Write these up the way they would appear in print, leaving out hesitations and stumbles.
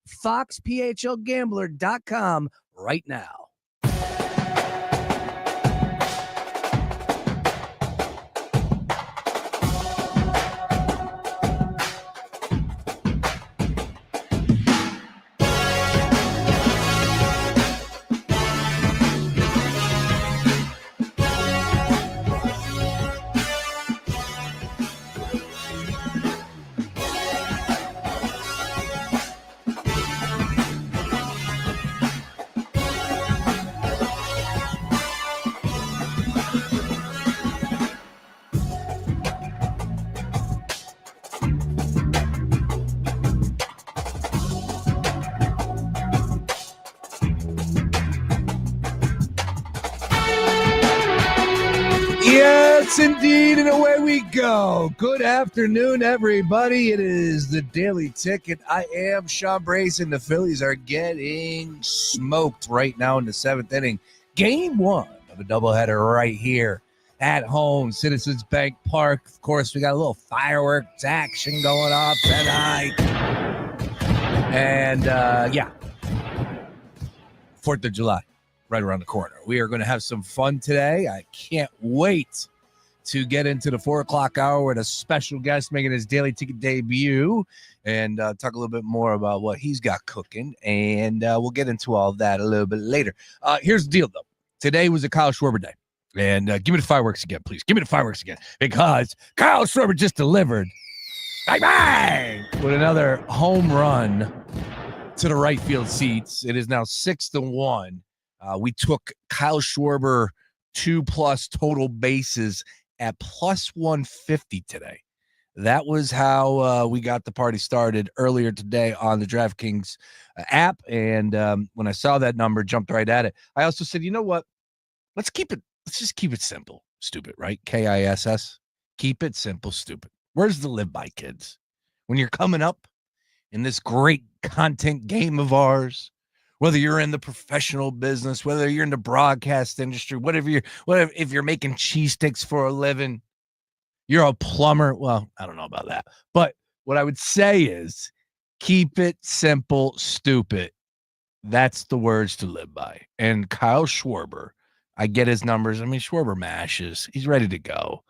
foxphlgambler.com right now. Yes, indeed, and away we go. Good afternoon, everybody. It is the Daily Ticket. I am Sean Brace, and the Phillies are getting smoked right now in the seventh inning. Game one of a doubleheader right here at home, Citizens Bank Park. Of course, we got a little fireworks action going off tonight. And, 4th of July. Right around the corner. We are going to have some fun today. I can't wait to get into the 4 o'clock hour with a special guest making his Daily Ticket debut and talk a little bit more about what he's got cooking. And we'll get into all of that a little bit later. Here's the deal, though. Today was a Kyle Schwarber day. And give me the fireworks again, please. Give me the fireworks again. Because Kyle Schwarber just delivered, bang, bang, with another home run to the right field seats. It is now 6-1. We took Kyle Schwarber 2+ total bases at plus 150 today. That was how we got the party started earlier today on the DraftKings app. And when I saw that number, jumped right at it. I also said, you know what? Let's just keep it simple, stupid, right? KISS. Keep it simple, stupid. Where's the live by, kids? When you're coming up in this great content game of ours, whether you're in the professional business, whether you're in the broadcast industry, if you're making cheese sticks for a living, you're a plumber. Well, I don't know about that. But what I would say is keep it simple, stupid. That's the words to live by. And Kyle Schwarber, I get his numbers. I mean, Schwarber mashes. He's ready to go.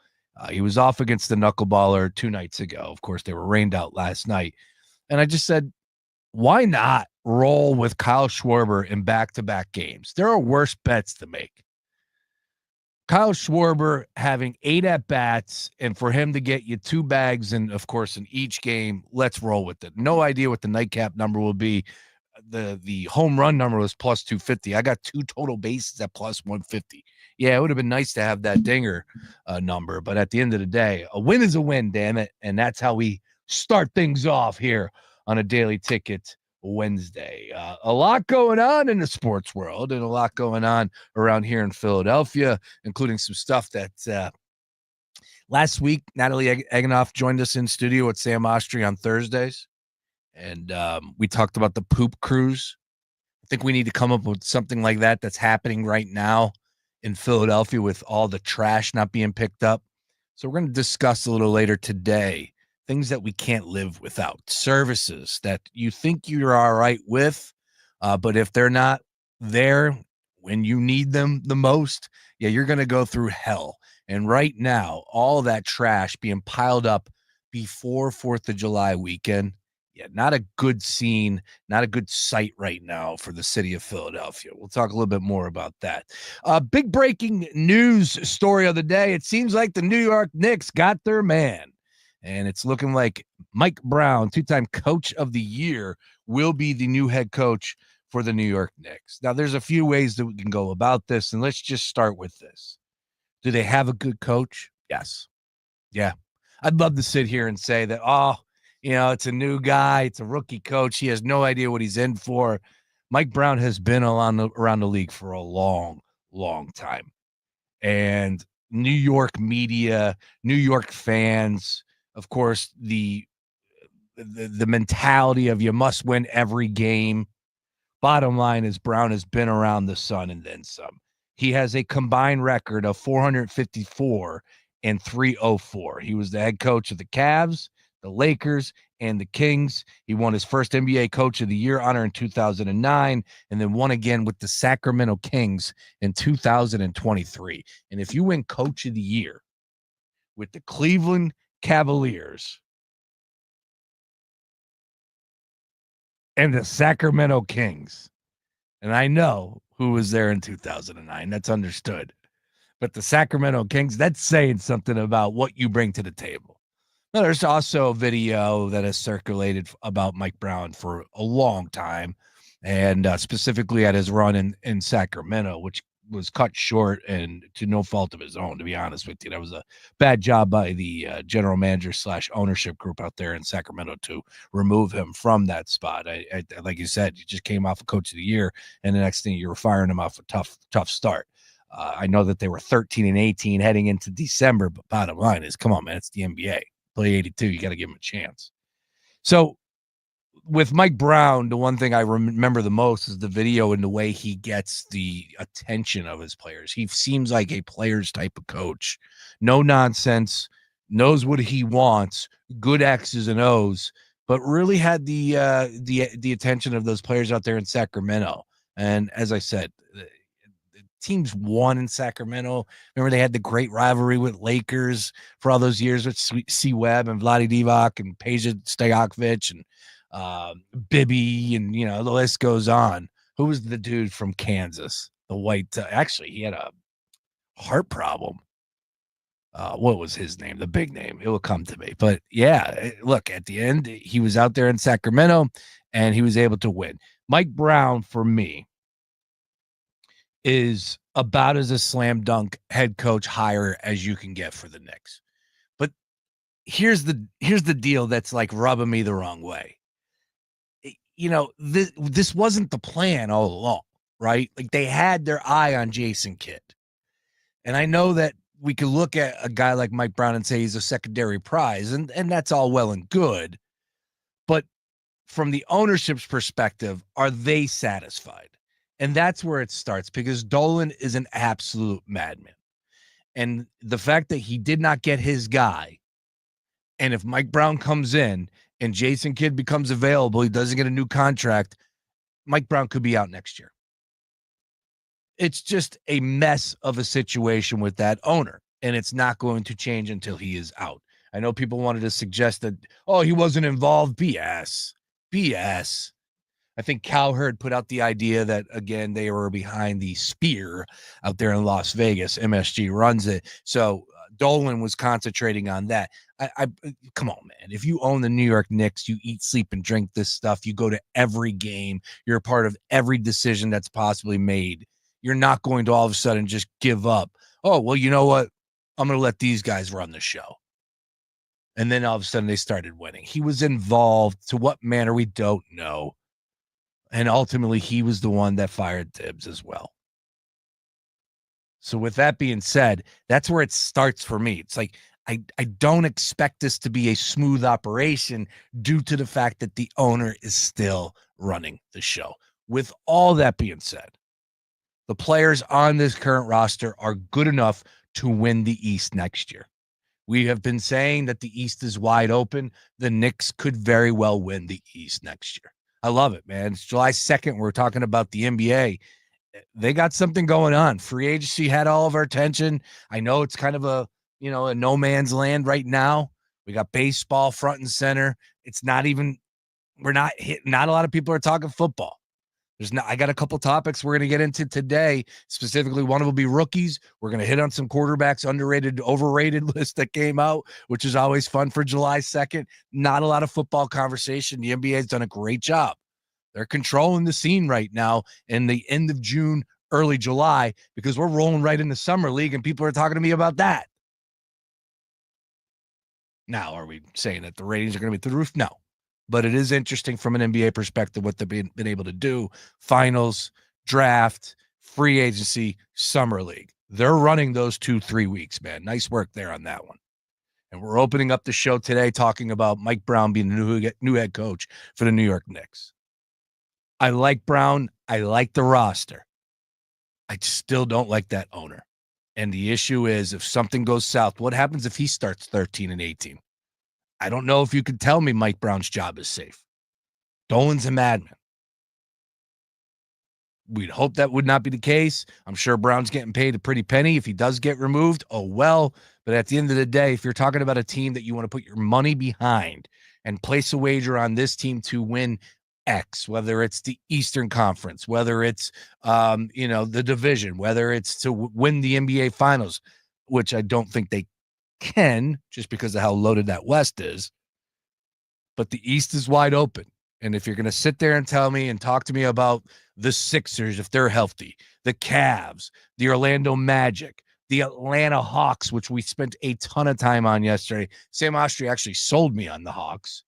He was off against the knuckleballer 2 nights ago. Of course, they were rained out last night. And I just said, why not roll with Kyle Schwarber in back-to-back games? There are worse bets to make. Kyle Schwarber having 8 at-bats, and for him to get you 2 bags, and of course, in each game, let's roll with it. No idea what the nightcap number will be. The home run number was plus 250. I got 2 total bases at plus 150. Yeah, it would have been nice to have that dinger number, but at the end of the day, a win is a win, damn it, and that's how we start things off here on a Daily Ticket Wednesday. A lot going on in the sports world and a lot going on around here in Philadelphia, including some stuff that last week, Natalie Eganoff joined us in studio with Sam Ostry on Thursdays, and we talked about the poop cruise. I think we need to come up with something like that that's happening right now in Philadelphia with all the trash not being picked up. So we're going to discuss a little later today things that we can't live without, services that you think you're all right with, but if they're not there when you need them the most, you're going to go through hell. And right now, all that trash being piled up before 4th of July weekend, not a good scene, not a good sight right now for the city of Philadelphia. We'll talk a little bit more about that. Big breaking news story of the day. It seems like the New York Knicks got their man. And it's looking like Mike Brown, 2-time coach of the year, will be the new head coach for the New York Knicks. Now, there's a few ways that we can go about this, and let's just start with this. Do they have a good coach? Yes. Yeah. I'd love to sit here and say that, it's a new guy. It's a rookie coach. He has no idea what he's in for. Mike Brown has been around the league for a long, long time. And New York media, New York fans, of course, the mentality of you must win every game. Bottom line is Brown has been around the sun and then some. He has a combined record of 454 and 304. He was the head coach of the Cavs, the Lakers, and the Kings. He won his first NBA Coach of the Year honor in 2009, and then won again with the Sacramento Kings in 2023. And if you win Coach of the Year with the Cleveland Cavaliers and the Sacramento Kings, and I know who was there in 2009, that's understood. But the Sacramento Kings, that's saying something about what you bring to the table. Now, there's also a video that has circulated about Mike Brown for a long time, and specifically at his run in Sacramento, which was cut short and to no fault of his own, to be honest with you. That was a bad job by the general manager / ownership group out there in Sacramento to remove him from that spot. I like you said, you just came off a Coach of the Year, and the next thing you were firing him off a tough start. I know that they were 13-18 heading into December, but bottom line is, come on, man, it's the NBA. Play 82, you got to give him a chance. So with Mike Brown, the one thing I remember the most is the video and the way he gets the attention of his players. He seems like a players type of coach. No nonsense, knows what he wants, good X's and O's, but really had the attention of those players out there in Sacramento. And as I said, teams won in Sacramento. Remember, they had the great rivalry with Lakers for all those years with C. Webb and Vlade Divac and Peja Stojakovic and Bibby, and the list goes on. Who was the dude from Kansas? The white, actually, he had a heart problem. What was his name? The big name. It will come to me. But yeah, look, at the end, he was out there in Sacramento and he was able to win. Mike Brown, for me, is about as a slam dunk head coach hire as you can get for the Knicks. But here's the deal that's like rubbing me the wrong way. This wasn't the plan all along, right? Like, they had their eye on Jason Kidd. And I know that we could look at a guy like Mike Brown and say he's a secondary prize, and that's all well and good. But from the ownership's perspective, are they satisfied? And that's where it starts, because Dolan is an absolute madman. And the fact that he did not get his guy, and if Mike Brown comes in and Jason Kidd becomes available, he doesn't get a new contract, Mike Brown could be out next year. It's just a mess of a situation with that owner, and it's not going to change until he is out. I know people wanted to suggest that, he wasn't involved. BS. I think Cowherd put out the idea that, again, they were behind the Spear out there in Las Vegas. MSG runs it. So Dolan was concentrating on that. I come on, man. If you own the New York Knicks, you eat, sleep, and drink this stuff. You go to every game. You're a part of every decision that's possibly made. You're not going to all of a sudden just give up. Oh, well, you know what? I'm going to let these guys run the show. And then all of a sudden they started winning. He was involved. To what manner, we don't know. And ultimately, he was the one that fired Tibbs as well. So with that being said, that's where it starts for me. It's like, I don't expect this to be a smooth operation due to the fact that the owner is still running the show. With all that being said, the players on this current roster are good enough to win the East next year. We have been saying that the East is wide open. The Knicks could very well win the East next year. I love it, man. It's July 2nd. We're talking about the NBA. They got something going on. Free agency had all of our attention. I know it's kind of a no man's land right now. We got baseball front and center. It's not even, not a lot of people are talking football. I got a couple topics we're going to get into today. Specifically, one will be rookies. We're going to hit on some quarterbacks, underrated, overrated list that came out, which is always fun for July 2nd. Not a lot of football conversation. The NBA has done a great job. They're controlling the scene right now in the end of June, early July, because we're rolling right into summer league and people are talking to me about that. Now, are we saying that the ratings are going to be through the roof? No. But it is interesting from an NBA perspective what they've been able to do. Finals, draft, free agency, summer league. They're running those 2-3 weeks, man. Nice work there on that one. And we're opening up the show today talking about Mike Brown being the new head coach for the New York Knicks. I like Brown. I like the roster. I still don't like that owner. And the issue is, if something goes south, what happens if he starts 13-18? I don't know if you could tell me Mike Brown's job is safe. Dolan's a madman. We'd hope that would not be the case. I'm sure Brown's getting paid a pretty penny. If he does get removed, oh well. But at the end of the day, if you're talking about a team that you want to put your money behind and place a wager on this team to win X, whether it's the Eastern Conference, whether it's the division, whether it's to win the NBA Finals, which I don't think they can just because of how loaded that West is. But the East is wide open. And if you're going to sit there and tell me and talk to me about the Sixers, if they're healthy, the Cavs, the Orlando Magic, the Atlanta Hawks, which we spent a ton of time on yesterday. Sam Ostry actually sold me on the Hawks.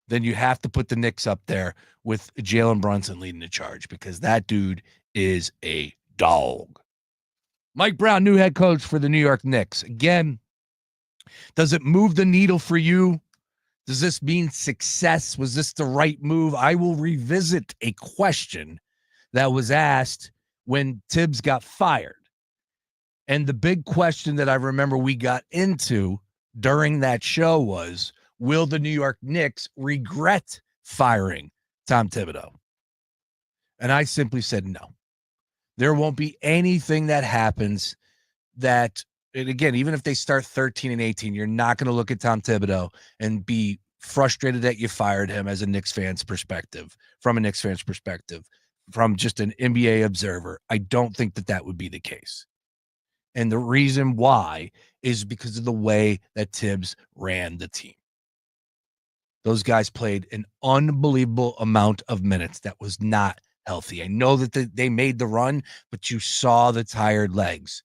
Then you have to put the Knicks up there with Jalen Brunson leading the charge because that dude is a dog. Mike Brown, new head coach for the New York Knicks. Again, does it move the needle for you? Does this mean success? Was this the right move? I will revisit a question that was asked when Tibbs got fired. And the big question that I remember we got into during that show was, will the New York Knicks regret firing Tom Thibodeau? And I simply said no. There won't be anything that happens that, and again, even if they start 13-18, you're not going to look at Tom Thibodeau and be frustrated that you fired him as a Knicks fan's perspective, from just an NBA observer. I don't think that would be the case. And the reason why is because of the way that Tibbs ran the team. Those guys played an unbelievable amount of minutes that was not healthy. I know that they made the run, but you saw the tired legs.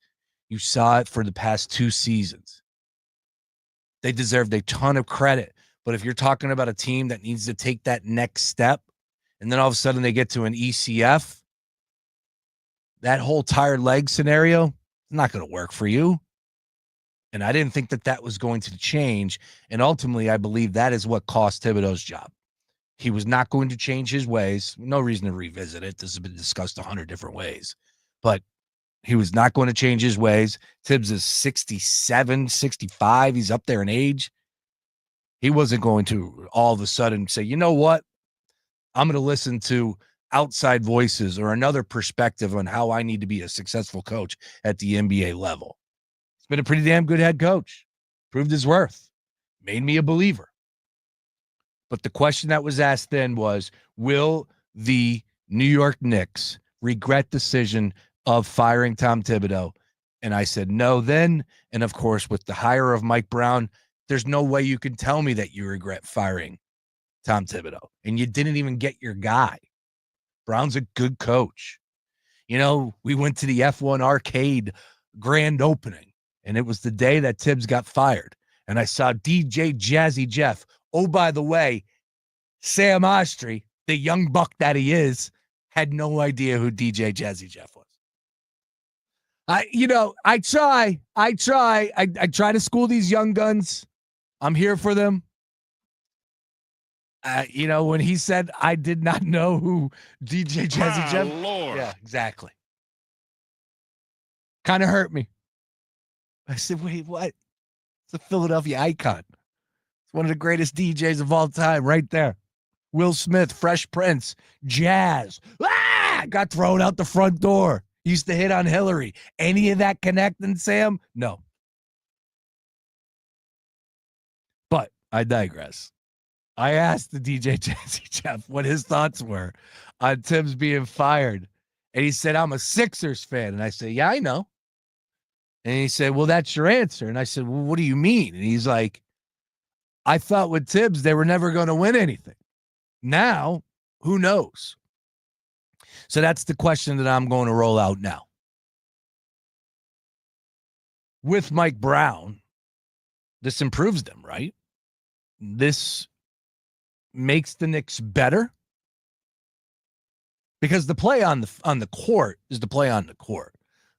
You saw it for the past 2 seasons. They deserved a ton of credit. But if you're talking about a team that needs to take that next step, and then all of a sudden they get to an ECF, that whole tired leg scenario is not going to work for you. And I didn't think that was going to change. And ultimately, I believe that is what cost Thibodeau's job. He was not going to change his ways. No reason to revisit it. This has been discussed 100 different ways. But he was not going to change his ways. Tibbs is 67, 65. He's up there in age. He wasn't going to all of a sudden say, you know what? I'm going to listen to outside voices or another perspective on how I need to be a successful coach at the NBA level. He's been a pretty damn good head coach. Proved his worth. Made me a believer. But the question that was asked then was, will the New York Knicks regret decision of firing Tom Thibodeau? And I said no then. And of course, with the hire of Mike Brown, there's no way you can tell me that you regret firing Tom Thibodeau. And you didn't even get your guy. Brown's a good coach. You know, we went to the F1 arcade grand opening, and it was the day that Tibbs got fired. And I saw DJ Jazzy Jeff. Oh, by the way, Sam Ostry, the young buck that he is, had no idea who DJ Jazzy Jeff was. I try to school these young guns. I'm here for them. When he said I did not know who DJ Jazzy Jeff. Lord. Yeah, exactly. Kind of hurt me. I said, wait, what? It's a Philadelphia icon. It's one of the greatest DJs of all time right there. Will Smith, Fresh Prince, Jazz. Got thrown out the front door. Used to hit on Hillary. Any of that connecting, Sam? No. But I digress. I asked the DJ Jazzy Jeff what his thoughts were on Tibbs being fired. And he said, I'm a Sixers fan. And I said, yeah, I know. And he said, well, that's your answer. And I said, well, what do you mean? And he's like, I thought with Tibbs, they were never going to win anything. Now, who knows? So that's the question that I'm going to roll out now. With Mike Brown, this improves them, right? This makes the Knicks better because the play on the court is the play on the court.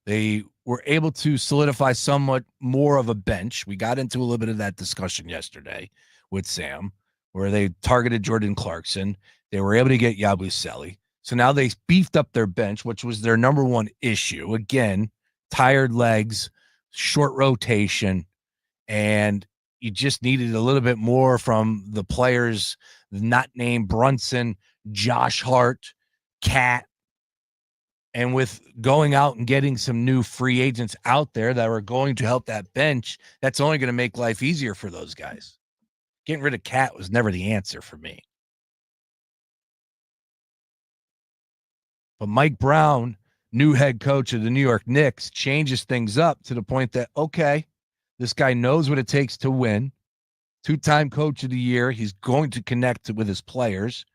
They were able to solidify somewhat more of a bench. We got into a little bit of that discussion yesterday with Sam, where they targeted Jordan Clarkson. They were able to get Yabusele. So now they beefed up their bench, which was their number one issue. Again, tired legs, short rotation, And you just needed a little bit more from the players not named Brunson, Josh Hart, Cat. And with going out and getting some new free agents out there that are going to help that bench, that's only going to make life easier for those guys. Getting rid of Cat was never the answer for me. But Mike Brown, new head coach of the New York Knicks, changes things up to the point that, okay, this guy knows what it takes to win. Two-time coach of the year. He's going to connect with his players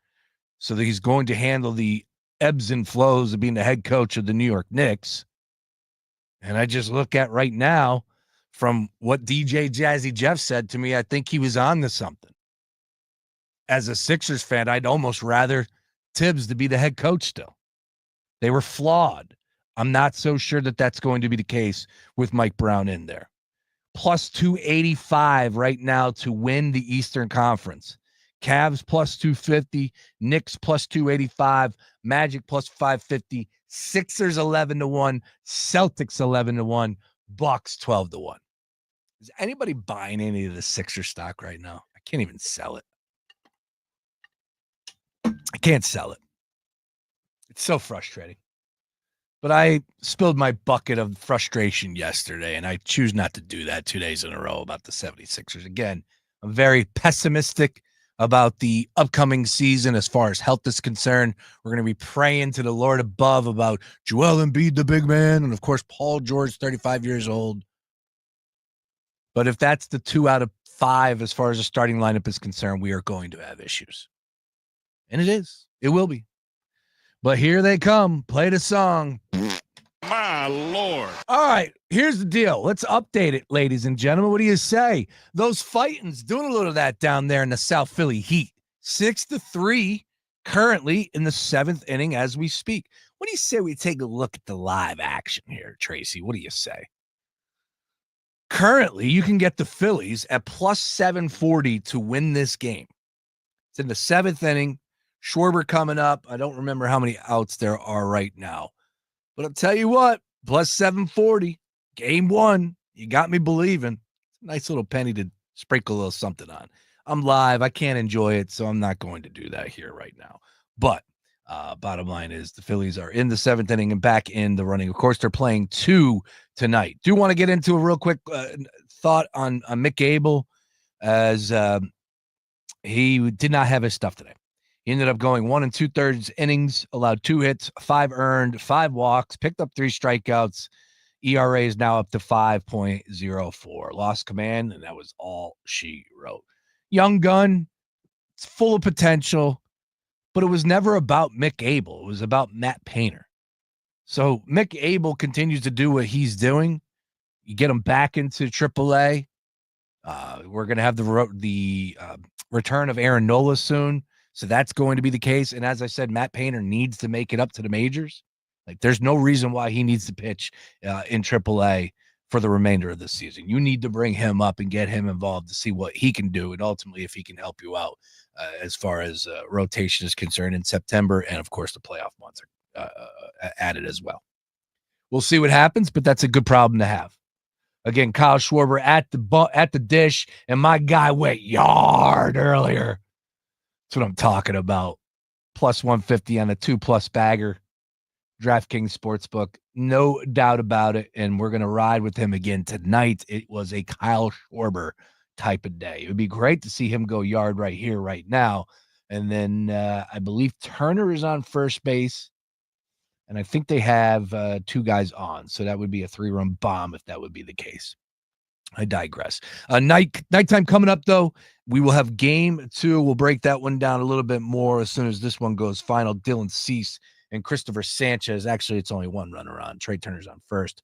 so that he's going to handle the ebbs and flows of being the head coach of the New York Knicks. And I just look at right now from what DJ Jazzy Jeff said to me, I think he was on to something. As a Sixers fan, I'd almost rather Tibbs to be the head coach still. They were flawed. I'm not so sure that that's going to be the case with Mike Brown in there. Plus 285 right now to win the Eastern Conference. Cavs plus 250, Knicks plus 285, Magic plus 550, Sixers 11-1, Celtics 11-1, Bucks 12-1. Is anybody buying any of the Sixer stock right now? I can't even sell it. I can't sell it. It's so frustrating. But I spilled my bucket of frustration yesterday, and I choose not to do that 2 days in a row about the 76ers. Again, I'm very pessimistic about the upcoming season as far as health is concerned. We're going to be praying to the Lord above about Joel Embiid, the big man, and, of course, Paul George, 35 years old. But if that's the 2 out of 5 as far as the starting lineup is concerned, we are going to have issues. And it is. It will be. But here they come. Play the song. My Lord. All right, here's the deal. Let's update it, ladies and gentlemen. What do you say? Those Fightins doing a little of that down there in the South Philly Heat. 6-3 currently in the 7th inning as we speak. What do you say we take a look at the live action here, Tracy? What do you say? Currently, you can get the Phillies at plus 740 to win this game. It's in the 7th inning. Schwarber coming up. I don't remember how many outs there are right now. But I'll tell you what, plus 740, game 1. You got me believing. Nice little penny to sprinkle a little something on. I'm live. I can't enjoy it, so I'm not going to do that here right now. But bottom line is the Phillies are in the 7th inning and back in the running. Of course, they're playing 2 tonight. Do want to get into a real quick thought on Mick Gable as he did not have his stuff today. He ended up going 1 2/3 innings, allowed 2 hits, 5 earned, 5 walks, picked up 3 strikeouts. ERA is now up to 5.04. Lost command, and that was all she wrote. Young gun, it's full of potential, but it was never about Mick Abel. It was about Matt Painter. So Mick Abel continues to do what he's doing. You get him back into AAA. We're going to have the return of Aaron Nola soon. So that's going to be the case. And as I said, Matt Painter needs to make it up to the majors. Like, there's no reason why he needs to pitch in AAA for the remainder of the season. You need to bring him up and get him involved to see what he can do, and ultimately if he can help you out as far as rotation is concerned in September. And, of course, the playoff months are added as well. We'll see what happens, but that's a good problem to have. Again, Kyle Schwarber at the dish, and my guy went yard earlier. That's what I'm talking about. Plus 150 on a 2+ bagger. DraftKings Sportsbook. No doubt about it. And we're going to ride with him again tonight. It was a Kyle Schwarber type of day. It would be great to see him go yard right here, right now. And then I believe Turner is on first base. And I think they have 2 guys on. So that would be a 3-run bomb if that would be the case. I digress. Nighttime coming up, though. We will have game 2. We'll break that one down a little bit more as soon as this one goes final. Dylan Cease and Christopher Sanchez. Actually, it's only 1 runner on. Trey Turner's on first.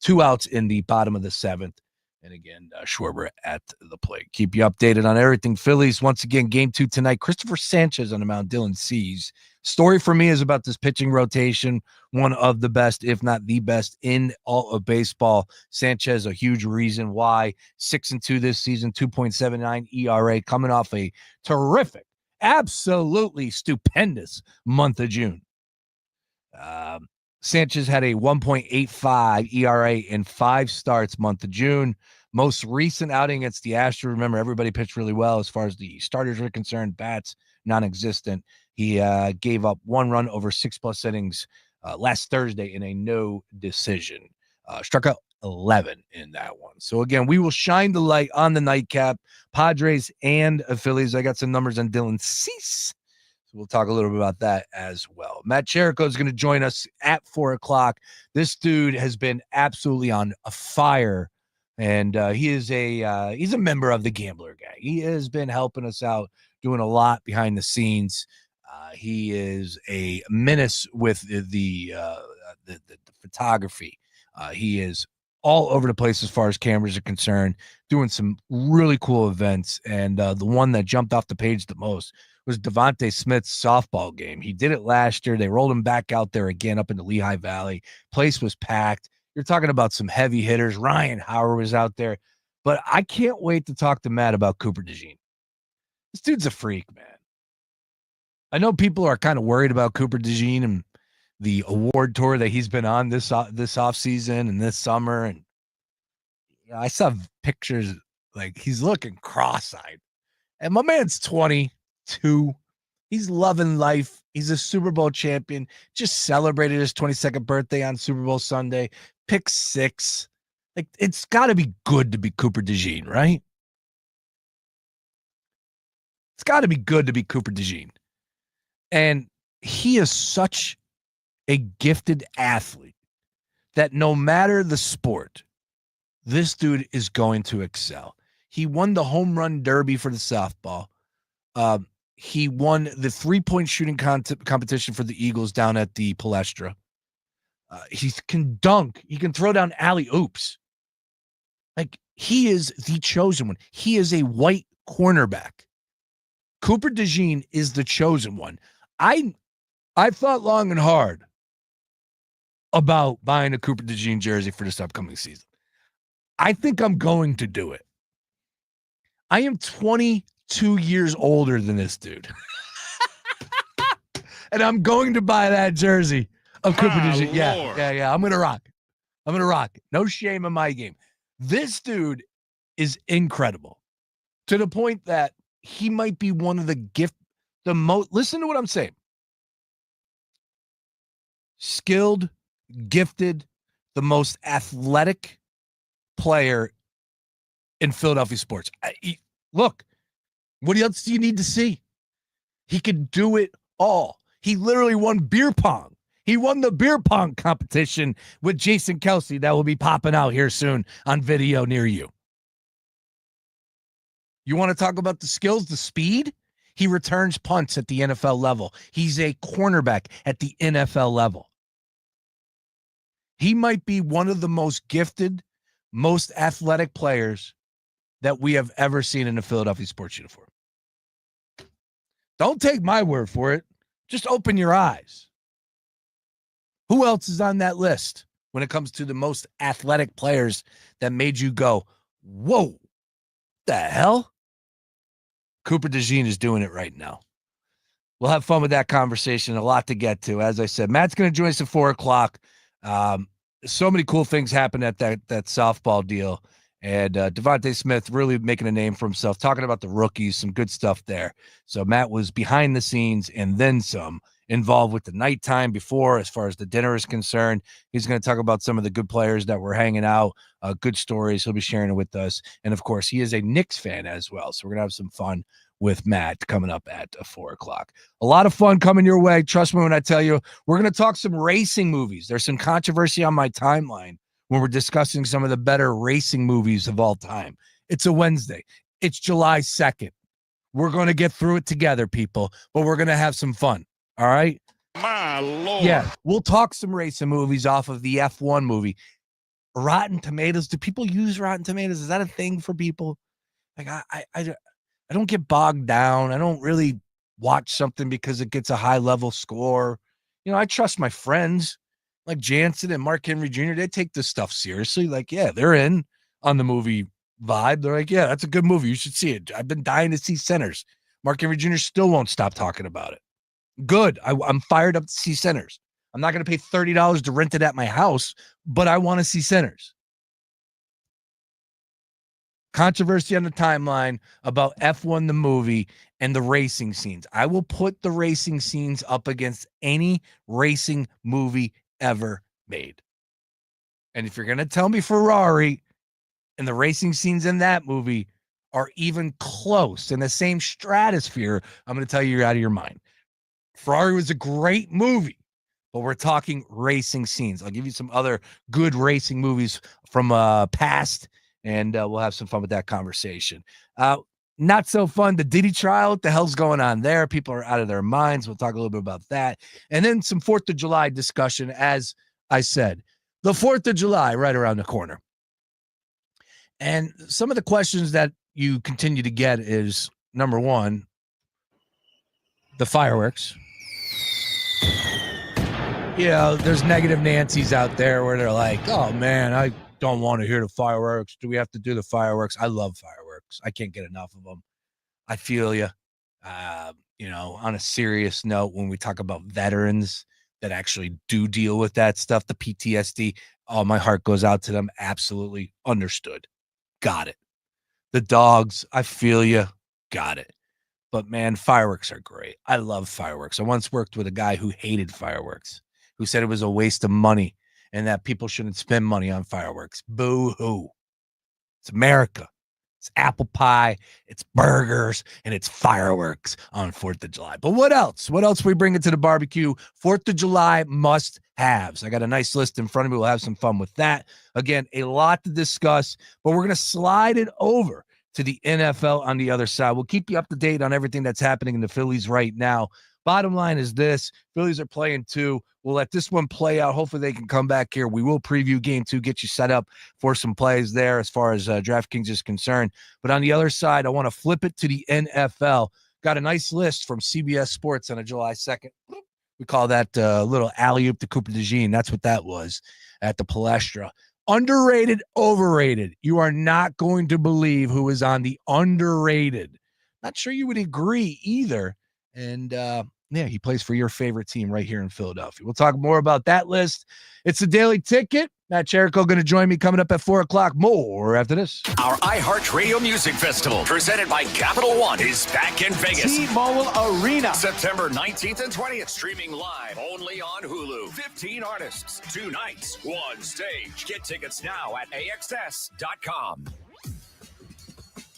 2 outs in the bottom of the 7th. And again, Schwarber at the plate. Keep you updated on everything Phillies. Once again, game 2 tonight. Christopher Sanchez on the mound. Dylan Cease. Story for me is about this pitching rotation. One of the best, if not the best, in all of baseball. Sanchez, a huge reason why. 6-2 this season, 2.79 ERA, coming off a terrific, absolutely stupendous month of June. Sanchez had a 1.85 ERA in 5 starts month of June. Most recent outing against the Astros, remember, everybody pitched really well as far as the starters are concerned. Bats, non-existent. He gave up 1 run over 6+ innings last Thursday in a no decision. Struck out 11 in that one. So, again, we will shine the light on the nightcap, Padres and Phillies. I got some numbers on Dylan Cease. So we'll talk a little bit about that as well. Matt Chirico is going to join us at 4 o'clock. This dude has been absolutely on a fire. And he's a member of the Gambler Gang. He has been helping us out, doing a lot behind the scenes. He is a menace with the photography. He is all over the place as far as cameras are concerned, doing some really cool events. And the one that jumped off the page the most was Devontae Smith's softball game. He did it last year. They rolled him back out there again up in the Lehigh Valley. Place was packed. You're talking about some heavy hitters. Ryan Howard was out there. But I can't wait to talk to Matt about Cooper DeJean. This dude's a freak, man. I know people are kind of worried about Cooper DeJean and the award tour that he's been on this offseason and this summer. And I saw pictures, like, he's looking cross-eyed. And my man's 22. He's loving life. He's a Super Bowl champion. Just celebrated his 22nd birthday on Super Bowl Sunday. Pick 6. Like, it's got to be good to be Cooper DeJean, right? It's got to be good to be Cooper DeJean. And he is such a gifted athlete that no matter the sport, this dude is going to excel. He won the home run derby for the softball. He won the 3-point shooting competition for the Eagles down at the Palestra. He can dunk. He can throw down alley-oops. Like, he is the chosen one. He is a white cornerback. Cooper DeJean is the chosen one. I thought long and hard about buying a Cooper DeJean jersey for this upcoming season. I think I'm going to do it. I am 22 years older than this dude. And I'm going to buy that jersey of Cooper DeJean. Yeah. I'm going to rock it. No shame in my game. This dude is incredible to the point that he might be one of the most, listen to what I'm saying. Skilled, gifted, the most athletic player in Philadelphia sports. Look, what else do you need to see? He could do it all. He literally won beer pong. He won the beer pong competition with Jason Kelsey that will be popping out here soon on video near you. You want to talk about the skills, the speed? He returns punts at the NFL level. He's a cornerback at the NFL level. He might be one of the most gifted, most athletic players that we have ever seen in a Philadelphia sports uniform. Don't take my word for it. Just open your eyes. Who else is on that list when it comes to the most athletic players that made you go, whoa, the hell? Cooper DeJean is doing it right now. We'll have fun with that conversation. A lot to get to. As I said, Matt's going to join us at 4 o'clock. So many cool things happened at that softball deal. And Devontae Smith really making a name for himself, talking about the rookies, some good stuff there. So Matt was behind the scenes and then some, involved with the nighttime before as far as the dinner is concerned. He's going to talk about some of the good players that were hanging out, good stories. He'll be sharing it with us. And, of course, he is a Knicks fan as well. So we're going to have some fun with Matt coming up at 4 o'clock. A lot of fun coming your way. Trust me when I tell you, we're going to talk some racing movies. There's some controversy on my timeline when we're discussing some of the better racing movies of all time. It's a Wednesday. It's July 2nd. We're going to get through it together, people, but we're going to have some fun. All right? My Lord. Yeah, we'll talk some racing movies off of the F1 movie. Rotten Tomatoes. Do people use Rotten Tomatoes? Is that a thing for people? Like, I don't get bogged down. I don't really watch something because it gets a high-level score. You know, I trust my friends like Jansen and Mark Henry Jr. They take this stuff seriously. Like, yeah, they're in on the movie vibe. They're like, yeah, that's a good movie. You should see it. I've been dying to see Sinners. Mark Henry Jr. still won't stop talking about it. Good. I'm fired up to see Sinners. I'm not going to pay $30 to rent it at my house, but I want to see Sinners. controversy on the timeline about F1 the movie and the racing scenes. I will put the racing scenes up against any racing movie ever made. And if you're going to tell me Ferrari and the racing scenes in that movie are even close in the same stratosphere, I'm going to tell you you're out of your mind. Ferrari was a great movie, but we're talking racing scenes. I'll give you some other good racing movies from past, and we'll have some fun with that conversation. Not so fun, the Diddy trial. What the hell's going on there? People are out of their minds. We'll talk a little bit about that. And then some 4th of July discussion. As I said, the 4th of July right around the corner. And some of the questions that you continue to get is, number one, the fireworks. You know, there's negative Nancy's out there where they're like, oh, man, I don't want to hear the fireworks. Do we have to do the fireworks? I love fireworks. I can't get enough of them. I feel you. You know, on a serious note, when we talk about veterans that actually do deal with that stuff, the PTSD, oh, my heart goes out to them. Absolutely understood. Got it. The dogs, I feel you. Got it. But, man, fireworks are great. I love fireworks. I once worked with a guy who hated fireworks, who said it was a waste of money and that people shouldn't spend money on fireworks. Boo-hoo. It's America. It's apple pie, it's burgers, and it's fireworks on 4th of July. But what else? What else we bring into the barbecue? 4th of July must-haves. I got a nice list in front of me. We'll have some fun with that. Again, a lot to discuss, but we're going to slide it over to the NFL on the other side. We'll keep you up to date on everything that's happening in the Phillies right now. Bottom line is this. Phillies are playing 2. We'll let this one play out. Hopefully they can come back here. We will preview game 2, get you set up for some plays there as far as DraftKings is concerned. But on the other side, I want to flip it to the NFL. Got a nice list from CBS Sports on a July 2nd. We call that little alley-oop to Cooper DeJean. That's what that was at the Palestra. Underrated, overrated. You are not going to believe who is on the underrated. Not sure you would agree either. And, yeah, he plays for your favorite team right here in Philadelphia. We'll talk more about that list. It's the Daily Ticket. Matt Chirico going to join me coming up at 4 o'clock. More after this. Our iHeartRadio Music Festival, presented by Capital One, is back in Vegas. T-Mobile Arena. September 19th and 20th, streaming live only on Hulu. 15 artists, 2 nights, 1 stage. Get tickets now at AXS.com.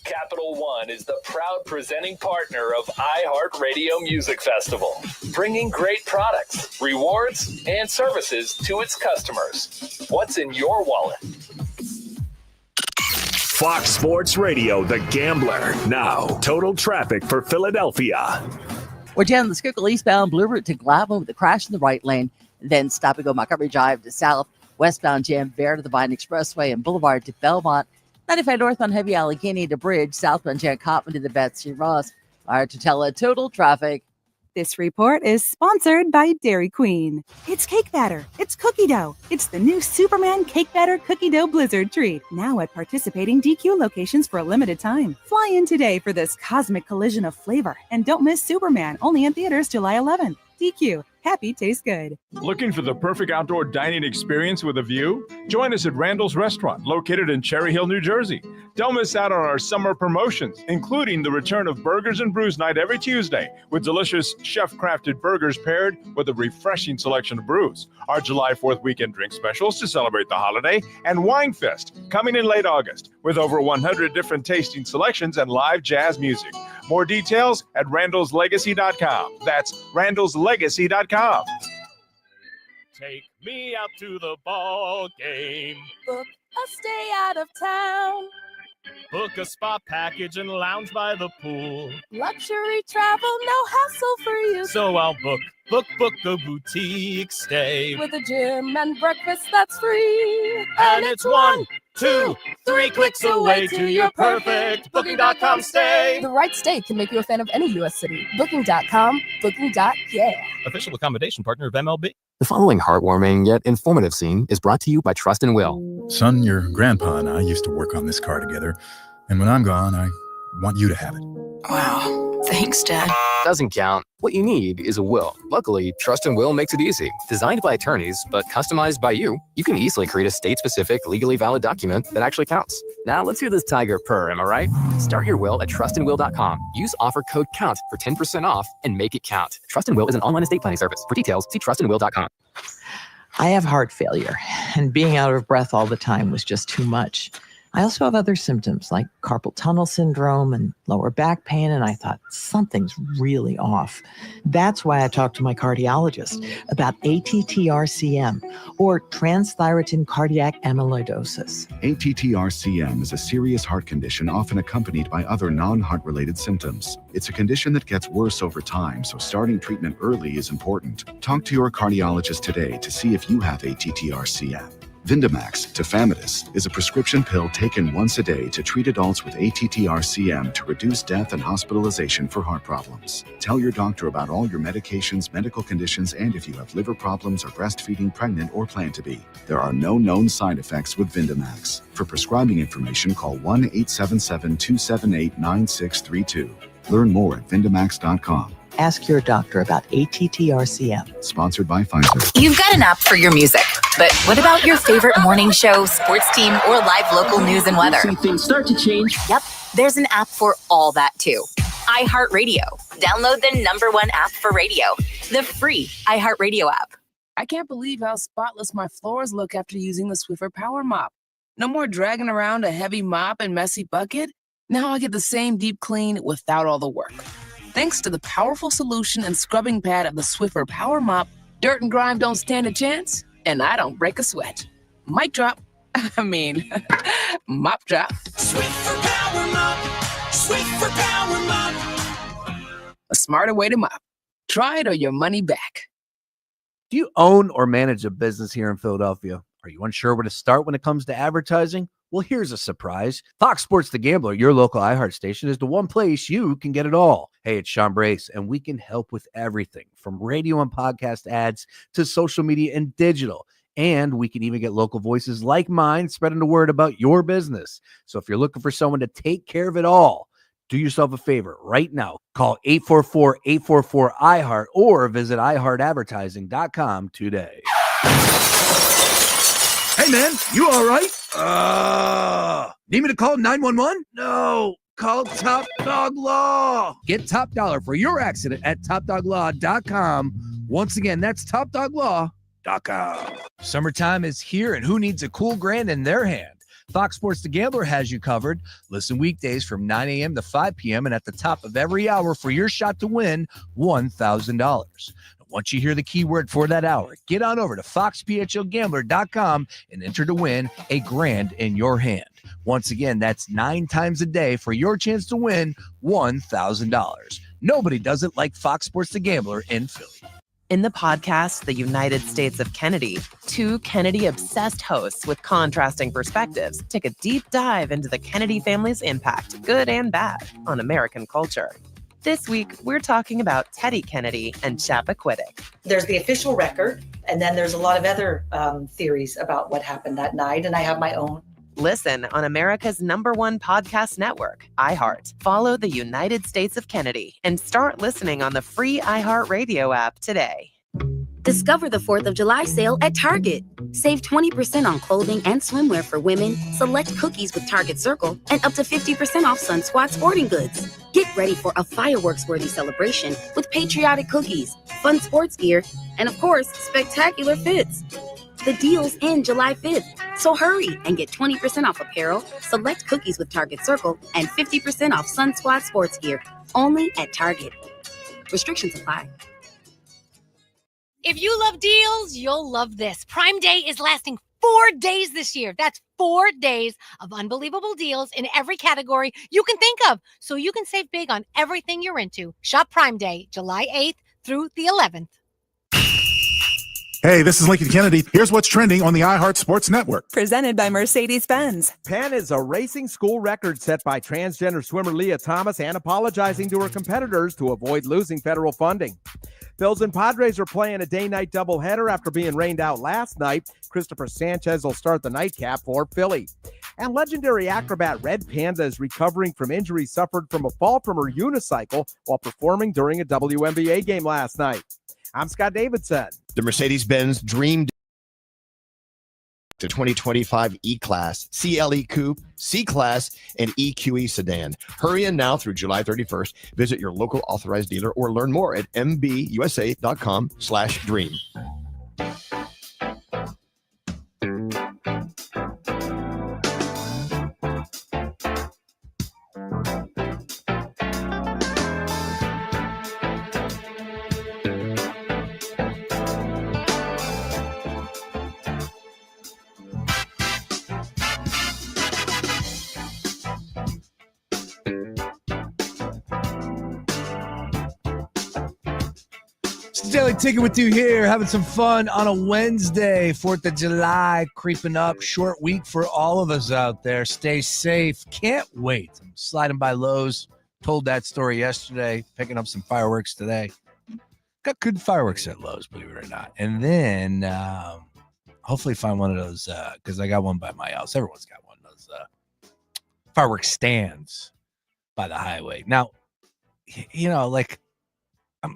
Capital One is the proud presenting partner of iHeartRadio Music Festival, bringing great products, rewards, and services to its customers. What's in your wallet? Fox Sports Radio, The Gambler. Now, total traffic for Philadelphia. We're down the Schuylkill eastbound Blue Route to Glavo with a crash in the right lane, then stop and go Montgomery Drive to south, westbound jam Bear to the Vine Expressway and Boulevard to Belmont. 95 northbound heavy Allegheny to Bridge, southbound Jan Cottman to the Betsy Ross. Fire to tell total traffic. This report is sponsored by Dairy Queen. It's cake batter. It's cookie dough. It's the new Superman Cake Batter Cookie Dough Blizzard treat. Now at participating DQ locations for a limited time. Fly in today for this cosmic collision of flavor. And don't miss Superman, only in theaters July 11th. DQ. Happy tastes good. Looking for the perfect outdoor dining experience with a view? Join us at Randall's Restaurant, located in Cherry Hill, New Jersey. Don't miss out on our summer promotions, including the return of Burgers and Brews Night every Tuesday, with delicious chef-crafted burgers paired with a refreshing selection of brews. Our July 4th weekend drink specials to celebrate the holiday, and Wine Fest, coming in late August, with over 100 different tasting selections and live jazz music. More details at randallslegacy.com. That's randallslegacy.com. Take me out to the ball game. Book a stay out of town. Book a spa package and lounge by the pool. Luxury travel, no hassle for you. So I'll book a boutique stay. With a gym and breakfast that's free. And it's 1, 2, 3 clicks away to your perfect Booking.com stay. The right stay can make you a fan of any U.S. city. Booking.com, Booking.yeah. Official accommodation partner of MLB. The following heartwarming yet informative scene is brought to you by Trust and Will. Son, your grandpa and I used to work on this car together, and when I'm gone, I want you to have it. Wow. Thanks, Dad. doesn't count. What you need is a will. Luckily, Trust and Will makes it easy. Designed by attorneys, but customized by you, you can easily create a state-specific, legally valid document that actually counts. Now let's hear this tiger purr, am I right? Start your will at trustandwill.com. Use offer code COUNT for 10% off and make it count. Trust and Will is an online estate planning service. For details, see trustandwill.com. I have heart failure, and being out of breath all the time was just too much. I also have other symptoms like carpal tunnel syndrome and lower back pain, and I thought something's really off. That's why I talked to my cardiologist about ATTR-CM, or transthyretin cardiac amyloidosis. ATTR-CM is a serious heart condition often accompanied by other non-heart-related symptoms. It's a condition that gets worse over time, so starting treatment early is important. Talk to your cardiologist today to see if you have ATTR-CM. Vindamax, tafamidis, is a prescription pill taken once a day to treat adults with ATTR-CM to reduce death and hospitalization for heart problems. Tell your doctor about all your medications, medical conditions, and if you have liver problems or breastfeeding, pregnant, or plan to be. There are no known side effects with Vindamax. For prescribing information, call 1-877-278-9632. Learn more at Vindamax.com. Ask your doctor about ATTR-CM. Sponsored by Pfizer. You've got an app for your music, but what about your favorite morning show, sports team, or live local news and weather? See things start to change. Yep, there's an app for all that too. iHeartRadio. Download the #1 app for radio, the free iHeartRadio app. I can't believe how spotless my floors look after using the Swiffer Power Mop. No more dragging around a heavy mop and messy bucket. Now I get the same deep clean without all the work. Thanks to the powerful solution and scrubbing pad of the Swiffer Power Mop, dirt and grime don't stand a chance, and I don't break a sweat. Mic drop. Mop drop. Swiffer Power Mop. Swiffer Power Mop. A smarter way to mop. Try it or your money back. Do you own or manage a business here in Philadelphia? Are you unsure where to start when it comes to advertising? Well, here's a surprise. Fox Sports The Gambler, your local iHeart station, is the one place you can get it all. Hey, it's Sean Brace, and we can help with everything from radio and podcast ads to social media and digital. And we can even get local voices like mine spreading the word about your business. So if you're looking for someone to take care of it all, do yourself a favor right now. Call 844-844-iHeart or visit iHeartAdvertising.com today. Hey, man, you all right? Need me to call 911? No, call Top Dog Law. Get top dollar for your accident at topdoglaw.com. Once again, that's topdoglaw.com. Summertime is here, and who needs a cool grand in their hand? Fox Sports The Gambler has you covered. Listen weekdays from 9 a.m. to 5 p.m. and at the top of every hour for your shot to win $1,000. Once you hear the keyword for that hour, get on over to foxphlgambler.com and enter to win a grand in your hand. Once again, that's 9 times a day for your chance to win $1,000. Nobody does it like Fox Sports The Gambler in Philly. In the podcast, The United States of Kennedy, 2 Kennedy-obsessed hosts with contrasting perspectives take a deep dive into the Kennedy family's impact, good and bad, on American culture. This week, we're talking about Teddy Kennedy and Chappaquiddick. There's the official record, and then there's a lot of other theories about what happened that night, and I have my own. Listen on America's #1 podcast network, iHeart. Follow The United States of Kennedy and start listening on the free iHeartRadio app today. Discover the 4th of July sale at Target. Save 20% on clothing and swimwear for women, select cookies with Target Circle, and up to 50% off Sun Squad sporting goods. Get ready for a fireworks-worthy celebration with patriotic cookies, fun sports gear, and of course, spectacular fits. The deals end July 5th, so hurry and get 20% off apparel, select cookies with Target Circle, and 50% off Sun Squad sports gear, only at Target. Restrictions apply. If you love deals, you'll love this. Prime Day is lasting 4 days this year. That's 4 days of unbelievable deals in every category you can think of, so you can save big on everything you're into. Shop Prime Day, July 8th through the 11th. Hey, this is Lincoln Kennedy. Here's what's trending on the iHeart Sports Network. Presented by Mercedes-Benz. Penn is a racing school record set by transgender swimmer Leah Thomas and apologizing to her competitors to avoid losing federal funding. Phils and Padres are playing a day-night doubleheader after being rained out last night. Christopher Sanchez will start the nightcap for Philly. And legendary acrobat Red Panda is recovering from injuries suffered from a fall from her unicycle while performing during a WNBA game last night. I'm Scott Davidson. The Mercedes-Benz Dream to 2025 E-Class, CLE Coupe, C-Class, and EQE Sedan. Hurry in now through July 31st. Visit your local authorized dealer or learn more at mbusa.com/dream. Daily Ticket with you here, having some fun on a Wednesday. 4th of July creeping up. Short week for all of us out there. Stay safe. Can't wait. I'm sliding by Lowe's. Told that story yesterday. Picking up some fireworks today. Got good fireworks at Lowe's, believe it or not. And then hopefully find one of those, because I got one by my house. Everyone's got one of those fireworks stands by the highway. Now, you know, like,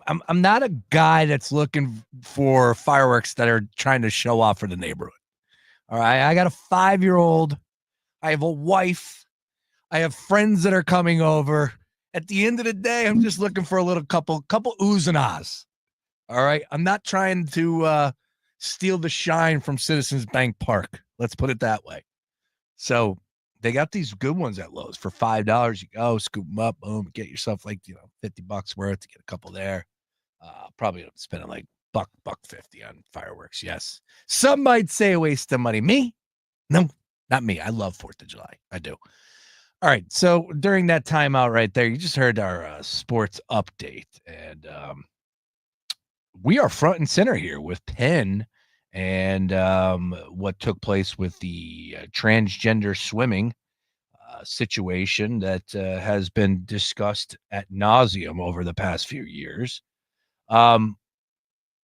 I'm not a guy that's looking for fireworks that are trying to show off for the neighborhood. All right. I got a 5-year-old. I have a wife. I have friends that are coming over. At the end of the day, I'm just looking for a little couple oohs and ahs. All right. I'm not trying to steal the shine from Citizens Bank Park. Let's put it that way. So they got these good ones at Lowe's for $5. You go scoop them up, boom, get yourself like, $50 worth to get a couple there. Probably spending like $1.50 on fireworks. Yes. Some might say a waste of money. Me? No, not me. I love 4th of July. I do. All right. So during that timeout right there, you just heard our sports update, and we are front and center here with Penn and what took place with the transgender swimming situation that has been discussed ad nauseum over the past few years. And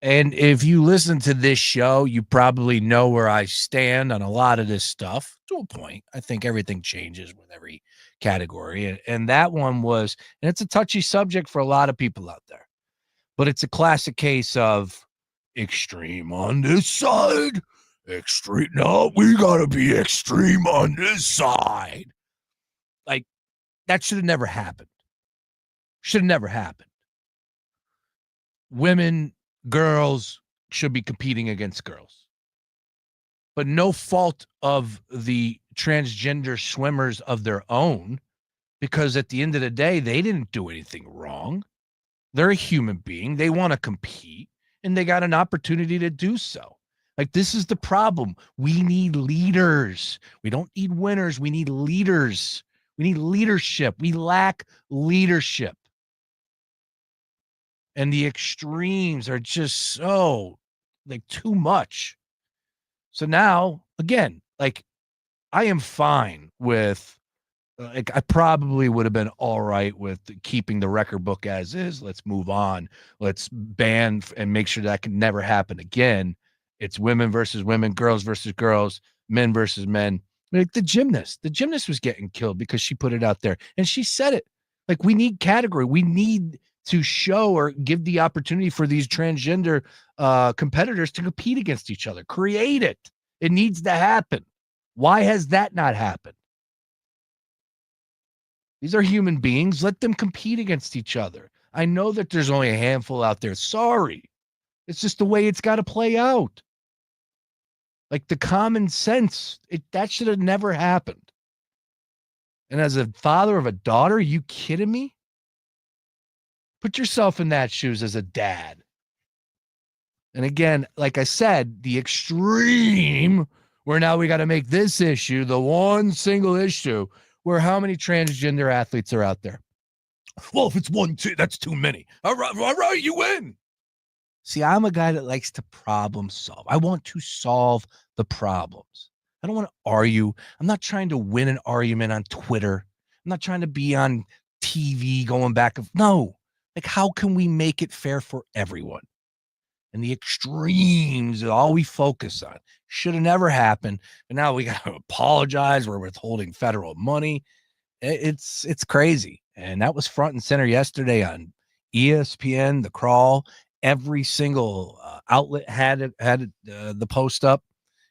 if you listen to this show, you probably know where I stand on a lot of this stuff to a point. I think everything changes with every category. And that one was, and it's a touchy subject for a lot of people out there, but it's a classic case of extreme on this side, extreme. No, we got to be extreme on this side. Like, that should have never happened. Should have never happened. Women, girls should be competing against girls. But no fault of the transgender swimmers of their own, because at the end of the day, they didn't do anything wrong. They're a human being. They want to compete, and they got an opportunity to do so. Like, this is the problem. We need leaders. We don't need winners. We need leaders. We need leadership. We lack leadership. And the extremes are just so, like, too much. So now, again, like, I am fine with, like, I probably would have been all right with keeping the record book as is. Let's move on. Let's ban and make sure that can never happen again. It's women versus women, girls versus girls, men versus men. Like the gymnast was getting killed because she put it out there, and she said it. Like, we need category. We need to show or give the opportunity for these transgender competitors to compete against each other. Create it. It needs to happen. Why has that not happened? These are human beings. Let them compete against each other. I know that there's only a handful out there. Sorry. It's just the way it's got to play out. Like, the common sense, that should have never happened. And as a father of a daughter, are you kidding me? Put yourself in that shoes as a dad. And again, like I said, the extreme where now we got to make this issue the one single issue where how many transgender athletes are out there? Well, if it's 1, 2, that's too many. All right, you win. See, I'm a guy that likes to problem solve. I want to solve the problems. I don't want to argue. I'm not trying to win an argument on Twitter. I'm not trying to be on TV going back. No. Like, how can we make it fair for everyone? and the extremes are all we focus on. Should have never happened. But now we got to apologize. We're withholding federal money. It's crazy. And that was front and center yesterday on ESPN, The Crawl. Every single outlet had the post up.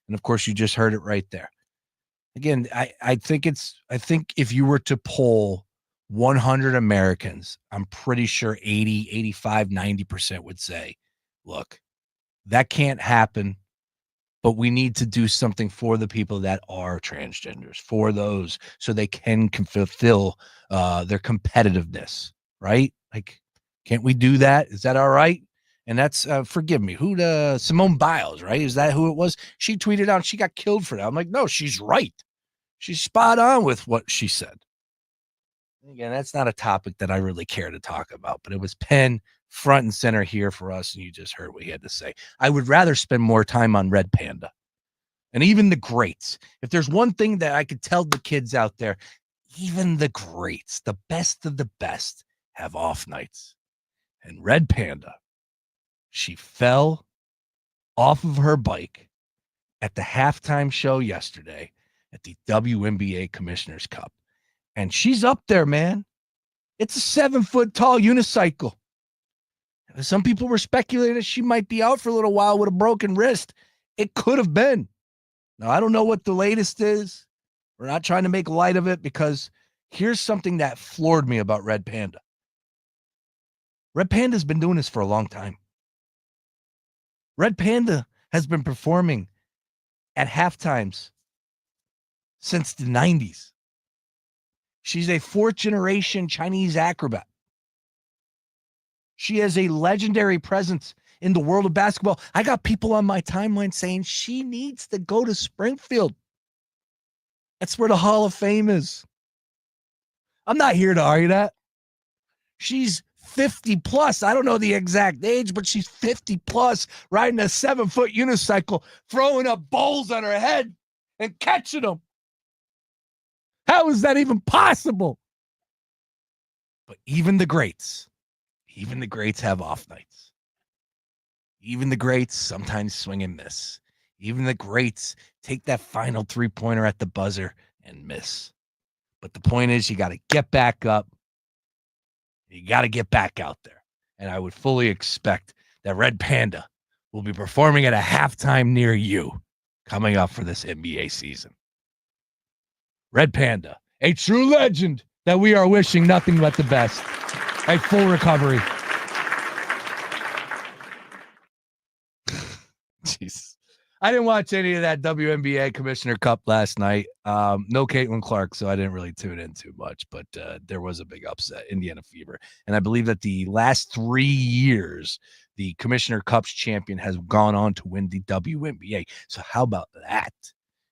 And of course, you just heard it right there. Again, I think if you were to poll 100 Americans, I'm pretty sure 80, 85, 90% would say, look, that can't happen, but we need to do something for the people that are transgenders, for those, so they can fulfill their competitiveness, right? Like, can't we do that? Is that all right? And that's, forgive me, Simone Biles, right? Is that who it was? She tweeted out, she got killed for that. I'm like, no, she's right. She's spot on with what she said. Again, that's not a topic that I really care to talk about, but it was Penn front and center here for us, and you just heard what he had to say. I would rather spend more time on Red Panda and even the greats. If there's one thing that I could tell the kids out there, even the greats, the best of the best, have off nights. And Red Panda, she fell off of her bike at the halftime show yesterday at the WNBA Commissioner's Cup. And she's up there, man. It's a 7-foot tall unicycle. Some people were speculating that she might be out for a little while with a broken wrist. It could have been. Now, I don't know what the latest is. We're not trying to make light of it, because here's something that floored me about Red Panda. Red Panda's been doing this for a long time. Red Panda has been performing at halftimes since the 90s. She's a fourth-generation Chinese acrobat. She has a legendary presence in the world of basketball. I got people on my timeline saying she needs to go to Springfield. That's where the Hall of Fame is. I'm not here to argue that. She's 50 plus. I don't know the exact age, but she's 50 plus, riding a 7-foot unicycle, throwing up bowls on her head and catching them. How is that even possible? But even the greats have off nights. Even the greats sometimes swing and miss. Even the greats take that final 3-pointer at the buzzer and miss. But the point is, you got to get back up. You got to get back out there. And I would fully expect that Red Panda will be performing at a halftime near you coming up for this NBA season. Red Panda, a true legend that we are wishing nothing but the best. A full recovery. Jeez. I didn't watch any of that WNBA Commissioner Cup last night. No Caitlin Clark, so I didn't really tune in too much, but there was a big upset, Indiana Fever. And I believe that the last 3 years, the Commissioner Cup's champion has gone on to win the WNBA. So how about that?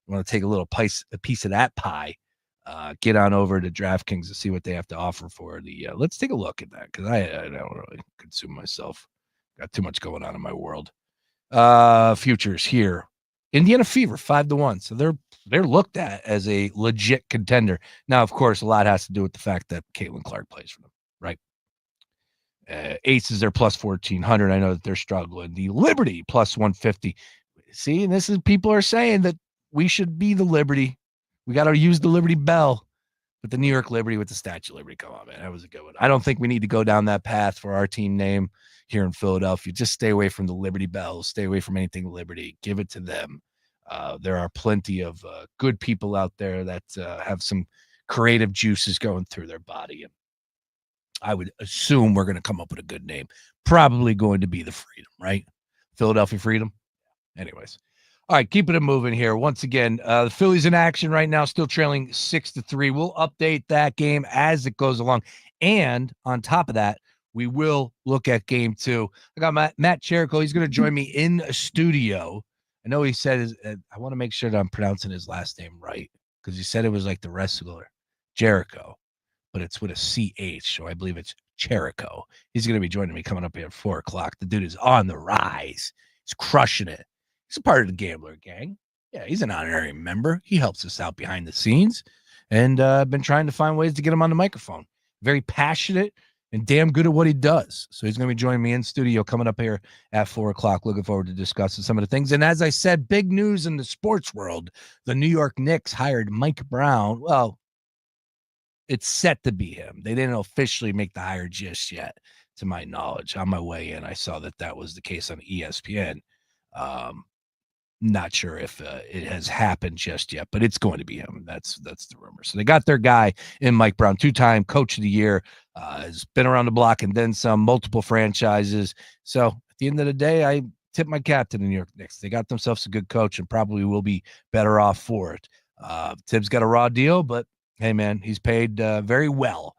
You want to take a piece of that pie? Get on over to DraftKings to see what they have to offer for the. Let's take a look at that, because I don't really consume myself. Got too much going on in my world. Futures here. Indiana Fever 5-1. So they're looked at as a legit contender. Now, of course, a lot has to do with the fact that Caitlin Clark plays for them, right? Aces are plus 1,400. I know that they're struggling. The Liberty plus 150. See, and this is, people are saying that we should be the Liberty. We got to use the Liberty Bell, but the New York Liberty with the Statue of Liberty. Come on, man. That was a good one. I don't think we need to go down that path for our team name here in Philadelphia. Just stay away from the Liberty Bells. Stay away from anything Liberty. Give it to them. There are plenty of good people out there that have some creative juices going through their body. And I would assume we're going to come up with a good name. Probably going to be the Freedom, right? Philadelphia Freedom. Anyways. All right, keeping it moving here. Once again, the Phillies in action right now, still trailing 6-3. We'll update that game as it goes along. And on top of that, we will look at game 2. I got Matt Chirico. He's going to join me in a studio. I know he said, I want to make sure that I'm pronouncing his last name right, because he said it was like the wrestler, Jericho, but it's with a CH, so I believe it's Chirico. He's going to be joining me coming up here at 4 o'clock. The dude is on the rise. He's crushing it. He's a part of the Gambler Gang. Yeah, he's an honorary member. He helps us out behind the scenes. And I've been trying to find ways to get him on the microphone. Very passionate and damn good at what he does. So he's going to be joining me in studio coming up here at 4 o'clock. Looking forward to discussing some of the things. And as I said, big news in the sports world. The New York Knicks hired Mike Brown. Well, it's set to be him. They didn't officially make the hire just yet, to my knowledge. On my way in, I saw that was the case on ESPN. Not sure if it has happened just yet, but it's going to be him. That's the rumor. So they got their guy in Mike Brown, 2-time coach of the year, has been around the block and then some, multiple franchises. So at the end of the day, I tip my cap to the New York Knicks. They got themselves a good coach and probably will be better off for it. Tibbs got a raw deal, but hey, man, he's paid very well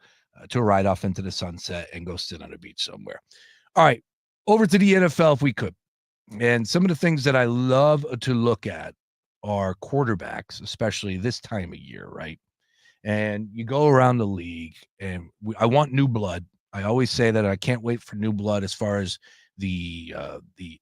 to ride off into the sunset and go sit on a beach somewhere. All right, over to the NFL if we could. And some of the things that I love to look at are quarterbacks, especially this time of year, right? And you go around the league, and I want new blood. I always say that I can't wait for new blood as far as the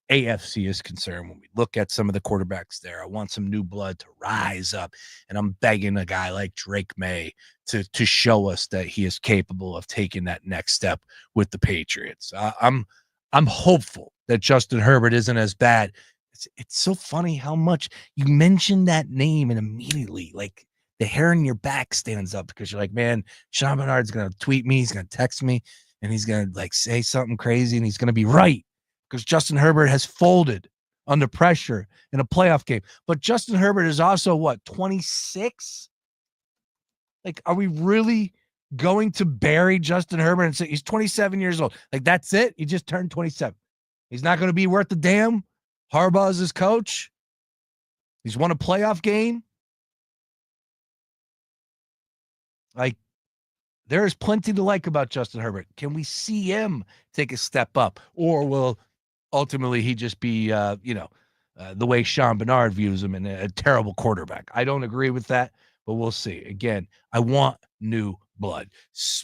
AFC is concerned. When we look at some of the quarterbacks there, I want some new blood to rise up, and I'm begging a guy like Drake May to show us that he is capable of taking that next step with the Patriots. I'm hopeful that Justin Herbert isn't as bad. It's so funny how much you mention that name and immediately, like, the hair on your back stands up because you're like, man, Sean Bernard's going to tweet me. He's going to text me and he's going to like say something crazy and he's going to be right because Justin Herbert has folded under pressure in a playoff game. But Justin Herbert is also what, 26? Like, are we really going to bury Justin Herbert and say he's 27 years old? Like, that's it? He just turned 27. He's not going to be worth a damn. Harbaugh is his coach. He's won a playoff game. Like, there is plenty to like about Justin Herbert. Can we see him take a step up? Or will ultimately he just be, the way Sean Bernard views him, and a terrible quarterback? I don't agree with that, but we'll see. Again, I want new blood.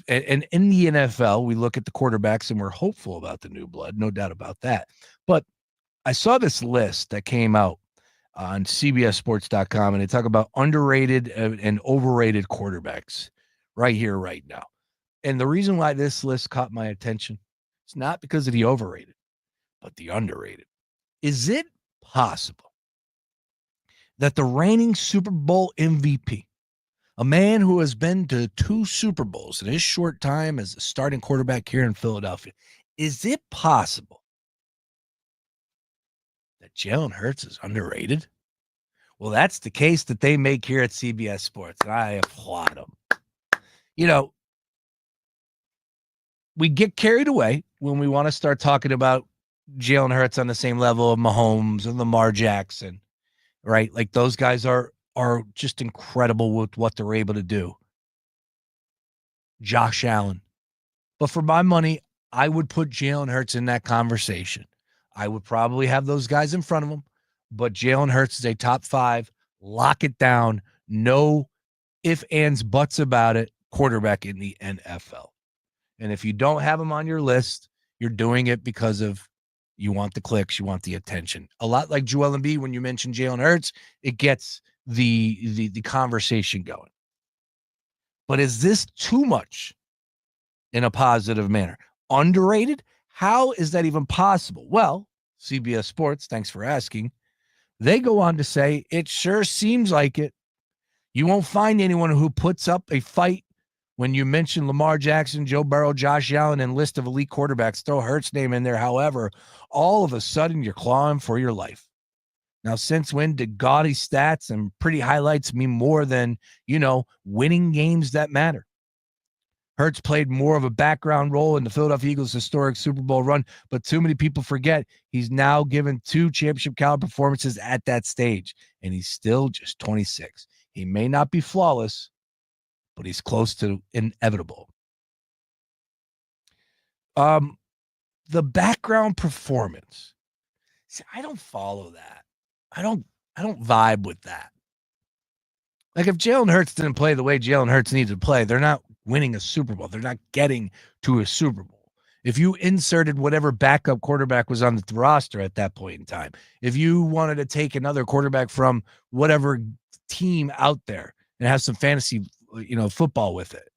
And in the NFL, we look at the quarterbacks and we're hopeful about the new blood, no doubt about that. But I saw this list that came out on CBSSports.com, and they talk about underrated and overrated quarterbacks right here, right now. And the reason why this list caught my attention is not because of the overrated, but the underrated. Is it possible that the reigning Super Bowl MVP, a man who has been to 2 Super Bowls in his short time as a starting quarterback here in Philadelphia, is it possible that Jalen Hurts is underrated? Well, that's the case that they make here at CBS Sports, and I applaud them. You know, we get carried away when we want to start talking about Jalen Hurts on the same level of Mahomes and Lamar Jackson, right? Like, those guys are just incredible with what they're able to do. Josh Allen. But for my money, I would put Jalen Hurts in that conversation. I would probably have those guys in front of him, but Jalen Hurts is a top 5, lock it down, no ifs, ands, buts about it, quarterback in the NFL. And if you don't have him on your list, you're doing it because of you want the clicks, you want the attention. A lot like Joel Embiid, when you mention Jalen Hurts, it gets the conversation going. But is this too much in a positive manner? Underrated? How is that even possible? Well, CBS Sports, thanks for asking. They go on to say, it sure seems like it. You won't find anyone who puts up a fight when you mention Lamar Jackson, Joe Burrow, Josh Allen, and list of elite quarterbacks. Throw Hurts' name in there. However, all of a sudden you're clawing for your life. Now, since when did gaudy stats and pretty highlights mean more than, winning games that matter? Hurts played more of a background role in the Philadelphia Eagles' historic Super Bowl run, but too many people forget he's now given 2 championship caliber performances at that stage, and he's still just 26. He may not be flawless, but he's close to inevitable. The background performance. See, I don't follow that. I don't vibe with that. Like, if Jalen Hurts didn't play the way Jalen Hurts needed to play, they're not winning a Super Bowl. They're not getting to a Super Bowl. If you inserted whatever backup quarterback was on the roster at that point in time, if you wanted to take another quarterback from whatever team out there and have some fantasy, football with it,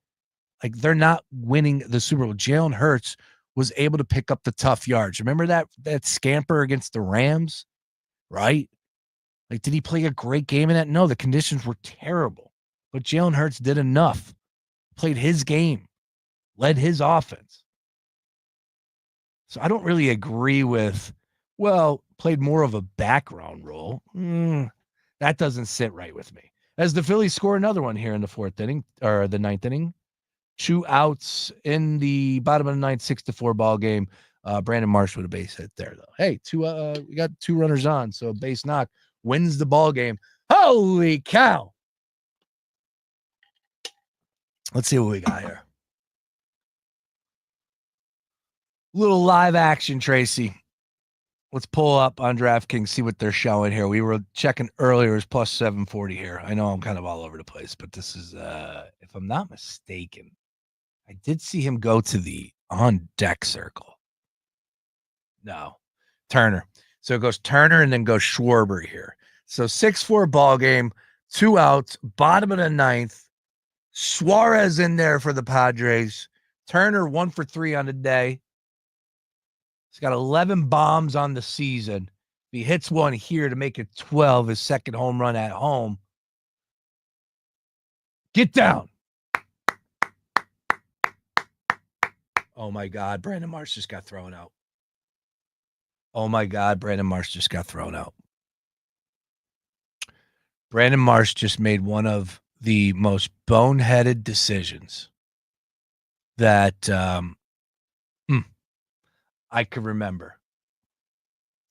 Like, they're not winning the Super Bowl. Jalen Hurts was able to pick up the tough yards. Remember that scamper against the Rams, right? Like, did he play a great game in that? No, the conditions were terrible. But Jalen Hurts did enough. Played his game. Led his offense. So I don't really agree with, well, played more of a background role. That doesn't sit right with me. As the Phillies score another one here in the fourth inning, or the ninth inning. 2 outs in the bottom of the ninth, 6-4 ball game. Brandon Marsh with a base hit there, though. Hey, we got 2 runners on, so a base knock wins the ball game. Holy cow! Let's see what we got here. Little live action, Tracy. Let's pull up on DraftKings, see what they're showing here. We were checking earlier, it's plus 740 here. I know I'm kind of all over the place, but this is, if I'm not mistaken, I did see him go to the on deck circle. No, Turner. So it goes Turner and then goes Schwarber here. So 6-4 ball game, 2 outs, bottom of the ninth. Suarez in there for the Padres. Turner 1 for 3 on the day. He's got 11 bombs on the season. If he hits one here to make it 12, his second home run at home. Get down. Oh, my God. Brandon Marsh just got thrown out. Oh, my God. Brandon Marsh just got thrown out. Brandon Marsh just made one of the most boneheaded decisions that I could remember.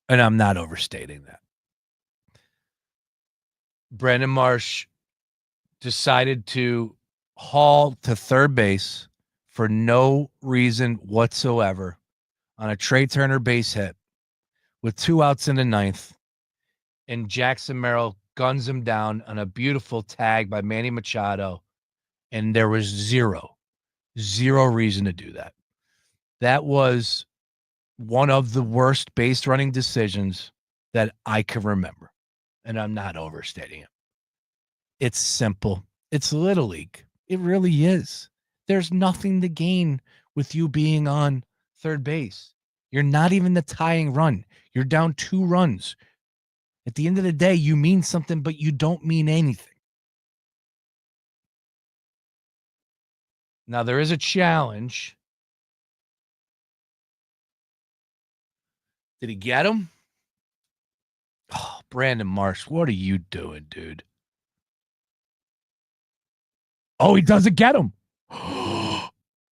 And I'm not overstating that. Brandon Marsh decided to haul to third base for no reason whatsoever on a Trey Turner base hit with 2 outs in the ninth. And Jackson Merrill guns him down on a beautiful tag by Manny Machado. And there was zero reason to do that. That was one of the worst base running decisions that I can remember. And I'm not overstating it. It's simple. It's Little League. It really is. There's nothing to gain with you being on third base. You're not even the tying run. You're down 2 runs. At the end of the day, you mean something, but you don't mean anything. Now, there is a challenge. Did he get him? Oh, Brandon Marsh, what are you doing, dude? Oh, he doesn't get him.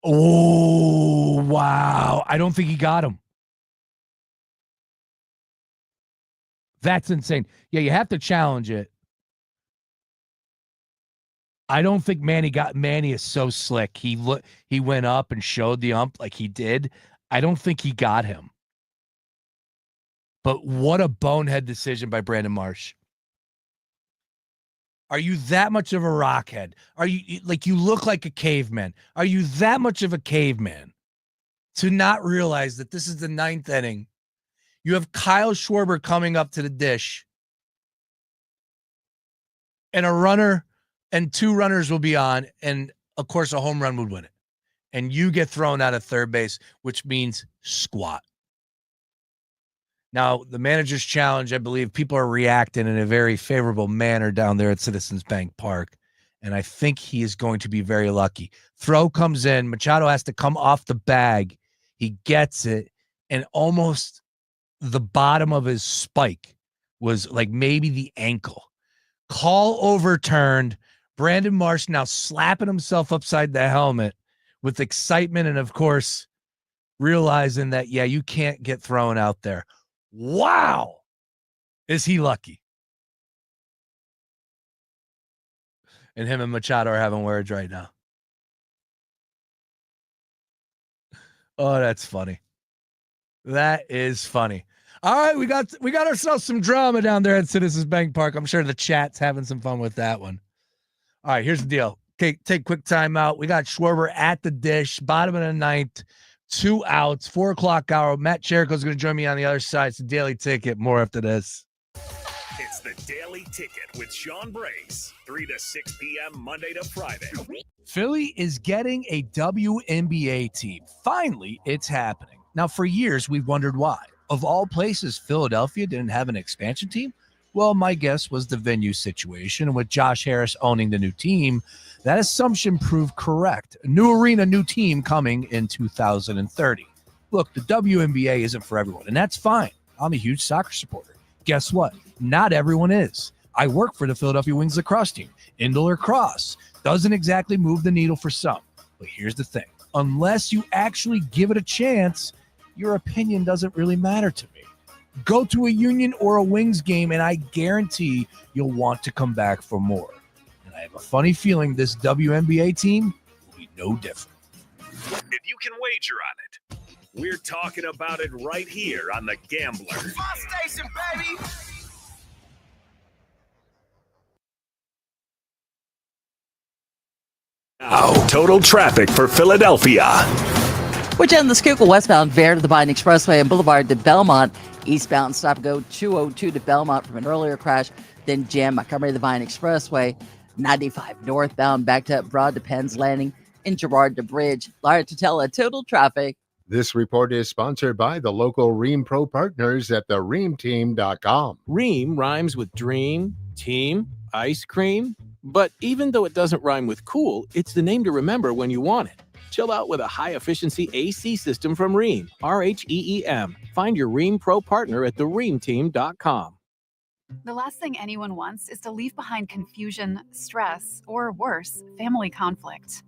Oh, wow. I don't think he got him. That's insane. Yeah, you have to challenge it. I don't think Manny is so slick. He went up and showed the ump like he did. I don't think he got him. But what a bonehead decision by Brandon Marsh. Are you that much of a rockhead? Are you like, you look like a caveman? Are you that much of a caveman to not realize that this is the 9th inning? You have Kyle Schwarber coming up to the dish, and a runner and 2 runners will be on, and of course a home run would win it. And you get thrown out of third base, which means squat. Now, the manager's challenge, I believe people are reacting in a very favorable manner down there at Citizens Bank Park. And I think he is going to be very lucky. Throw comes in. Machado has to come off the bag. He gets it. And almost the bottom of his spike was like maybe the ankle. Call overturned. Brandon Marsh now slapping himself upside the helmet with excitement. And, of course, realizing that, yeah, you can't get thrown out there. Wow. Is he lucky? And him and Machado are having words right now. Oh, that's funny. That is funny. All right, we got ourselves some drama down there at Citizens Bank Park. I'm sure the chat's having some fun with that one. All right, here's the deal. Okay, take a quick time out. We got Schwarber at the dish, bottom of the ninth. 2 outs, 4 o'clock hour. Matt Chirico is going to join me on the other side. It's a Daily Ticket. More after this. It's It's the Daily Ticket with Sean Brace, 3 to 6 p.m. Monday to Friday. Philly is getting a WNBA team. Finally, it's happening. Now, for years, we've wondered why. Of all places, Philadelphia didn't have an expansion team? Well, my guess was the venue situation. And with Josh Harris owning the new team, that assumption proved correct. A new arena, new team coming in 2030. Look, the WNBA isn't for everyone, and that's fine. I'm a huge soccer supporter. Guess what? Not everyone is. I work for the Philadelphia Wings lacrosse team. Indoor lacrosse doesn't exactly move the needle for some. But here's the thing. Unless you actually give it a chance, your opinion doesn't really matter to me. Go to a Union or a Wings game, and I guarantee you'll want to come back for more. And I have a funny feeling this WNBA team will be no different. If you can wager on it, we're talking about it right here on The Gambler. Station, baby. Now, total traffic for Philadelphia. Which end the Schuylkill westbound Vare to the Biden Expressway and Boulevard to Belmont. Eastbound stop and go 202 to Belmont from an earlier crash. Then jam Montgomery to the Vine Expressway. 95 northbound backed up Broad to Penn's Landing and Girard to Bridge. Lara Tutela, total traffic. This report is sponsored by the local Ream Pro partners at thereamteam.com. Ream rhymes with dream, team, ice cream. But even though it doesn't rhyme with cool, it's the name to remember when you want it. Chill out with a high-efficiency AC system from Ream, RHEEM. Find your Ream Pro partner at thereamteam.com. The last thing anyone wants is to leave behind confusion, stress, or worse, family conflict.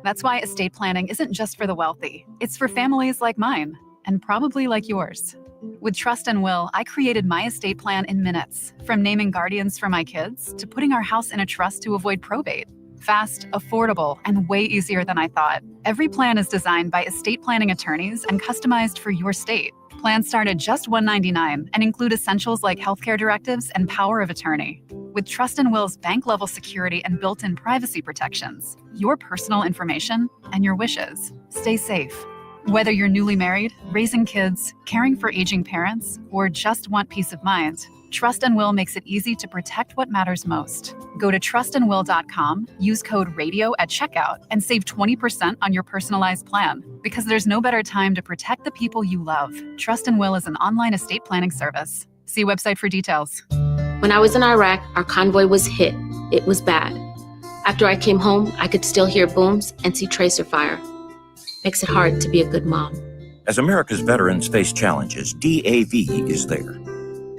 That's why estate planning isn't just for the wealthy. It's for families like mine, and probably like yours. With Trust and Will, I created my estate plan in minutes, from naming guardians for my kids to putting our house in a trust to avoid probate. Fast, affordable, and way easier than I thought. Every plan is designed by estate planning attorneys and customized for your state. Plans start at just $199 and include essentials like healthcare directives and power of attorney. With Trust and Will's bank-level security and built-in privacy protections, your personal information and your wishes stay safe. Whether you're newly married, raising kids, caring for aging parents, or just want peace of mind, Trust and Will makes it easy to protect what matters most. Go to trustandwill.com, use code RADIO at checkout, and save 20% on your personalized plan. Because there's no better time to protect the people you love. Trust and Will is an online estate planning service. See website for details. When I was in Iraq, our convoy was hit. It was bad. After I came home, I could still hear booms and see tracer fire. Makes it hard to be a good mom. As America's veterans face challenges, DAV is there.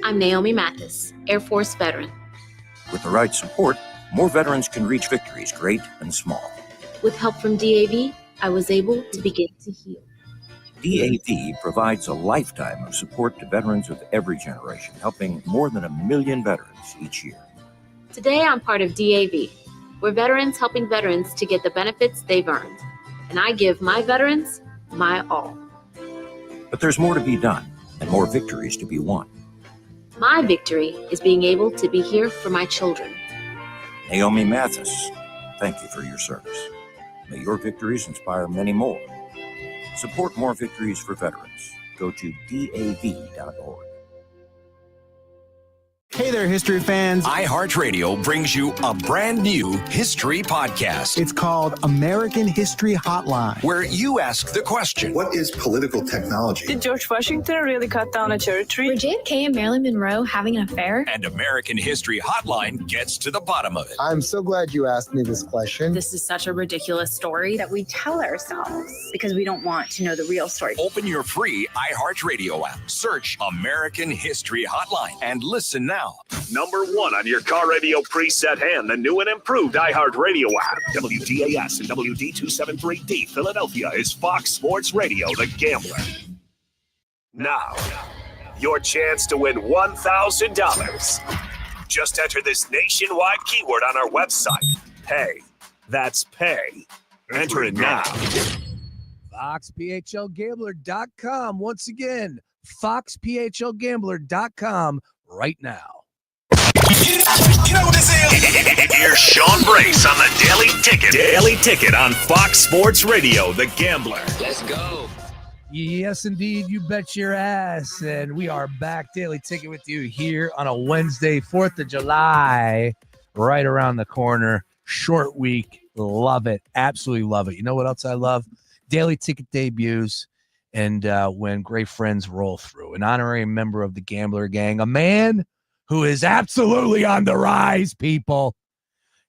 I'm Naomi Mathis, Air Force veteran. With the right support, more veterans can reach victories, great and small. With help from DAV, I was able to begin to heal. DAV provides a lifetime of support to veterans of every generation, helping more than 1 million veterans each year. Today, I'm part of DAV. We're veterans helping veterans to get the benefits they've earned. And I give my veterans my all. But there's more to be done and more victories to be won. My victory is being able to be here for my children. Naomi Mathis, thank you for your service. May your victories inspire many more. Support more victories for veterans. Go to DAV.org. Hey there, history fans. iHeartRadio brings you a brand new history podcast. It's called American History Hotline, where you ask the question, what is political technology? Did George Washington really cut down a cherry tree? Were JFK and Marilyn Monroe having an affair? And American History Hotline gets to the bottom of it. I'm so glad you asked me this question. This is such a ridiculous story that we tell ourselves because we don't want to know the real story. Open your free iHeartRadio app. Search American History Hotline and listen now. Number 1 on your car radio preset and the new and improved iHeartRadio app. WDAS and WD273D Philadelphia is Fox Sports Radio, The Gambler. Now, your chance to win $1,000. Just enter this nationwide keyword on our website. Pay. That's pay. Enter it now. FoxPHLGambler.com. Once again, FoxPHLGambler.com right now. You know what this is? Here's Sean Brace on the Daily Ticket. Daily Ticket on Fox Sports Radio, The Gambler. Let's go. Yes, indeed. You bet your ass. And we are back. Daily Ticket with you here on a Wednesday, 4th of July, right around the corner. Short week. Love it. Absolutely love it. You know what else I love? Daily Ticket debuts and when great friends roll through. An honorary member of the Gambler Gang, a man who is absolutely on the rise, people.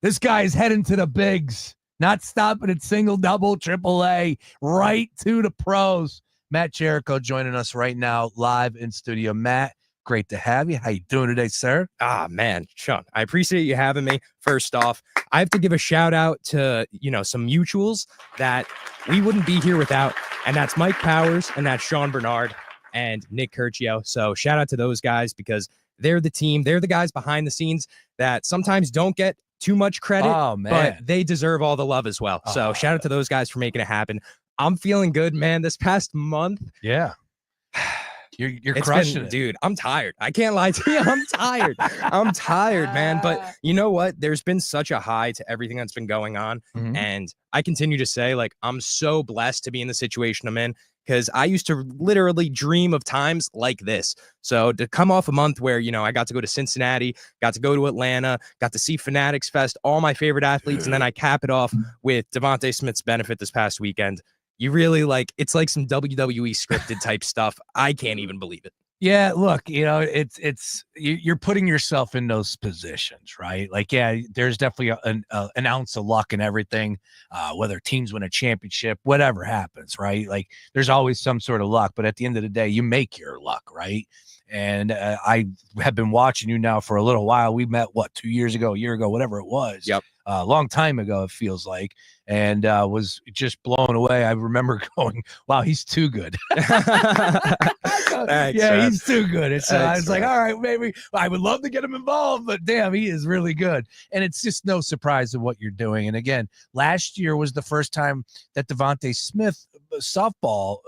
This guy is heading to the bigs, not stopping at single, double, triple A, right to the pros. Matt Chirico joining us right now, live in studio. Matt, great to have you. How you doing today, sir? Man, Sean, I appreciate you having me. First off, I have to give a shout out to, some mutuals that we wouldn't be here without, and that's Mike Powers and that's Sean Bernard and Nick Curcio. So shout out to those guys because they're the team. They're the guys behind the scenes that sometimes don't get too much credit, but they deserve all the love as well. So shout out to those guys for making it happen. I'm feeling good, man. This past month. Yeah. You're crushing it. Dude, I'm tired. I can't lie to you. I'm tired. I'm tired, man. But you know what? There's been such a high to everything that's been going on. Mm-hmm. And I continue to say, I'm so blessed to be in the situation I'm in because I used to literally dream of times like this. So to come off a month where, I got to go to Cincinnati, got to go to Atlanta, got to see Fanatics Fest, all my favorite athletes, and then I cap it off with Devontae Smith's benefit this past weekend. You really it's like some WWE scripted type stuff. I can't even believe it. Yeah, look, it's you're putting yourself in those positions, right? There's definitely an ounce of luck in everything, whether teams win a championship, whatever happens, right? There's always some sort of luck, but at the end of the day, you make your luck, right? And I have been watching you now for a little while. We met, 2 years ago, a year ago, whatever it was. Yep. A long time ago, it feels like, and was just blown away. I remember going, wow, he's too good. He's too good. And so I was like, all right, maybe I would love to get him involved, but damn, he is really good. And it's just no surprise of what you're doing. And again, last year was the first time that Devontae Smith softball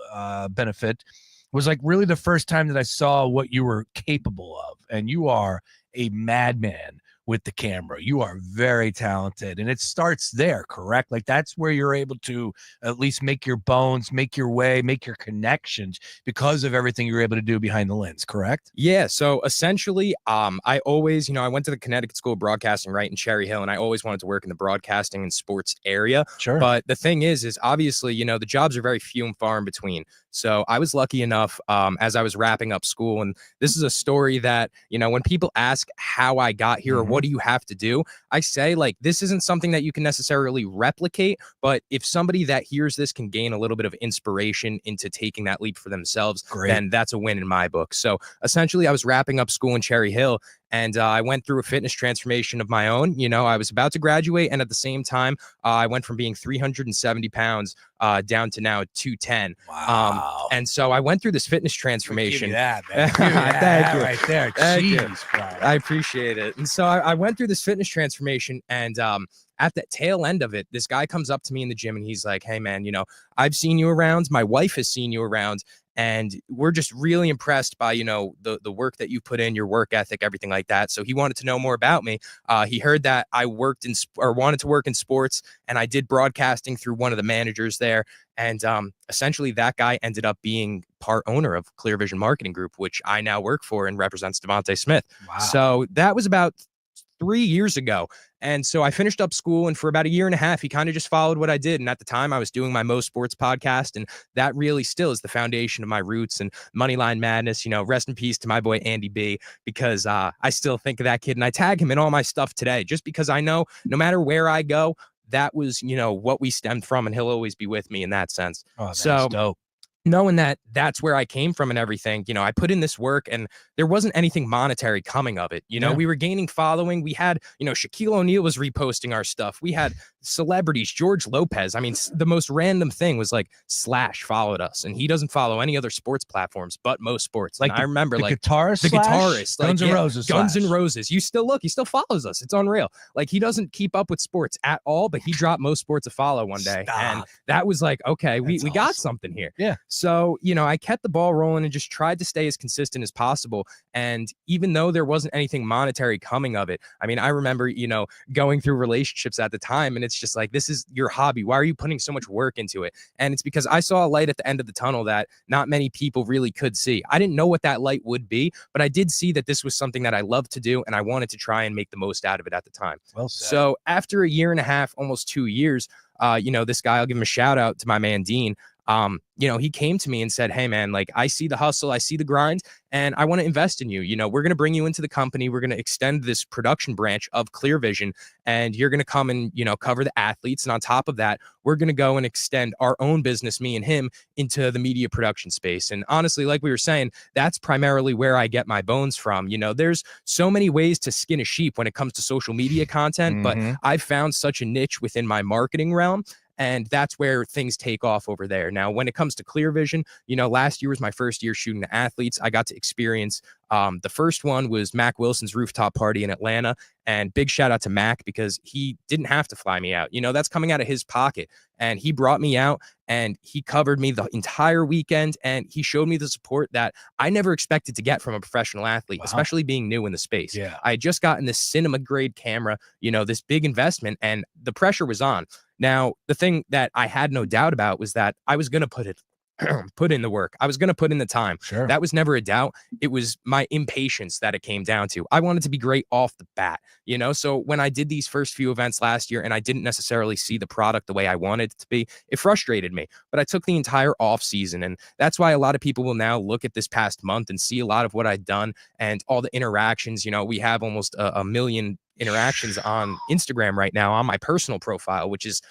benefit was really the first time that I saw what you were capable of. And you are a madman with the camera. You are very talented, and it starts there, correct? That's where you're able to at least make your bones, make your way, make your connections because of everything you're able to do behind the lens, correct? Yeah. So essentially, I always, I went to the Connecticut School of Broadcasting right in Cherry Hill, and I always wanted to work in the broadcasting and sports area. Sure. But the thing is obviously, the jobs are very few and far in between. So I was lucky enough as I was wrapping up school, and this is a story that, when people ask how I got here or what do you have to do, I say this isn't something that you can necessarily replicate, but if somebody that hears this can gain a little bit of inspiration into taking that leap for themselves, then that's a win in my book. So essentially I was wrapping up school in Cherry Hill, and I went through a fitness transformation of my own. I was about to graduate, and at the same time, I went from being 370 pounds down to now 210. Wow. And so I went through this fitness transformation. Give you that, man. Give you that right there. Thank you. Jeez, I appreciate it. And so I went through this fitness transformation, and at the tail end of it, this guy comes up to me in the gym, and he's like, hey, man, I've seen you around. My wife has seen you around. And we're just really impressed by, the work that you put in, your work ethic, everything like that. So he wanted to know more about me. He heard that I worked in or wanted to work in sports, and I did broadcasting through one of the managers there. And essentially that guy ended up being part owner of Clear Vision Marketing Group, which I now work for and represents Devontae Smith. Wow. So that was about 3 years ago. And so I finished up school, and for about a year and a half, he kind of just followed what I did. And at the time I was doing my Most Sports podcast, and that really still is the foundation of my roots and Moneyline Madness. Rest in peace to my boy, Andy B, because I still think of that kid and I tag him in all my stuff today, just because I know no matter where I go, that was, what we stemmed from, and he'll always be with me in that sense. Oh, that's dope. Knowing that that's where I came from and everything, I put in this work, and there wasn't anything monetary coming of it. We were gaining following. We had, Shaquille O'Neal was reposting our stuff. We had celebrities, George Lopez. I mean, the most random thing was Slash followed us, and he doesn't follow any other sports platforms but Most Sports. I remember the guitarist, the guitarist, Guns N' Roses, Guns N' Roses. You still look, he still follows us. It's unreal. He doesn't keep up with sports at all, but he dropped Most Sports a follow one day, and that was okay, we got something here. Yeah. So, I kept the ball rolling and just tried to stay as consistent as possible. And even though there wasn't anything monetary coming of it, I mean, I remember, going through relationships at the time, and it's just like, this is your hobby. Why are you putting so much work into it? And it's because I saw a light at the end of the tunnel that not many people really could see. I didn't know what that light would be, but I did see that this was something that I loved to do, and I wanted to try and make the most out of it at the time. Well said. So after a year and a half, almost 2 years, this guy, I'll give him a shout out to my man, Dean. He came to me and said, hey man, like, I see the hustle, I see the grind, and I want to invest in you. We're going to bring you into the company. We're going to extend this production branch of Clear Vision, and you're going to come and, cover the athletes. And on top of that, we're going to go and extend our own business, me and him, into the media production space. And honestly, like we were saying, that's primarily where I get my bones from. There's so many ways to skin a sheep when it comes to social media content, but I've found such a niche within my marketing realm. And that's where things take off over there. Now, when it comes to Clear Vision, last year was my first year shooting the athletes. I got to experience the first one was Mac Wilson's rooftop party in Atlanta. And big shout out to Mac, because he didn't have to fly me out. That's coming out of his pocket. And he brought me out and he covered me the entire weekend. And he showed me the support that I never expected to get from a professional athlete, especially being new in the space. Yeah. I had just gotten this cinema grade camera, this big investment, and the pressure was on. Now, the thing that I had no doubt about was that I was going to put in the work. I was going to put in the time. Sure. That was never a doubt. It was my impatience that it came down to. I wanted to be great off the bat, So when I did these first few events last year and I didn't necessarily see the product the way I wanted it to be, it frustrated me. But I took the entire off season, and that's why a lot of people will now look at this past month and see a lot of what I've done and all the interactions. We have almost a million interactions on Instagram right now on my personal profile, which is,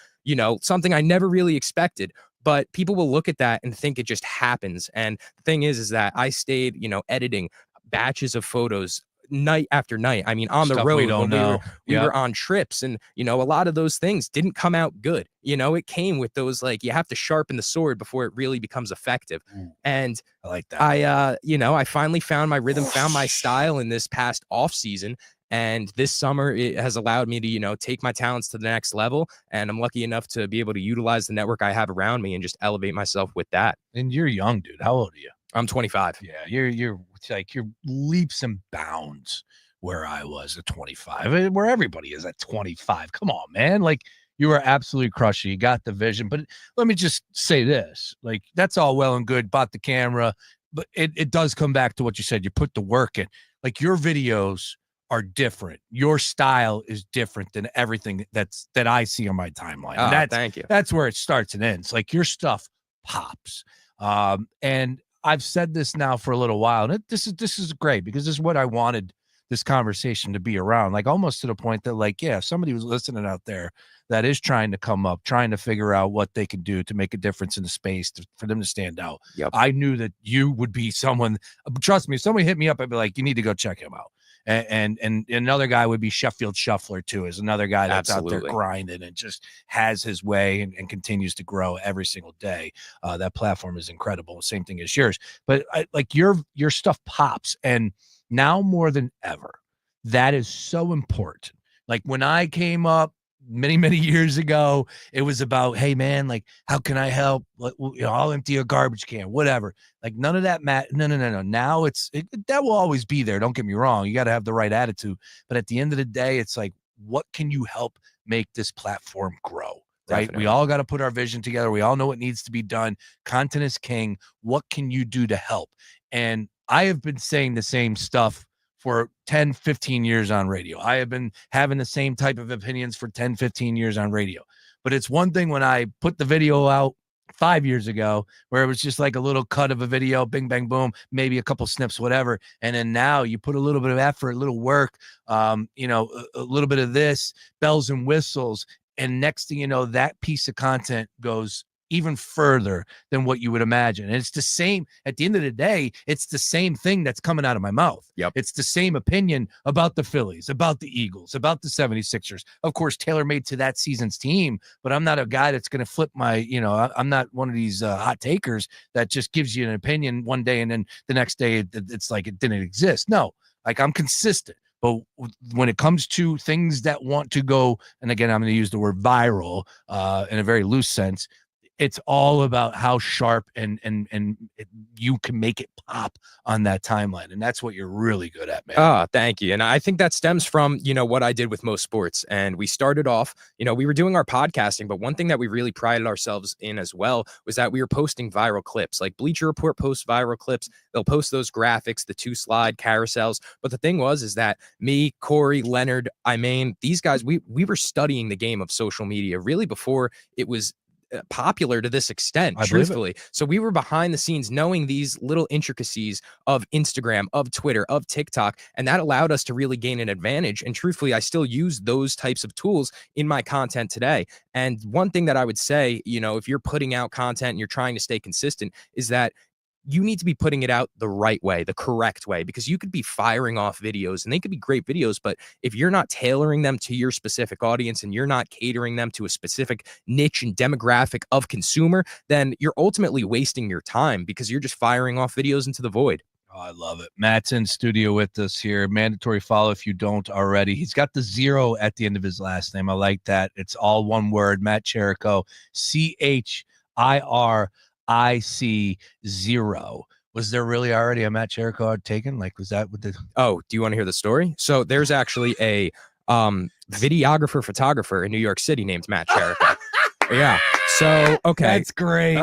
something I never really expected. But people will look at that and think it just happens. And the thing is that I stayed, editing batches of photos night after night. I mean, on the Stuff road, we don't know. we were on trips, and, a lot of those things didn't come out good. It came with those, like, you have to sharpen the sword before it really becomes effective. And I like that. I finally found my rhythm, found my style in this past off season. And this summer, it has allowed me to, take my talents to the next level. And I'm lucky enough to be able to utilize the network I have around me and just elevate myself with that. And you're young, dude. How old are you? I'm 25. Yeah, you're leaps and bounds where I was at 25, where everybody is at 25. Come on, man. Like, you are absolutely crushing. You got the vision. But let me just say this. Like, that's all well and good, bought the camera. But it does come back to what you said. You put the work in. Like, your videos are different. Your style is different than everything that I see on my timeline. And thank you. That's where it starts and ends. Like, your stuff pops. And I've said this now for a little while, and this is great, because this is what I wanted this conversation to be around. Like, almost to the point that, like, yeah, if somebody was listening out there that is trying to come up, trying to figure out what they can do to make a difference in the space for them to stand out. Yep. I knew that you would be someone. Trust me, if somebody hit me up, I'd be like, you need to go check him out. And another guy would be Sheffield Shuffler too, is another guy that's Absolutely. out there grinding and just has his way and continues to grow every single day. That platform is incredible. Same thing as yours, but like your stuff pops, and now more than ever, that is so important. Like, when I came up many years ago, it was about, hey man, like, how can I help? I'll empty a garbage can, whatever. Like, none of that no. Now that will always be there. Don't get me wrong. You got to have the right attitude. But at the end of the day, it's like, what can you help make this platform grow? Right? Definitely. We all got to put our vision together. We all know what needs to be done. Content is king. What can you do to help? And I have been saying the same stuff for 10, 15 years on radio. I have been having the same type of opinions for 10, 15 years on radio. But it's one thing when I put the video out 5 years ago, where it was just like a little cut of a video, bing, bang, boom, maybe a couple snips, whatever. And then now you put a little bit of effort, a little work, a little bit of this, bells and whistles. And next thing you know, that piece of content goes even further than what you would imagine. And it's the same, at the end of the day, it's the same thing that's coming out of my mouth. Yep. It's the same opinion about the Phillies, about the Eagles, about the 76ers. Of course, tailor-made to that season's team, but I'm not a guy that's going to flip my, I'm not one of these hot takers that just gives you an opinion one day and then the next day it's like it didn't exist. No, like, I'm consistent. But when it comes to things that want to go, and again, I'm going to use the word viral in a very loose sense, it's all about how sharp and you can make it pop on that timeline, and that's what you're really good at, man. Thank you. And I think that stems from, what I did with most sports. And we started off, we were doing our podcasting, but one thing that we really prided ourselves in as well was that we were posting viral clips. Like Bleacher Report posts viral clips. They'll post those graphics, the 2-slide carousels. But the thing is that me, Corey, Leonard, these guys, we were studying the game of social media really before it was popular to this extent, truthfully. So we were behind the scenes knowing these little intricacies of Instagram, of Twitter, of TikTok, and that allowed us to really gain an advantage. And truthfully, I still use those types of tools in my content today. And one thing that I would say, if you're putting out content and you're trying to stay consistent, is that you need to be putting it out the right way, the correct way, because you could be firing off videos and they could be great videos, but if you're not tailoring them to your specific audience and you're not catering them to a specific niche and demographic of consumer, then you're ultimately wasting your time because you're just firing off videos into the void. Oh, I love it. Matt's in studio with us here. Mandatory follow if you don't already. He's got the 0 at the end of his last name. I like that. It's all one word. Matt Chirico, CHIRIC0. Was there really already a Matt Chirico taken? Like, was that what the? Oh, do you want to hear the story? So there's actually a videographer, photographer in New York City named Matt Chirico. Yeah. So, okay. That's great.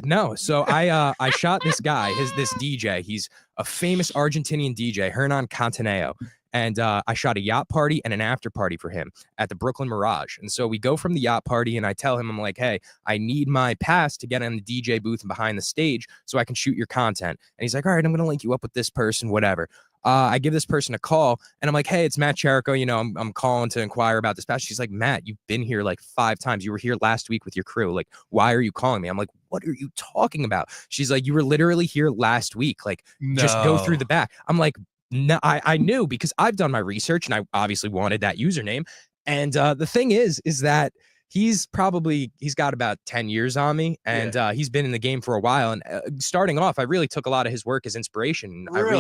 No. So I shot this guy, this DJ. He's a famous Argentinian DJ, Hernan Cantaneo. And I shot a yacht party and an after party for him at the Brooklyn Mirage. And so we go from the yacht party and I tell him, I'm like, hey, I need my pass to get in the DJ booth and behind the stage so I can shoot your content. And he's like, all right, I'm going to link you up with this person, whatever. I give this person a call and I'm like, hey, it's Matt Chirico. I'm calling to inquire about this pass. She's like, Matt, you've been here like 5 times. You were here last week with your crew. Like, why are you calling me? I'm like, what are you talking about? She's like, you were literally here last week. Like, just go through the back. I'm like, no, I knew because I've done my research and I obviously wanted that username. And the thing is that he's got about 10 years on me and he's been in the game for a while. And starting off, I really took a lot of his work as inspiration. Really? I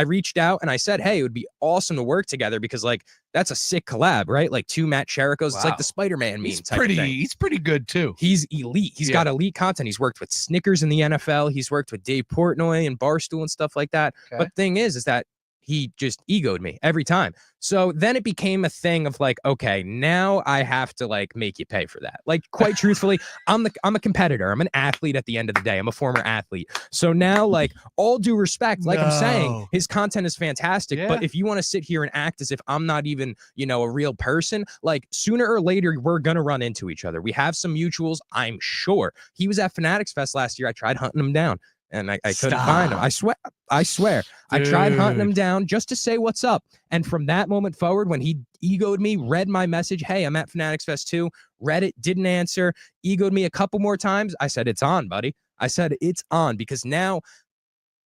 reached out and I said, hey, it would be awesome to work together because like, that's a sick collab, right? Like 2 Matt Chiricos. Wow. It's like the Spider-Man meme type of thing. He's pretty good too. He's elite. He's got elite content. He's worked with Snickers in the NFL. He's worked with Dave Portnoy and Barstool and stuff like that. Okay. But the thing is that he just egoed me every time. So then it became a thing of like, okay, now I have to like make you pay for that. Like, quite truthfully, I'm a competitor. I'm an athlete at the end of the day. I'm a former athlete. So now, like, all due respect, like I'm saying, his content is fantastic. Yeah. But if you want to sit here and act as if I'm not even, a real person, like sooner or later, we're going to run into each other. We have some mutuals, I'm sure. He was at Fanatics Fest last year. I tried hunting him down. And I couldn't find him. I swear. Dude. I tried hunting him down just to say what's up. And from that moment forward, when he egoed me, read my message, hey, I'm at Fanatics Fest 2, read it, didn't answer, egoed me a couple more times. I said, it's on, buddy. I said, it's on because now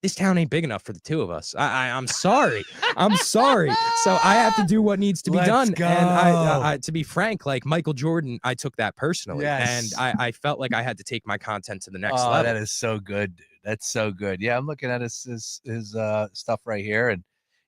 this town ain't big enough for the 2 of us. I'm sorry. I'm sorry. So I have to do what needs to be done. Go. And I, to be frank, like Michael Jordan, I took that personally. Yes. And I felt like I had to take my content to the next level. That is so good, dude. That's so good. Yeah, I'm looking at his stuff right here, and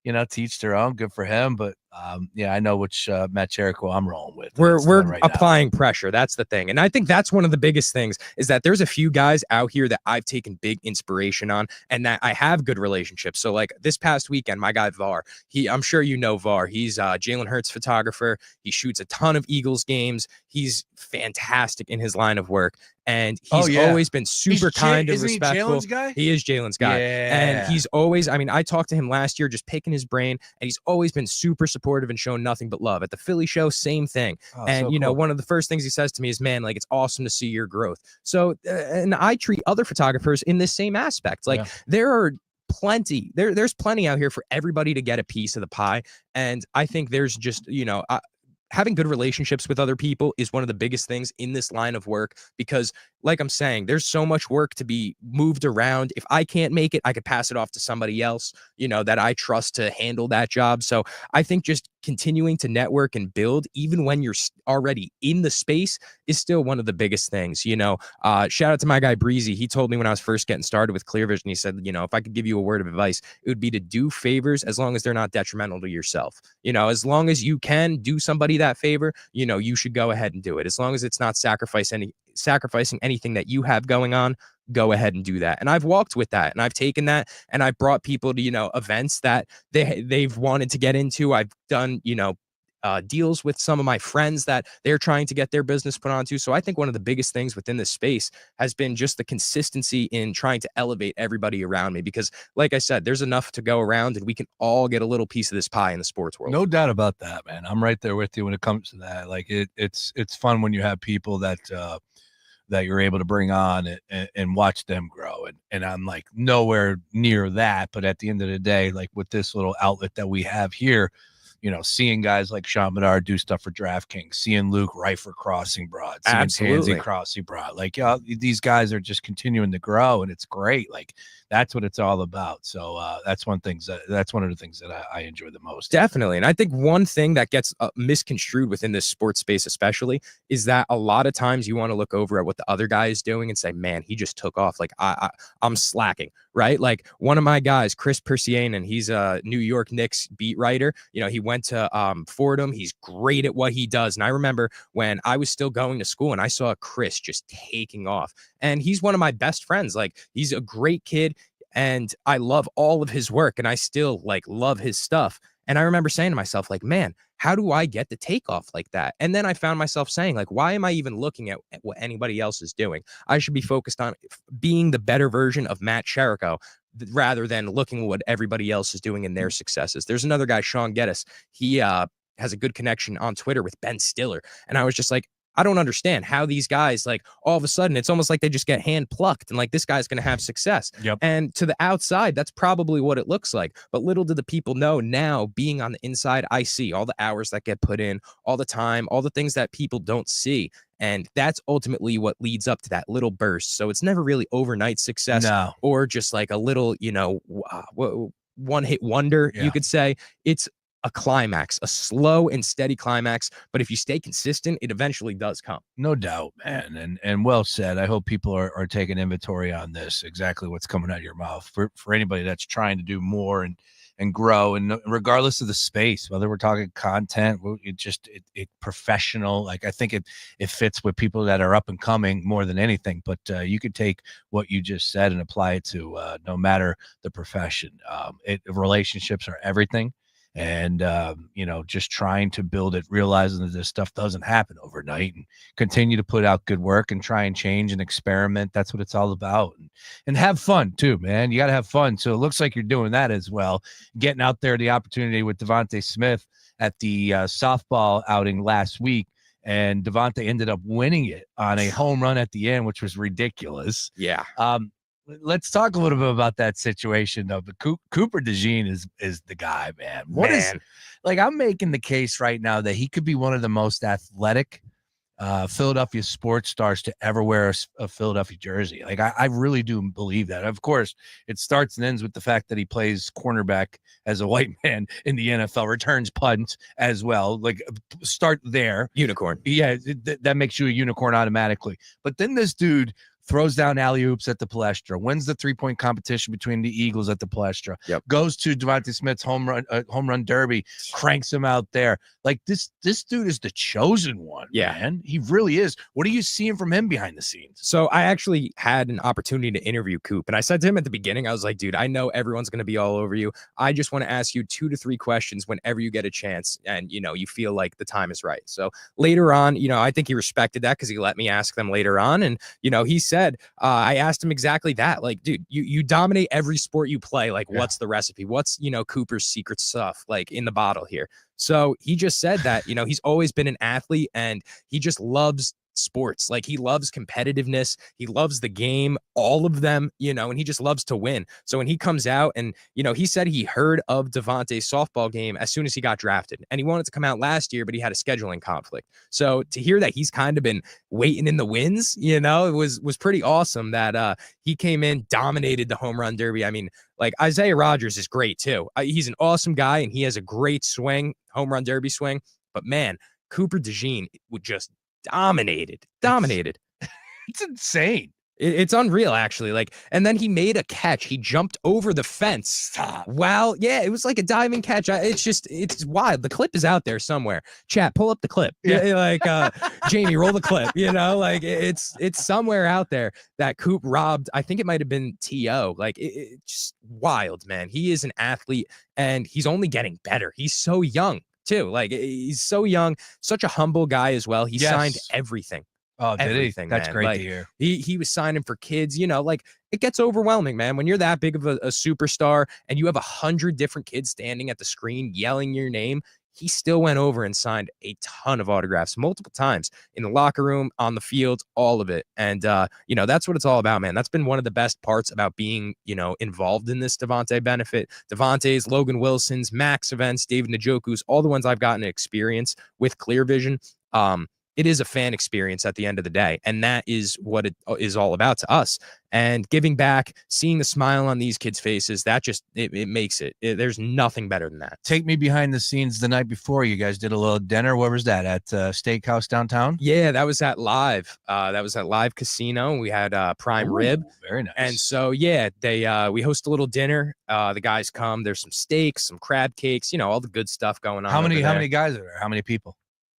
to each their own. Good for him, but I know which Matt Chirico I'm rolling with. We're right applying pressure. That's the thing, and I think that's one of the biggest things is that there's a few guys out here that I've taken big inspiration on, and that I have good relationships. So like this past weekend, my guy Var, I'm sure you know Var. He's Jalen Hurts photographer. He shoots a ton of Eagles games. He's fantastic in his line of work. And he's always been super kind and respectful. Jalen's guy? He is Jalen's guy. Yeah. And he's always, I talked to him last year, just picking his brain, and he's always been super supportive and shown nothing but love. At the Philly show, same thing. And, so cool. One of the first things he says to me is, man, like, it's awesome to see your growth. So, and I treat other photographers in this same aspect. Like, there are plenty, there's plenty out here for everybody to get a piece of the pie. And I think there's just, having good relationships with other people is one of the biggest things in this line of work because, like I'm saying, there's so much work to be moved around. If I can't make it, I could pass it off to somebody else, that I trust to handle that job. So I think just continuing to network and build, even when you're already in the space, is still one of the biggest things. Shout out to my guy Breezy. He told me when I was first getting started with Clear Vision, he said, if I could give you a word of advice, it would be to do favors as long as they're not detrimental to yourself. As long as you can do somebody that favor, you should go ahead and do it. As long as it's not sacrificing sacrificing anything that you have going on, go ahead and do that. And I've walked with that, and I've taken that, and I've brought people to, events that they've wanted to get into. I've done, deals with some of my friends that they're trying to get their business put onto. So I think one of the biggest things within this space has been just the consistency in trying to elevate everybody around me, because like I said, there's enough to go around, and we can all get a little piece of this pie in the sports world. No doubt about that, man. I'm right there with you when it comes to that. Like it's fun when you have people that you're able to bring on and watch them grow. And I'm like nowhere near that. But at the end of the day, like with this little outlet that we have here, seeing guys like Sean Bedard do stuff for DraftKings, seeing Luke Reifer crossing broad, seeing Tansy crossing broad, like these guys are just continuing to grow, and it's great. Like that's what it's all about. So that's one of the things that I enjoy the most. Definitely. And I think one thing that gets misconstrued within this sports space, especially, is that a lot of times you want to look over at what the other guy is doing and say, man, he just took off. Like I'm slacking, right? Like one of my guys, Chris Persianen, he's a New York Knicks beat writer. He went to Fordham. He's great at what he does. And I remember when I was still going to school and I saw Chris just taking off, and he's one of my best friends. Like he's a great kid, and I love all of his work, and I still love his stuff. And I remember saying to myself, like, man, how do I get the takeoff like that? And then I found myself saying, like, why am I even looking at what anybody else is doing? I should be focused on being the better version of Matt Chirico, rather than looking at what everybody else is doing in their successes. There's another guy, Sean Geddes. He has a good connection on Twitter with Ben Stiller. And I was just like, I don't understand how these guys, like, all of a sudden, it's almost like they just get hand plucked and like this guy's going to have success. Yep. And to the outside, that's probably what it looks like. But little do the people know, now being on the inside, I see all the hours that get put in, all the time, all the things that people don't see. And that's ultimately what leads up to that little burst. So it's never really overnight success or just like a little, one hit wonder, you could say. It's a climax, a slow and steady climax. But if you stay consistent, it eventually does come. No doubt, man. And well said. I hope people are taking inventory on this, exactly what's coming out of your mouth for anybody that's trying to do more and grow, and regardless of the space, whether we're talking content, it professional. Like I think it fits with people that are up and coming more than anything. But you could take what you just said and apply it to no matter the profession. Relationships are everything. And, just trying to build it, realizing that this stuff doesn't happen overnight, and continue to put out good work and try and change and experiment. That's what it's all about. And have fun too, man. You got to have fun. So it looks like you're doing that as well. Getting out there, the opportunity with Devontae Smith at the softball outing last week. And Devontae ended up winning it on a home run at the end, which was ridiculous. Yeah. Let's talk a little bit about that situation, though. But Cooper DeJean is the guy, man. I'm making the case right now that he could be one of the most athletic Philadelphia sports stars to ever wear a Philadelphia jersey. Like I really do believe that. Of course, it starts and ends with the fact that he plays cornerback as a white man in the NFL, returns punts as well. Like start there. Unicorn. Yeah, that makes you a unicorn automatically. But then this dude throws down alley-oops at the Palestra, wins the three-point competition between the Eagles at the Palestra, goes to Devontae Smith's home run derby, cranks him out there. Like this dude is the chosen one, man. He really is. What are you seeing from him behind the scenes? So I actually had an opportunity to interview Coop, and I said to him at the beginning, I was like, dude, I know everyone's going to be all over you. I just want to ask you 2 to 3 questions whenever you get a chance and, you feel like the time is right. So later on, I think he respected that because he let me ask them later on. And, he said, I asked him exactly that. Like, dude, you dominate every sport you play. Like, what's the recipe? What's, Cooper's secret stuff, like in the bottle here? So he just said that, he's always been an athlete and he just loves sports. Like he loves competitiveness. He loves the game, all of them, and he just loves to win. So when he comes out and, he said he heard of Devontae's softball game as soon as he got drafted, and he wanted to come out last year, but he had a scheduling conflict. So to hear that he's kind of been waiting in the wings, it was pretty awesome that he came in, dominated the home run derby. I mean, like Isaiah Rodgers is great too. He's an awesome guy and he has a great swing, home run derby swing, but man, Cooper DeJean would just dominated. It's insane. It's unreal, actually. Like, and then he made a catch. He jumped over the fence. Stop. Wow. Yeah, it was like a diving catch. It's wild. The clip is out there somewhere. Chat, pull up the clip. Yeah. Like, Jamie, roll the clip. Like it's somewhere out there that Coop robbed. I think it might have been T.O. Like, it's just wild, man. He is an athlete, and he's only getting better. He's so young, too. Like, he's so young, such a humble guy as well. He signed everything. Oh, did Everything, he? That's man. great Like, to hear. He was signing for kids, like it gets overwhelming, man. When you're that big of a superstar and you have 100 different kids standing at the screen yelling your name, he still went over and signed a ton of autographs multiple times in the locker room, on the field, all of it. And, that's what it's all about, man. That's been one of the best parts about being, involved in this Devontae benefit. Devontae's, Logan Wilson's, Max events, David Njoku's, all the ones I've gotten to experience with Clear Vision. It is a fan experience at the end of the day. And that is what it is all about to us. And giving back, seeing the smile on these kids' faces, that just, it makes it. There's nothing better than that. Take me behind the scenes the night before. You guys did a little dinner. Where was that? At Steakhouse downtown? Yeah, that was at Live. That was at Live Casino. We had prime rib. Very nice. And so, yeah, we host a little dinner. The guys come. There's some steaks, some crab cakes, all the good stuff going on. How many guys are there? How many people?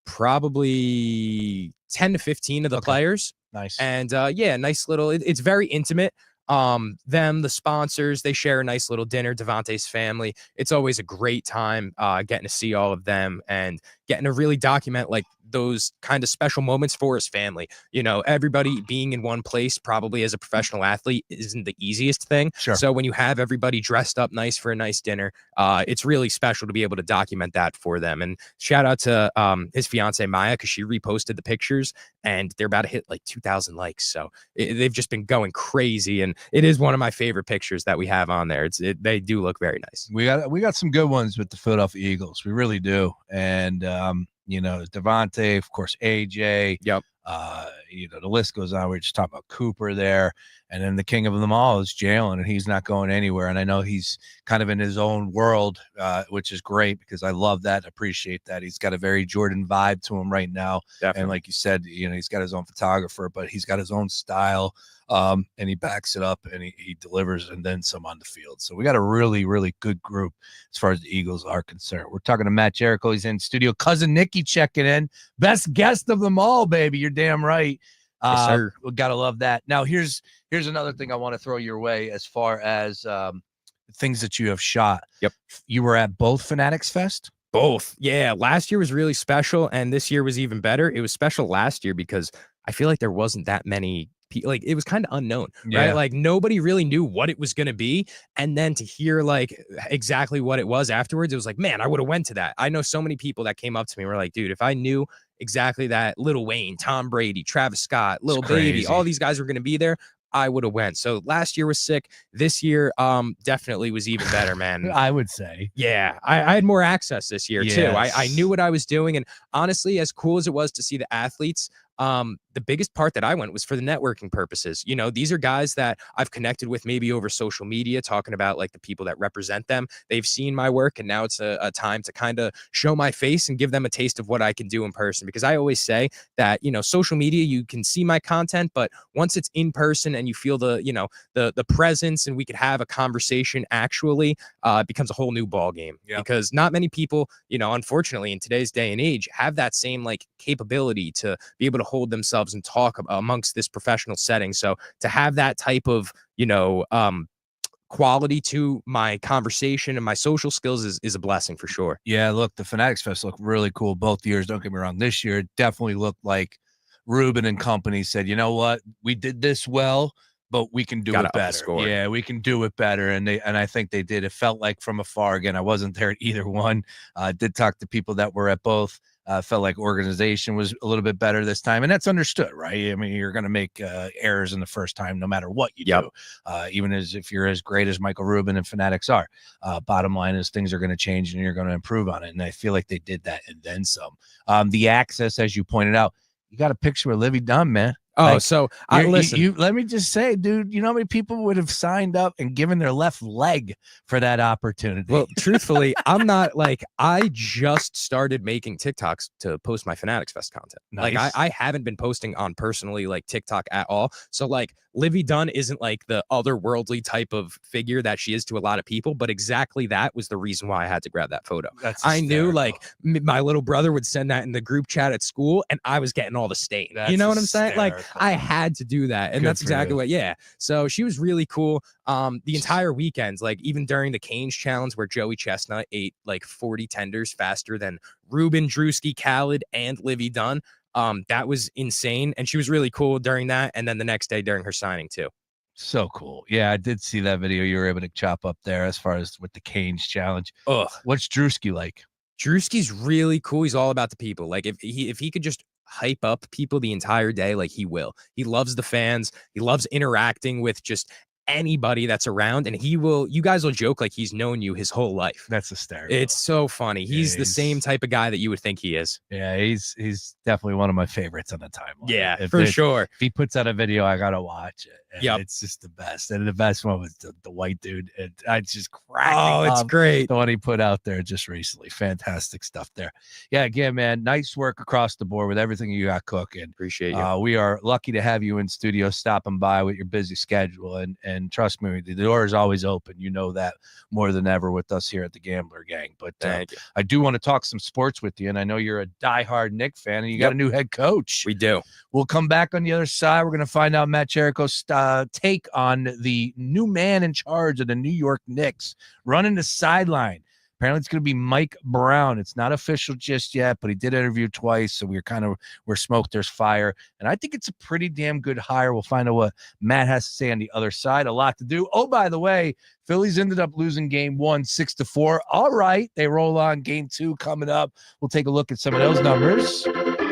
Probably 10 to 15 of the players. Nice. And nice little, it's very intimate. The sponsors, they share a nice little dinner. Devontae's family. It's always a great time getting to see all of them and getting to really document like those kind of special moments for his family. Everybody being in one place probably as a professional athlete isn't the easiest thing. Sure. So when you have everybody dressed up nice for a nice dinner, it's really special to be able to document that for them. And shout out to his fiance Maya, because she reposted the pictures and they're about to hit like 2,000 likes. So they've just been going crazy, and it is one of my favorite pictures that we have on there. They do look very nice. We got some good ones with the Philadelphia Eagles. We really do. And Devontae, of course, AJ. Yep. The list goes on. We're just talking about Cooper there. And then the king of them all is Jalen, and he's not going anywhere. And I know he's kind of in his own world, which is great because I love that, appreciate that. He's got a very Jordan vibe to him right now. Definitely. And like you said, he's got his own photographer, but he's got his own style. And he backs it up, and he delivers, and then some on the field. So we got a really, really good group as far as the Eagles are concerned. We're talking to Matt Chirico. He's in studio. Cousin Nikki checking in. Best guest of them all, baby. You're damn right. Yes, sir. We gotta love that. Now here's another thing I want to throw your way as far as things that you have shot. Yep. You were at both Fanatics Fest? Both. Yeah. Last year was really special, and this year was even better. It was special last year because I feel like there wasn't that many people. Like, it was kind of unknown, right? Like, nobody really knew what it was going to be. And then to hear like exactly what it was afterwards, it was like, man, I would have went to that. I know so many people that came up to me and were like, dude, if I knew exactly that Lil Wayne, Tom Brady, Travis Scott, Lil Baby, all these guys were going to be there, I would have went. So last year was sick. This year definitely was even better, man. I would say. Yeah, I had more access this year too. I knew what I was doing. And honestly, as cool as it was to see the athletes, the biggest part that I went was for the networking purposes. These are guys that I've connected with maybe over social media, talking about like the people that represent them. They've seen my work, and now it's a time to kind of show my face and give them a taste of what I can do in person. Because I always say that, social media, you can see my content, but once it's in person and you feel the presence, and we could have a conversation actually, it becomes a whole new ball game. Yep. Because not many people, unfortunately in today's day and age, have that same like capability to be able to hold themselves and talk amongst this professional setting. So to have that type of, quality to my conversation and my social skills is a blessing for sure. Yeah, look, the Fanatics Fest looked really cool both years. Don't get me wrong. This year, it definitely looked like Ruben and company said, you know what, we did this well, but we can do it better. Yeah, we can do it better. And I think they did. It felt like from afar. Again, I wasn't there at either one. I did talk to people that were at both. Felt like organization was a little bit better this time, and that's understood, right? I mean, you're going to make errors in the first time, no matter what you do, even if you're as great as Michael Rubin and Fanatics are. Bottom line is things are going to change, and you're going to improve on it, and I feel like they did that and then some. The access, as you pointed out, you got a picture with Livy Dunn, man. Oh, so I listen. You let me just say, dude, you know how many people would have signed up and given their left leg for that opportunity? Well, truthfully, I'm not like, I just started making TikToks to post my Fanatics Fest content. Nice. Like I haven't been posting on personally like TikTok at all. So like Livy Dunn isn't like the otherworldly type of figure that she is to a lot of people, but exactly that was the reason why I had to grab that photo. I knew like my little brother would send that in the group chat at school and I was getting all the stain. You know what I'm saying? Like I had to do that. And that's exactly what, So she was really cool. The entire weekend, like even during the Canes challenge where Joey Chestnut ate like 40 tenders faster than Ruben, Drewski, Khaled, and Livy Dunn. That was insane. And she was really cool during that. And then the next day during her signing too. So cool. Yeah, I did see that video you were able to chop up there as far as with the Canes challenge. Ugh. What's Drewski like? Drewski's really cool. He's all about the people. Like if he could just hype up people the entire day, like he will. He loves the fans. He loves interacting with just anybody that's around, and you guys will joke like he's known you his whole life. That's hysterical. It's so funny. He's the same type of guy that you would think he is. Yeah, he's definitely one of my favorites on the timeline. Yeah, for sure. If he puts out a video, I gotta watch it. Yeah, it's just the best. And the best one was the white dude. I just cracking. Oh, it's great. The one he put out there just recently. Fantastic stuff there. Yeah, again, man, nice work across the board with everything you got cooking. Appreciate you. We are lucky to have you in studio, stopping by with your busy schedule. And trust me, the door is always open. You know that more than ever with us here at the Gambler Gang. But thank you. I do want to talk some sports with you. And I know you're a diehard Knicks fan, and you got a new head coach. We do. We'll come back on the other side. We're going to find out Matt Chirico's take on the new man in charge of the New York Knicks running the sideline. Apparently, it's going to be Mike Brown. It's not official just yet, but he did interview twice, so where smoke, there's fire. And I think it's a pretty damn good hire. We'll find out what Matt has to say on the other side. A lot to do. Oh, by the way, Phillies ended up losing game 1, 6-4. All right, they roll on game 2 coming up. We'll take a look at some of those numbers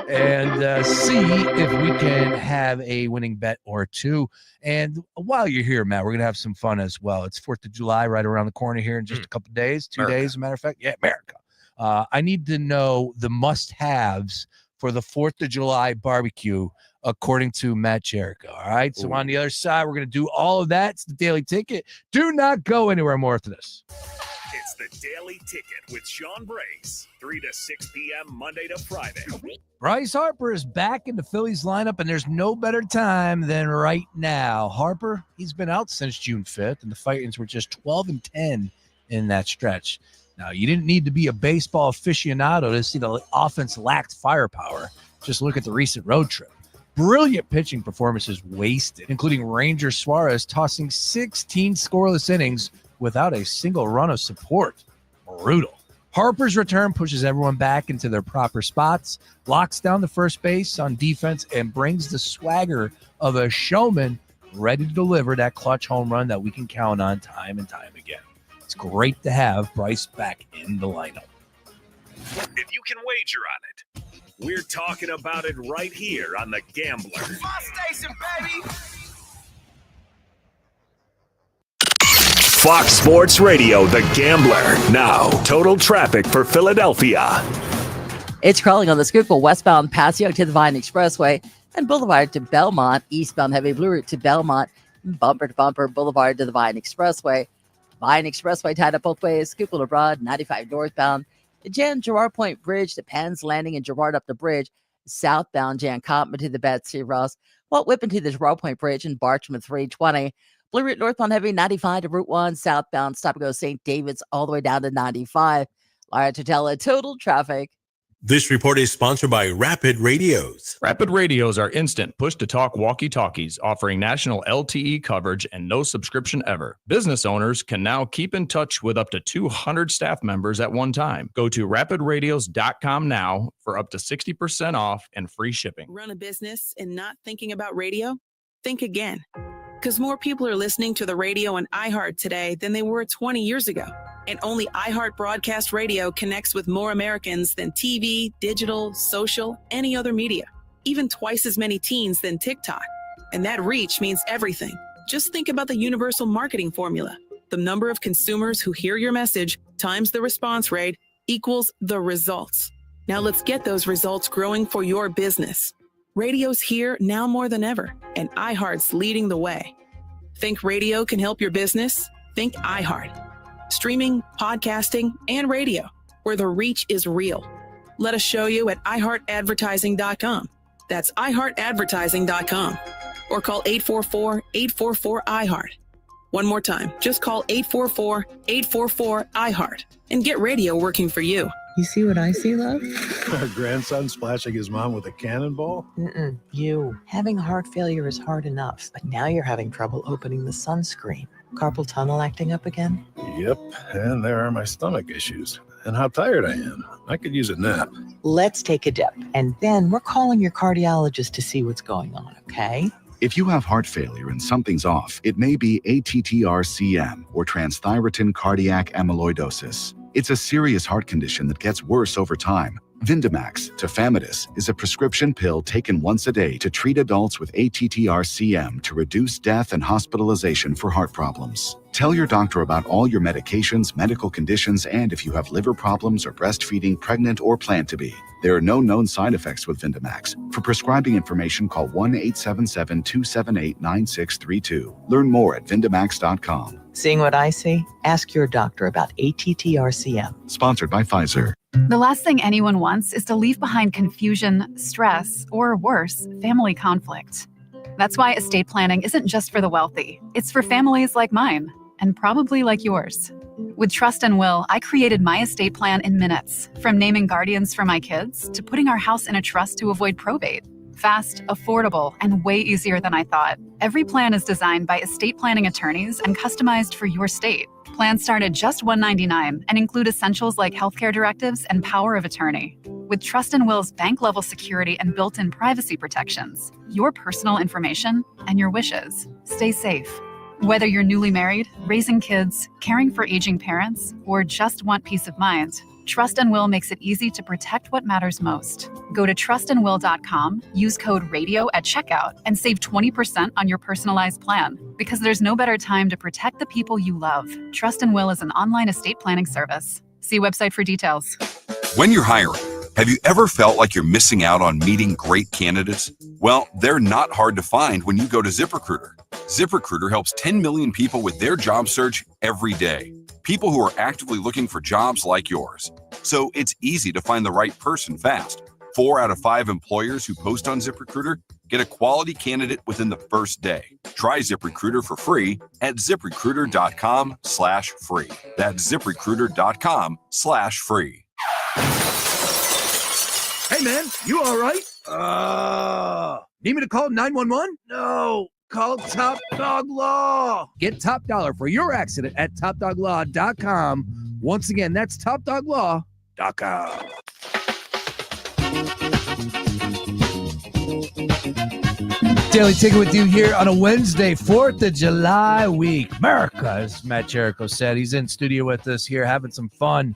and see if we can have a winning bet or two. And while you're here, Matt, we're going to have some fun as well. It's 4th of July right around the corner here in just a couple of days, 2 days, as a matter of fact. Yeah, America. I need to know the must-haves for the 4th of July barbecue, according to Matt Chirico. All right, so on the other side, we're going to do all of that. It's the Daily Ticket. Do not go anywhere more after this. It's the Daily Ticket with Sean Brace, 3 to 6 p.m. Monday to Friday. Bryce Harper is back in the Phillies lineup, and there's no better time than right now. Harper, he's been out since June 5th, and the Titans were just 12-10 in that stretch. Now, you didn't need to be a baseball aficionado to see the offense lacked firepower. Just look at the recent road trip. Brilliant pitching performances wasted, including Ranger Suarez tossing 16 scoreless innings without a single run of support. Brutal. Harper's return pushes everyone back into their proper spots, locks down the first base on defense, and brings the swagger of a showman ready to deliver that clutch home run that we can count on time and time again. It's great to have Bryce back in the lineup. If you can wager on it, we're talking about it right here on The Gambler. My station, baby. Fox Sports Radio, The Gambler. Now, total traffic for Philadelphia. It's crawling on the Schuylkill westbound Passio to the Vine Expressway and Boulevard to Belmont, eastbound heavy blue route to Belmont, bumper to bumper Boulevard to the Vine Expressway. Vine Expressway tied up both ways, Schuylkill to Broad, 95 northbound. Jan Girard Point Bridge to Penn's Landing and Girard up the bridge. Southbound Jan Cottman to the Betsy Ross. Walt Whippen to the Girard Point Bridge and Bartram 320. Blue Route northbound heavy 95 to Route 1. Southbound stop and go St. David's all the way down to 95. Lara Tutela, total traffic. This report is sponsored by Rapid Radios. Rapid Radios are instant push-to-talk walkie-talkies offering national LTE coverage and no subscription ever. Business owners can now keep in touch with up to 200 staff members at one time. Go to rapidradios.com now for up to 60% off and free shipping. Run a business and not thinking about radio? Think again. Because more people are listening to the radio and iHeart today than they were 20 years ago. And only iHeart Broadcast Radio connects with more Americans than TV, digital, social, any other media. Even twice as many teens than TikTok. And that reach means everything. Just think about the universal marketing formula. The number of consumers who hear your message times the response rate equals the results. Now let's get those results growing for your business. Radio's here now more than ever, and iHeart's leading the way. Think radio can help your business? Think iHeart. Streaming, podcasting, and radio, where the reach is real. Let us show you at iHeartAdvertising.com. That's iHeartAdvertising.com. Or call 844-844-iHeart. One more time, just call 844-844-iHeart and get radio working for you. You see what I see, love? Our grandson splashing his mom with a cannonball? You. Having heart failure is hard enough, but now you're having trouble opening the sunscreen. Carpal tunnel acting up again? Yep, and there are my stomach issues. And how tired I am. I could use a nap. Let's take a dip, and then we're calling your cardiologist to see what's going on, okay? If you have heart failure and something's off, it may be ATTR-CM or transthyretin cardiac amyloidosis. It's a serious heart condition that gets worse over time. Vindamax, tafamidis, is a prescription pill taken once a day to treat adults with ATTR-CM to reduce death and hospitalization for heart problems. Tell your doctor about all your medications, medical conditions, and if you have liver problems or breastfeeding, pregnant, or plan to be. There are no known side effects with Vindamax. For prescribing information, call 1-877-278-9632. Learn more at Vindamax.com. Seeing what I see? Ask your doctor about ATTR-CM. Sponsored by Pfizer. The last thing anyone wants is to leave behind confusion, stress, or worse, family conflict. That's why estate planning isn't just for the wealthy. It's for families like mine, and probably like yours. With Trust and Will, I created my estate plan in minutes, from naming guardians for my kids to putting our house in a trust to avoid probate. Fast, affordable, and way easier than I thought. Every plan is designed by estate planning attorneys and customized for your state. Plans start at just $199 and include essentials like healthcare directives and power of attorney. With Trust and Will's bank-level security and built-in privacy protections, your personal information and your wishes stay safe. Whether you're newly married, raising kids, caring for aging parents, or just want peace of mind, Trust and Will makes it easy to protect what matters most. Go to trustandwill.com, use code RADIO at checkout, and save 20% on your personalized plan. Because there's no better time to protect the people you love. Trust and Will is an online estate planning service. See website for details. When you're hiring, have you ever felt like you're missing out on meeting great candidates? Well, they're not hard to find when you go to ZipRecruiter. ZipRecruiter helps 10 million people with their job search every day. People who are actively looking for jobs like yours. So it's easy to find the right person fast. 4 out of 5 employers who post on ZipRecruiter get a quality candidate within the first day. Try ZipRecruiter for free at ZipRecruiter.com/free. That's ZipRecruiter.com/free. Hey, man, you all right? Need me to call 911? No. Call Top Dog Law. Get top dollar for your accident at topdoglaw.com. Once again, that's topdoglaw.com. Daily Ticket with you here on a Wednesday, 4th of July week. America, as Matt Chirico said. He's in studio with us here having some fun.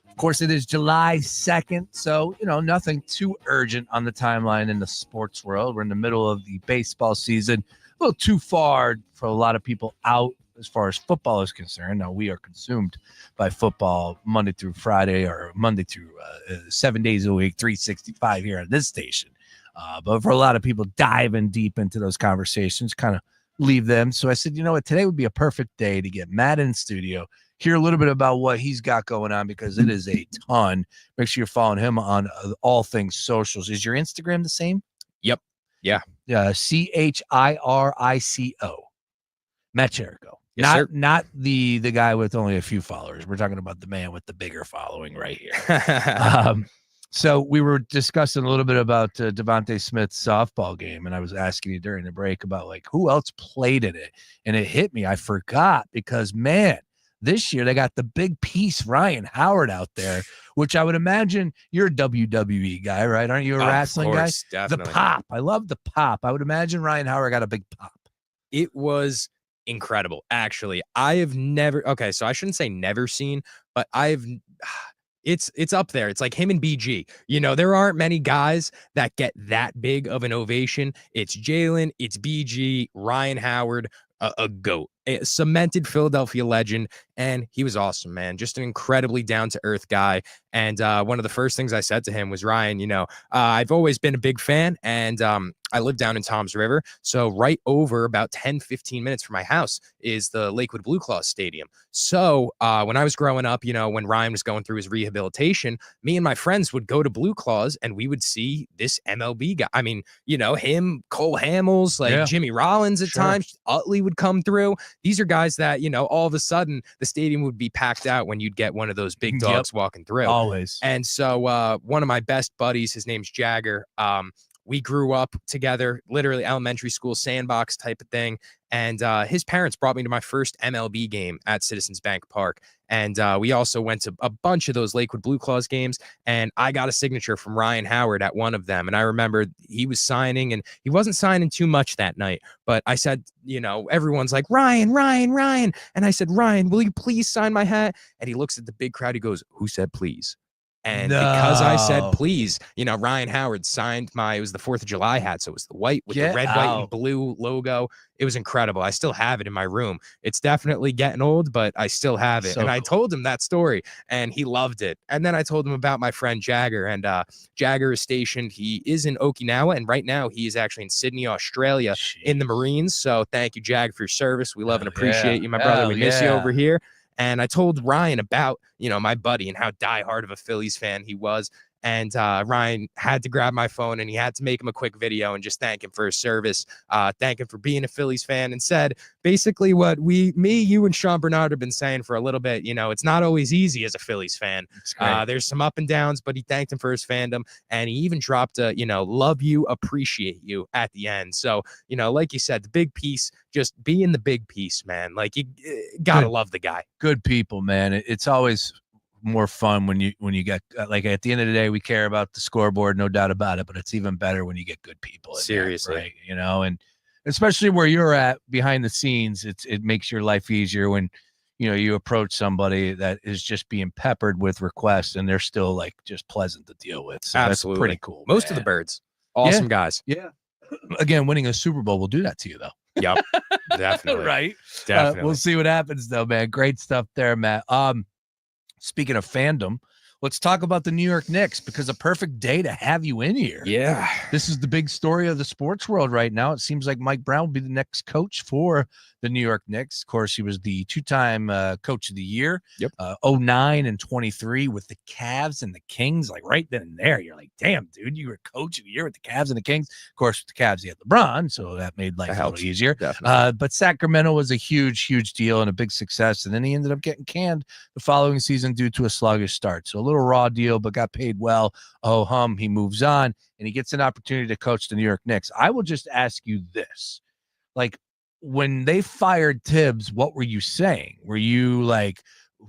Of course, it is July 2nd, so, nothing too urgent on the timeline in the sports world. We're in the middle of the baseball season. A little too far for a lot of people out as far as football is concerned. Now, we are consumed by football Monday through Friday or Monday through 7 days a week, 365 here at this station. But for a lot of people diving deep into those conversations, kind of leave them. So I said, you know what, today would be a perfect day to get Matt in studio, hear a little bit about what he's got going on because it is a ton. Make sure you're following him on all things socials. Is your Instagram the same? Yep. Yeah. CHIRICO. Matt Chirico. Yes, not the guy with only a few followers. We're talking about the man with the bigger following right here. So we were discussing a little bit about Devontae Smith's softball game, and I was asking you during the break about who else played in it, and it hit me. I forgot because, man, this year they got the big piece Ryan Howard out there, which I would imagine you're a WWE guy, right? Aren't you a wrestling guy? Definitely. The pop. I love the pop. I would imagine Ryan Howard got a big pop. It was incredible. Actually, I have never, so I shouldn't say never seen, but it's up there. It's like him and BG. There aren't many guys that get that big of an ovation. It's Jalen, it's BG, Ryan Howard, a GOAT. a cemented Philadelphia legend, and he was awesome, man. Just an incredibly down-to-earth guy. And one of the first things I said to him was, Ryan, I've always been a big fan, and I live down in Toms River. So right over about 10, 15 minutes from my house is the Lakewood Blue Claws Stadium. So when I was growing up, when Ryan was going through his rehabilitation, me and my friends would go to Blue Claws and we would see this MLB guy. I mean, him, Cole Hamels, like Jimmy Rollins at times, Utley would come through. These are guys that, all of a sudden the stadium would be packed out when you'd get one of those big dogs walking through. Always. And so one of my best buddies, his name's Jagger. We grew up together, literally elementary school sandbox type of thing. And his parents brought me to my first MLB game at Citizens Bank Park. And we also went to a bunch of those Lakewood Blue Claws games. And I got a signature from Ryan Howard at one of them. And I remember he was signing, and he wasn't signing too much that night. But I said, everyone's like, Ryan. And I said, Ryan, will you please sign my hat? And he looks at the big crowd. He goes, who said please? And because I said please, Ryan Howard signed it was the 4th of July hat. So it was the white with the red, white, and blue logo. It was incredible. I still have it in my room. It's definitely getting old, but I still have it. I told him that story and he loved it. And then I told him about my friend Jagger, and Jagger is stationed. He is in Okinawa, and right now he is actually in Sydney, Australia in the Marines. So thank you, Jag, for your service. We love and appreciate you, my brother. We miss you over here. And I told Ryan about, my buddy and how diehard of a Phillies fan he was. And Ryan had to grab my phone and he had to make him a quick video and just thank him for his service, thank him for being a Phillies fan, and said basically what you and Sean Bernard have been saying for a little bit. It's not always easy as a Phillies fan. There's some up and downs, but he thanked him for his fandom. And he even dropped a, love you, appreciate you at the end. So, like you said, the big piece, just being the big piece, man. Like you gotta love the guy. Good people, man. It's always more fun when you get like at the end of the day, we care about the scoreboard, no doubt about it, but it's even better when you get good people in seriously there, right? And especially where you're at behind the scenes, it makes your life easier when you approach somebody that is just being peppered with requests and they're still like just pleasant to deal with. So absolutely, that's pretty cool. Most of the birds, awesome guys. Again, winning a Super Bowl will do that to you though. Yep, definitely. Right, definitely. We'll see what happens though, man. Great stuff there, Matt. Speaking of fandom, let's talk about the New York Knicks, because a perfect day to have you in here. Yeah. This is the big story of the sports world right now. It seems like Mike Brown will be the next coach for the New York Knicks. Of course, he was the two-time coach of the year. Yep. 09 and 23 with the Cavs and the Kings. Like right then and there, you're like, damn, dude, you were coach of the year with the Cavs and the Kings. Of course, with the Cavs, he had LeBron, so that made life a little easier. But Sacramento was a huge, huge deal and a big success. And then he ended up getting canned the following season due to a sluggish start. So a little raw deal, but got paid well. He moves on and he gets an opportunity to coach the New York Knicks. I will just ask you this. Like, when they fired Tibbs, what were you saying? Were you like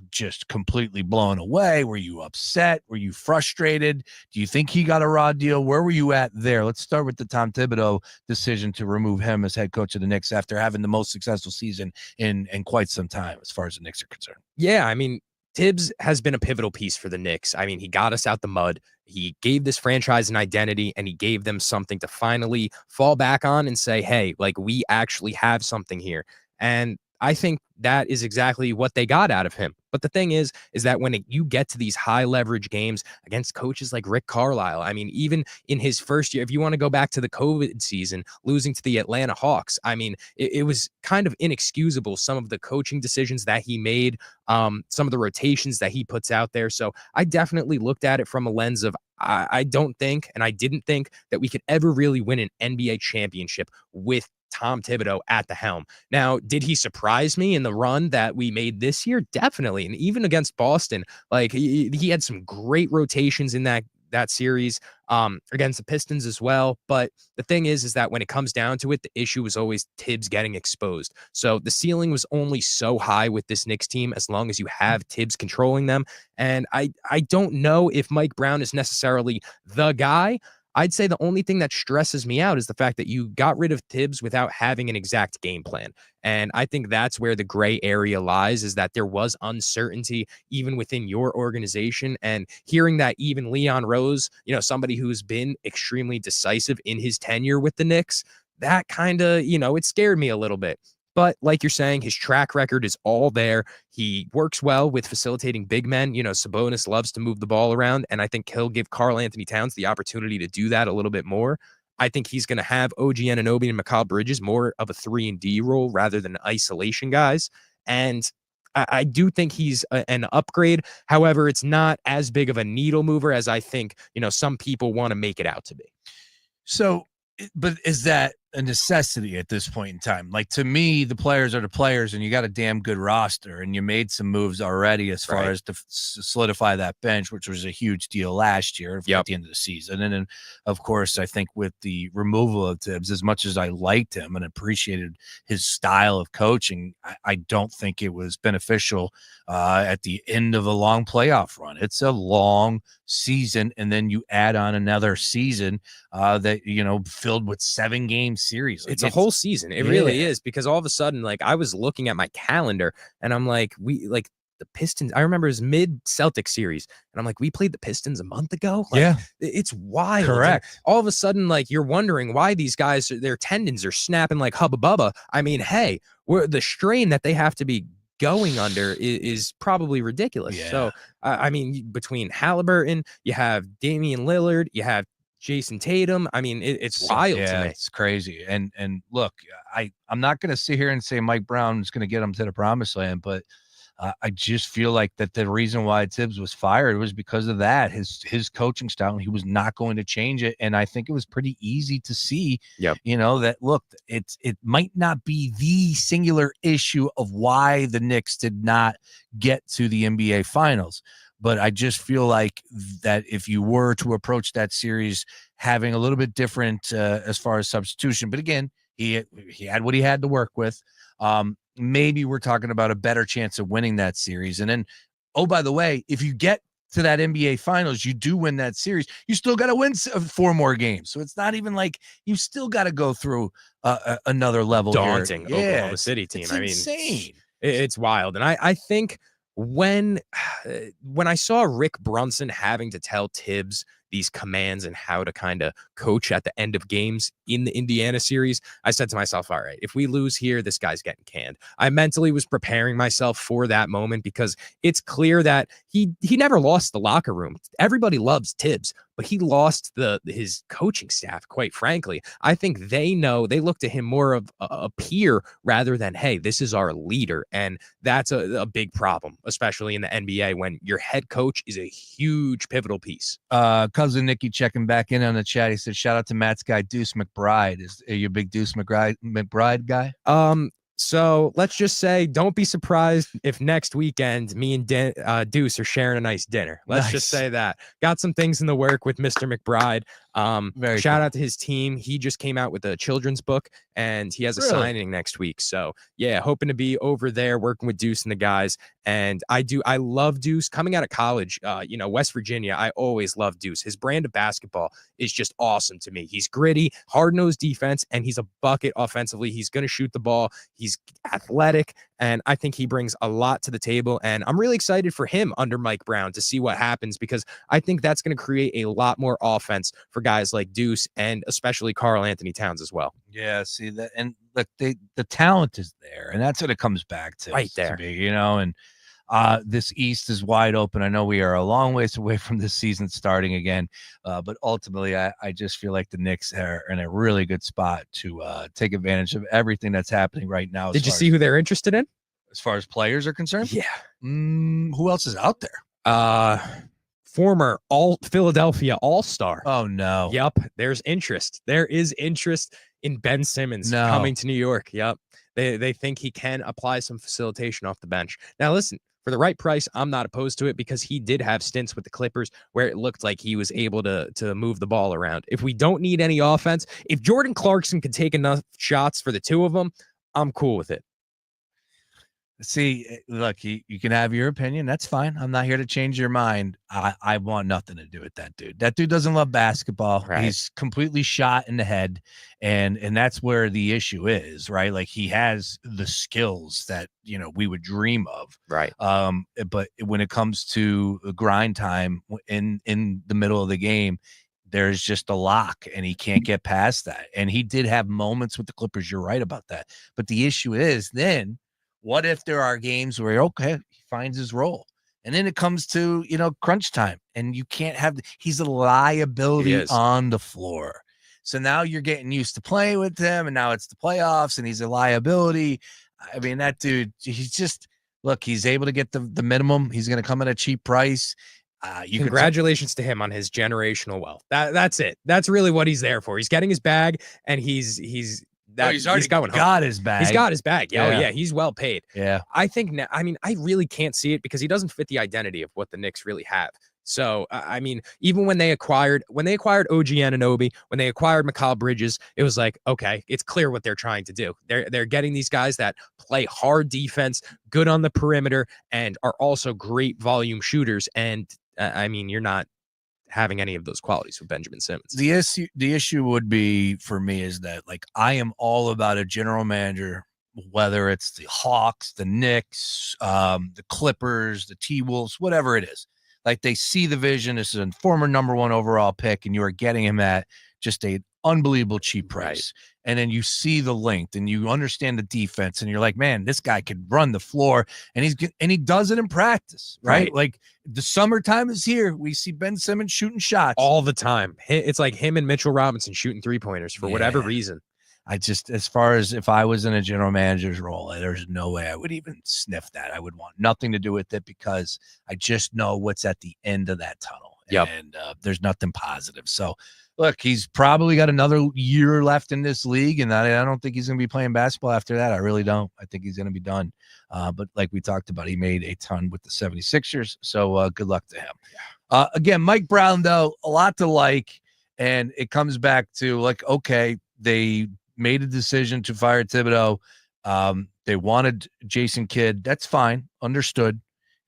just completely blown away? Were you upset? Were you frustrated? Do you think he got a raw deal? Where were you at there? Let's start with the Tom Thibodeau decision to remove him as head coach of the Knicks after having the most successful season in quite some time as far as the Knicks are concerned. Yeah, I mean, Tibbs has been a pivotal piece for the Knicks. I mean, he got us out the mud. He gave this franchise an identity, and he gave them something to finally fall back on and say, hey, like, we actually have something here. And I think that is exactly what they got out of him. But the thing is that when you get to these high leverage games against coaches like Rick Carlisle, I mean, even in his first year, if you want to go back to the COVID season, losing to the Atlanta Hawks, I mean, it was kind of inexcusable, some of the coaching decisions that he made, some of the rotations that he puts out there. So I definitely looked at it from a lens of, I don't think, and I didn't think that we could ever really win an NBA championship with Tom Thibodeau at the helm. Now, did he surprise me in the run that we made this year? Definitely. And even against Boston, like he had some great rotations in that series against the Pistons as well. But the thing is that when it comes down to it, the issue was always Tibbs getting exposed. So the ceiling was only so high with this Knicks team as long as you have Tibbs controlling them. And I don't know if Mike Brown is necessarily the guy. I'd say the only thing that stresses me out is the fact that you got rid of Tibbs without having an exact game plan. And I think that's where the gray area lies, is that there was uncertainty even within your organization. And hearing that even Leon Rose, somebody who's been extremely decisive in his tenure with the Knicks, that kind of, it scared me a little bit. But like you're saying, his track record is all there. He works well with facilitating big men. Sabonis loves to move the ball around, and I think he'll give Karl Anthony Towns the opportunity to do that a little bit more. I think he's going to have OG Anunoby and Mikal Bridges more of a 3-and-D role rather than isolation guys. And I do think he's an upgrade. However, it's not as big of a needle mover as I think, some people want to make it out to be. So, but is that a necessity at this point in time? Like, to me, the players are the players, and you got a damn good roster, and you made some moves already as far as to solidify that bench, which was a huge deal last year at the end of the season. And then, of course, I think with the removal of Tibbs, as much as I liked him and appreciated his style of coaching, I don't think it was beneficial at the end of a long playoff run. It's a long season, and then you add on another season that, filled with 7-game series. It's a whole season. It really is, because all of a sudden, like, I was looking at my calendar and I'm like, the Pistons, I remember it was mid-Celtic series, and I'm like, we played the Pistons a month ago? Like, it's wild. Correct. And all of a sudden, like, you're wondering why these guys, their tendons are snapping like Hubba Bubba. I mean, hey, the strain that they have to be going under is probably ridiculous. So, I mean, between Halliburton, you have Damian Lillard, you have Jason Tatum. I mean, it's wild to me. It's crazy. And look, I'm not going to sit here and say Mike Brown is going to get him to the promised land, but I just feel like that the reason why Tibbs was fired was because of that, his coaching style, and he was not going to change it. And I think it was pretty easy to see, that look, it might not be the singular issue of why the Knicks did not get to the NBA Finals. But I just feel like that if you were to approach that series having a little bit different as far as substitution, but again, he had what he had to work with. Maybe we're talking about a better chance of winning that series. And then, oh, by the way, if you get to that NBA Finals, you do win that series, you still got to win 4 more games. So it's not even like you still got to go through another level. Daunting Oklahoma City team. It's I mean, insane. It's wild. And I think when I saw Rick Brunson having to tell Tibbs these commands and how to kind of coach at the end of games in the Indiana series, I said to myself, all right, if we lose here, this guy's getting canned. I mentally was preparing myself for that moment, because it's clear that he never lost the locker room. Everybody loves Tibbs, but he lost his coaching staff, quite frankly. I think they look to him more of a peer rather than, hey, this is our leader. And that's a big problem, especially in the NBA, when your head coach is a huge pivotal piece. Cousin Nikki checking back in on the chat. He said, shout out to Matt's guy, Deuce McBride. Are you a big Deuce McBride guy? So let's just say, don't be surprised if next weekend me and Deuce are sharing a nice dinner. Let's just say that. Got some things in the work with Mr. McBride. Shout out to his team. He just came out with a children's book, and he has a signing next week. So yeah, hoping to be over there working with Deuce and the guys. And I love Deuce coming out of college. West Virginia, I always loved Deuce. His brand of basketball is just awesome to me. He's gritty, hard-nosed defense, and he's a bucket offensively. He's going to shoot the ball. He's athletic, and I think he brings a lot to the table. And I'm really excited for him under Mike Brown to see what happens, because I think that's going to create a lot more offense for guys like Deuce and especially Karl Anthony Towns as well. Yeah, see that, and look, the talent is there, and that's what it comes back to. Right there, to me, and this East is wide open. I know we are a long ways away from this season starting again, but ultimately, I just feel like the Knicks are in a really good spot to take advantage of everything that's happening right now. Did you see who they're interested in? As far as players are concerned? Yeah. Who else is out there? Former Philadelphia All-Star. Oh, no. Yep. There's interest. There is interest in Ben Simmons coming to New York. Yep. They think he can apply some facilitation off the bench. Now, listen, for the right price, I'm not opposed to it, because he did have stints with the Clippers where it looked like he was able to move the ball around. If we don't need any offense, if Jordan Clarkson can take enough shots for the two of them, I'm cool with it. See, look, you can have your opinion. That's fine. I'm not here to change your mind. I want nothing to do with that dude. That dude doesn't love basketball. Right. He's completely shot in the head. And that's where the issue is, right? Like, he has the skills that, we would dream of. Right. But when it comes to grind time in the middle of the game, there's just a lock and he can't get past that. And he did have moments with the Clippers. You're right about that. But the issue is then what if there are games where, okay, he finds his role and then it comes to, crunch time and you can't have, he's a liability on the floor. So now you're getting used to playing with him and now it's the playoffs and he's a liability. I mean, that dude, he's just, look, he's able to get the minimum. He's going to come at a cheap price. Congratulations to him on his generational wealth. That's it. That's really what he's there for. He's getting his bag, and he's going home. Got his bag. He's got his bag. Yeah. Oh yeah, he's well paid. Yeah. I think now. I mean, I really can't see it because he doesn't fit the identity of what the Knicks really have. So I mean, even when they acquired OG Anunoby, when they acquired Mikal Bridges, it was like, okay, it's clear what they're trying to do. They're getting these guys that play hard defense, good on the perimeter, and are also great volume shooters. And I mean, you're not having any of those qualities with Benjamin Simmons. The issue would be for me is that, like, I am all about a general manager, whether it's the Hawks, the Knicks, the Clippers, the T-Wolves, whatever it is. Like, they see the vision. This is a former number 1 overall pick, and you are getting him at just an unbelievable cheap price. Right. And then you see the length, and you understand the defense, and you're like, man, this guy could run the floor, and he does it in practice, right? Like, the summertime is here. We see Ben Simmons shooting shots all the time. It's like him and Mitchell Robinson shooting 3-pointers for whatever reason. I just, as far as if I was in a general manager's role, there's no way I would even sniff that. I would want nothing to do with it because I just know what's at the end of that tunnel. Yep. And there's nothing positive. So, look, he's probably got another year left in this league, and I don't think he's going to be playing basketball after that. I really don't. I think he's going to be done. But like we talked about, he made a ton with the 76ers, so good luck to him. Again, Mike Brown, though, a lot to like, and it comes back to, like, okay, they made a decision to fire Thibodeau. They wanted Jason Kidd. That's fine. Understood.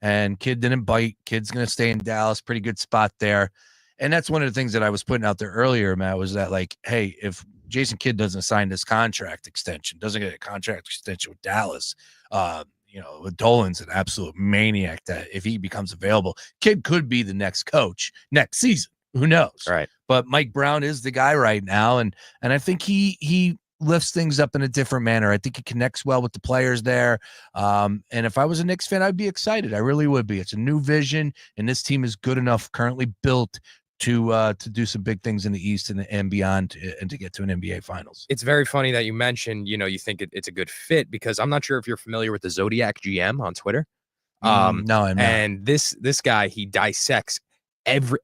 And Kidd didn't bite. Kidd's going to stay in Dallas. Pretty good spot there. And that's one of the things that I was putting out there earlier, Matt, was that, like, hey, if Jason Kidd doesn't sign this contract extension, doesn't get a contract extension with Dallas, Dolan's an absolute maniac that if he becomes available, Kidd could be the next coach next season. Who knows? Right. But Mike Brown is the guy right now. And I think he lifts things up in a different manner. I think he connects well with the players there. And if I was a Knicks fan, I'd be excited. I really would be. It's a new vision, and this team is good enough, currently built to do some big things in the East and beyond, and to get to an NBA Finals. It's very funny that you mentioned, you think it's a good fit, because I'm not sure if you're familiar with the Zodiac GM on Twitter. No, I'm not. And this guy, he dissects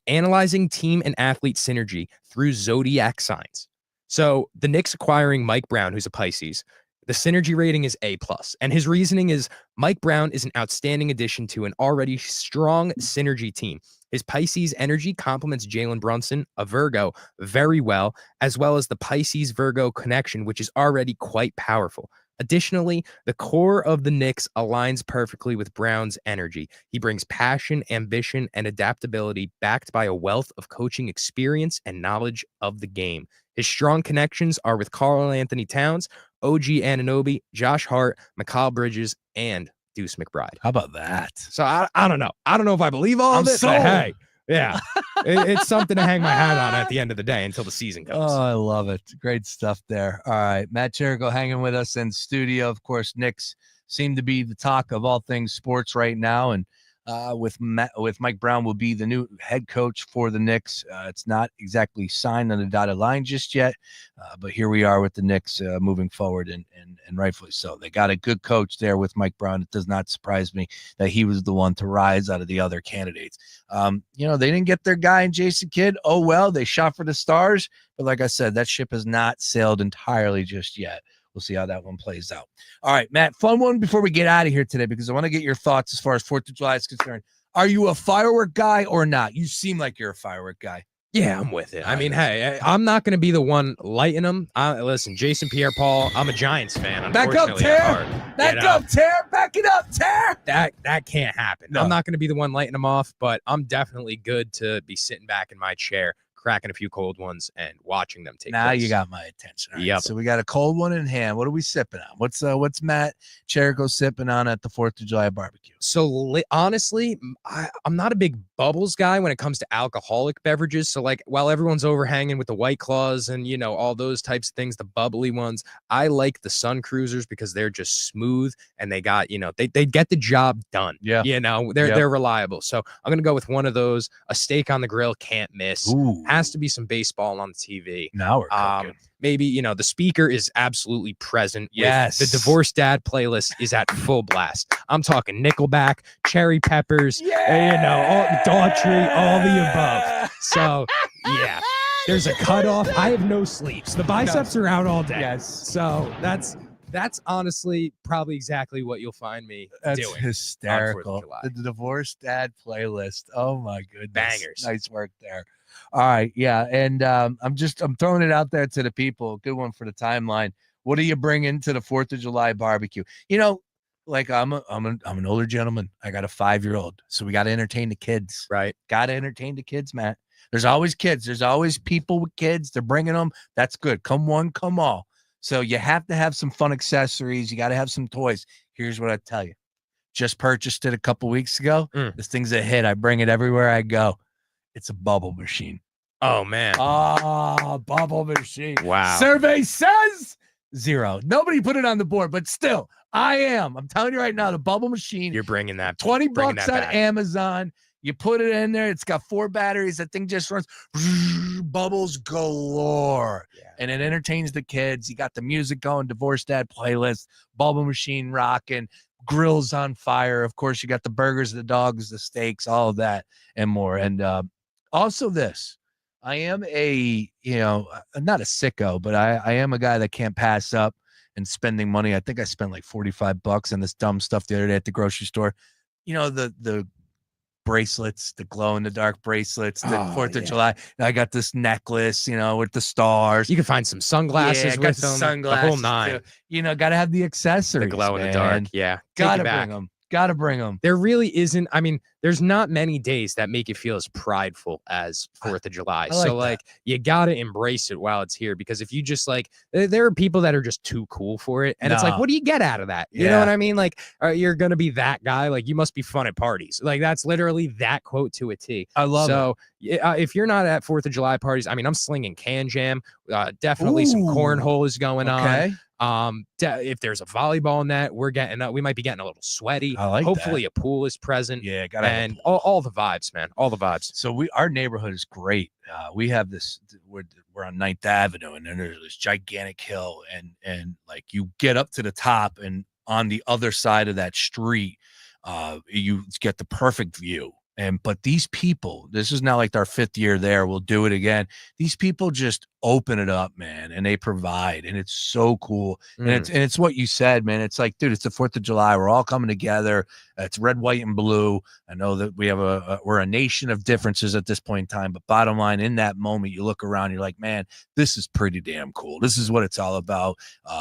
analyzing team and athlete synergy through zodiac signs. So the Knicks acquiring Mike Brown, who's a Pisces, the synergy rating is A+. And his reasoning is Mike Brown is an outstanding addition to an already strong synergy team. His Pisces energy complements Jalen Brunson, a Virgo, very well as the Pisces-Virgo connection, which is already quite powerful. Additionally, the core of the Knicks aligns perfectly with Brown's energy. He brings passion, ambition, and adaptability backed by a wealth of coaching experience and knowledge of the game. His strong connections are with Karl Anthony Towns, OG Anunoby, Josh Hart, Mikal Bridges, and Deuce McBride. How about that? So I don't know. I don't know if I believe all of it, but hey, yeah, it's something to hang my hat on at the end of the day until the season comes. Oh, I love it. Great stuff there. All right. Matt Chirico hanging with us in studio. Of course, Knicks seem to be the talk of all things sports right now. And with Mike Brown will be the new head coach for the Knicks. It's not exactly signed on the dotted line just yet, but here we are with the Knicks moving forward, and rightfully so. They got a good coach there with Mike Brown. It does not surprise me that he was the one to rise out of the other candidates. They didn't get their guy in Jason Kidd. Oh, well, they shot for the stars. But like I said, that ship has not sailed entirely just yet. We'll see how that one plays out. All right, Matt, fun one before we get out of here today, because I want to get your thoughts as far as 4th of July is concerned. Are you a firework guy or not? You seem like you're a firework guy. Yeah, I'm with it. I mean, hey, I'm not going to be the one lighting them. Listen, Jason Pierre-Paul, I'm a Giants fan. Back up, Tear. Back up, Tear. Back it up, Tear. That can't happen. No. I'm not going to be the one lighting them off, but I'm definitely good to be sitting back in my chair, cracking a few cold ones and watching them take Now place. you got my attention. All right, Yep. So we got a cold one in hand. What are we sipping on? What's Matt Chirico sipping on at the 4th of July barbecue? So honestly, I'm not a big bubbles guy when it comes to alcoholic beverages. So like while everyone's overhanging with the White Claws and, you know, all those types of things, the bubbly ones, I like the Sun Cruisers because they're just smooth and they got, you know, they get the job done. Yeah. You know, they're reliable. So I'm going to go with one of those. A steak on the grill, can't miss. Ooh. Has to be some baseball on the TV. Now we're cooking. Maybe, you know, the speaker is absolutely present. Yes. The Divorced Dad playlist is at full blast. I'm talking Nickelback, Cherry Peppers, you know, all Daughtry, all the above. So, yeah. There's a cutoff. I have no sleeves. The biceps are out all day. Yes. So that's honestly probably exactly what you'll find me That's doing. hysterical. on 4th of July. The Divorced Dad playlist. Oh my goodness. Bangers. Nice work there. All right. Yeah. And I'm throwing it out there to the people. Good one for the timeline. What do you bring into the 4th of July barbecue? You know, like I'm an older gentleman. I got a 5-year-old. So we got to entertain the kids. Right. Got to entertain the kids, Matt. There's always kids. There's always people with kids. They're bringing them. That's good. Come one, come all. So you have to have some fun accessories. You got to have some toys. Here's what I tell you. Just purchased it a couple weeks ago. This thing's a hit. I bring it everywhere I go. It's a bubble machine. Oh, man. Bubble machine. Wow. Survey says 0. Nobody put it on the board, but still, I am. I'm telling you right now, the bubble machine. You're bringing that. $20 bringing on that back. Amazon. You put it in there. It's got 4 batteries. That thing just runs bubbles galore. Yeah. And it entertains the kids. You got the music going, Divorced Dad playlist, bubble machine rocking, grills on fire. Of course, you got the burgers, the dogs, the steaks, all of that and more. And also this, I am not a sicko, but I am a guy that can't pass up and spending money. I think I spent like $45 on this dumb stuff the other day at the grocery store. You know, the bracelets, the glow in the dark bracelets, the 4th of July. And I got this necklace, you know, with the stars. You can find some sunglasses got with the them. sunglasses, the whole 9. too. You know, got to have the accessories. The glow in the dark. Yeah. Gotta Take it back. bring them. Gotta bring them. There really isn't. I mean, there's not many days that make you feel as prideful as 4th of July. I like that. You got to embrace it while it's here, because if you just like, there are people that are just too cool for it. And it's like, No. what do you get out of that? You know what I mean? Like, you're going to be that guy. Like, you must be fun at parties. Like, that's literally that quote to a T. I love it. If you're not at 4th of July parties, I mean, I'm slinging can jam. Definitely some cornhole is going on. If there's a volleyball net, we're getting up. We might be getting a little sweaty. I like Hopefully a pool is present. Yeah, gotta have a and all the vibes, man. All the vibes. So our neighborhood is great. We have this. We're on 9th Avenue, and then there's this gigantic hill, and like you get up to the top, and on the other side of that street, you get the perfect view. But these people, this is now like our 5th year there. We'll do it again. These people just open it up, man, and they provide, and it's so cool. And it's what you said, man. It's like, dude, it's the 4th of July. We're all coming together. It's red, white, and blue. I know that we have we're a nation of differences at this point in time, but bottom line, in that moment, you look around, you're like, man, this is pretty damn cool. This is what it's all about.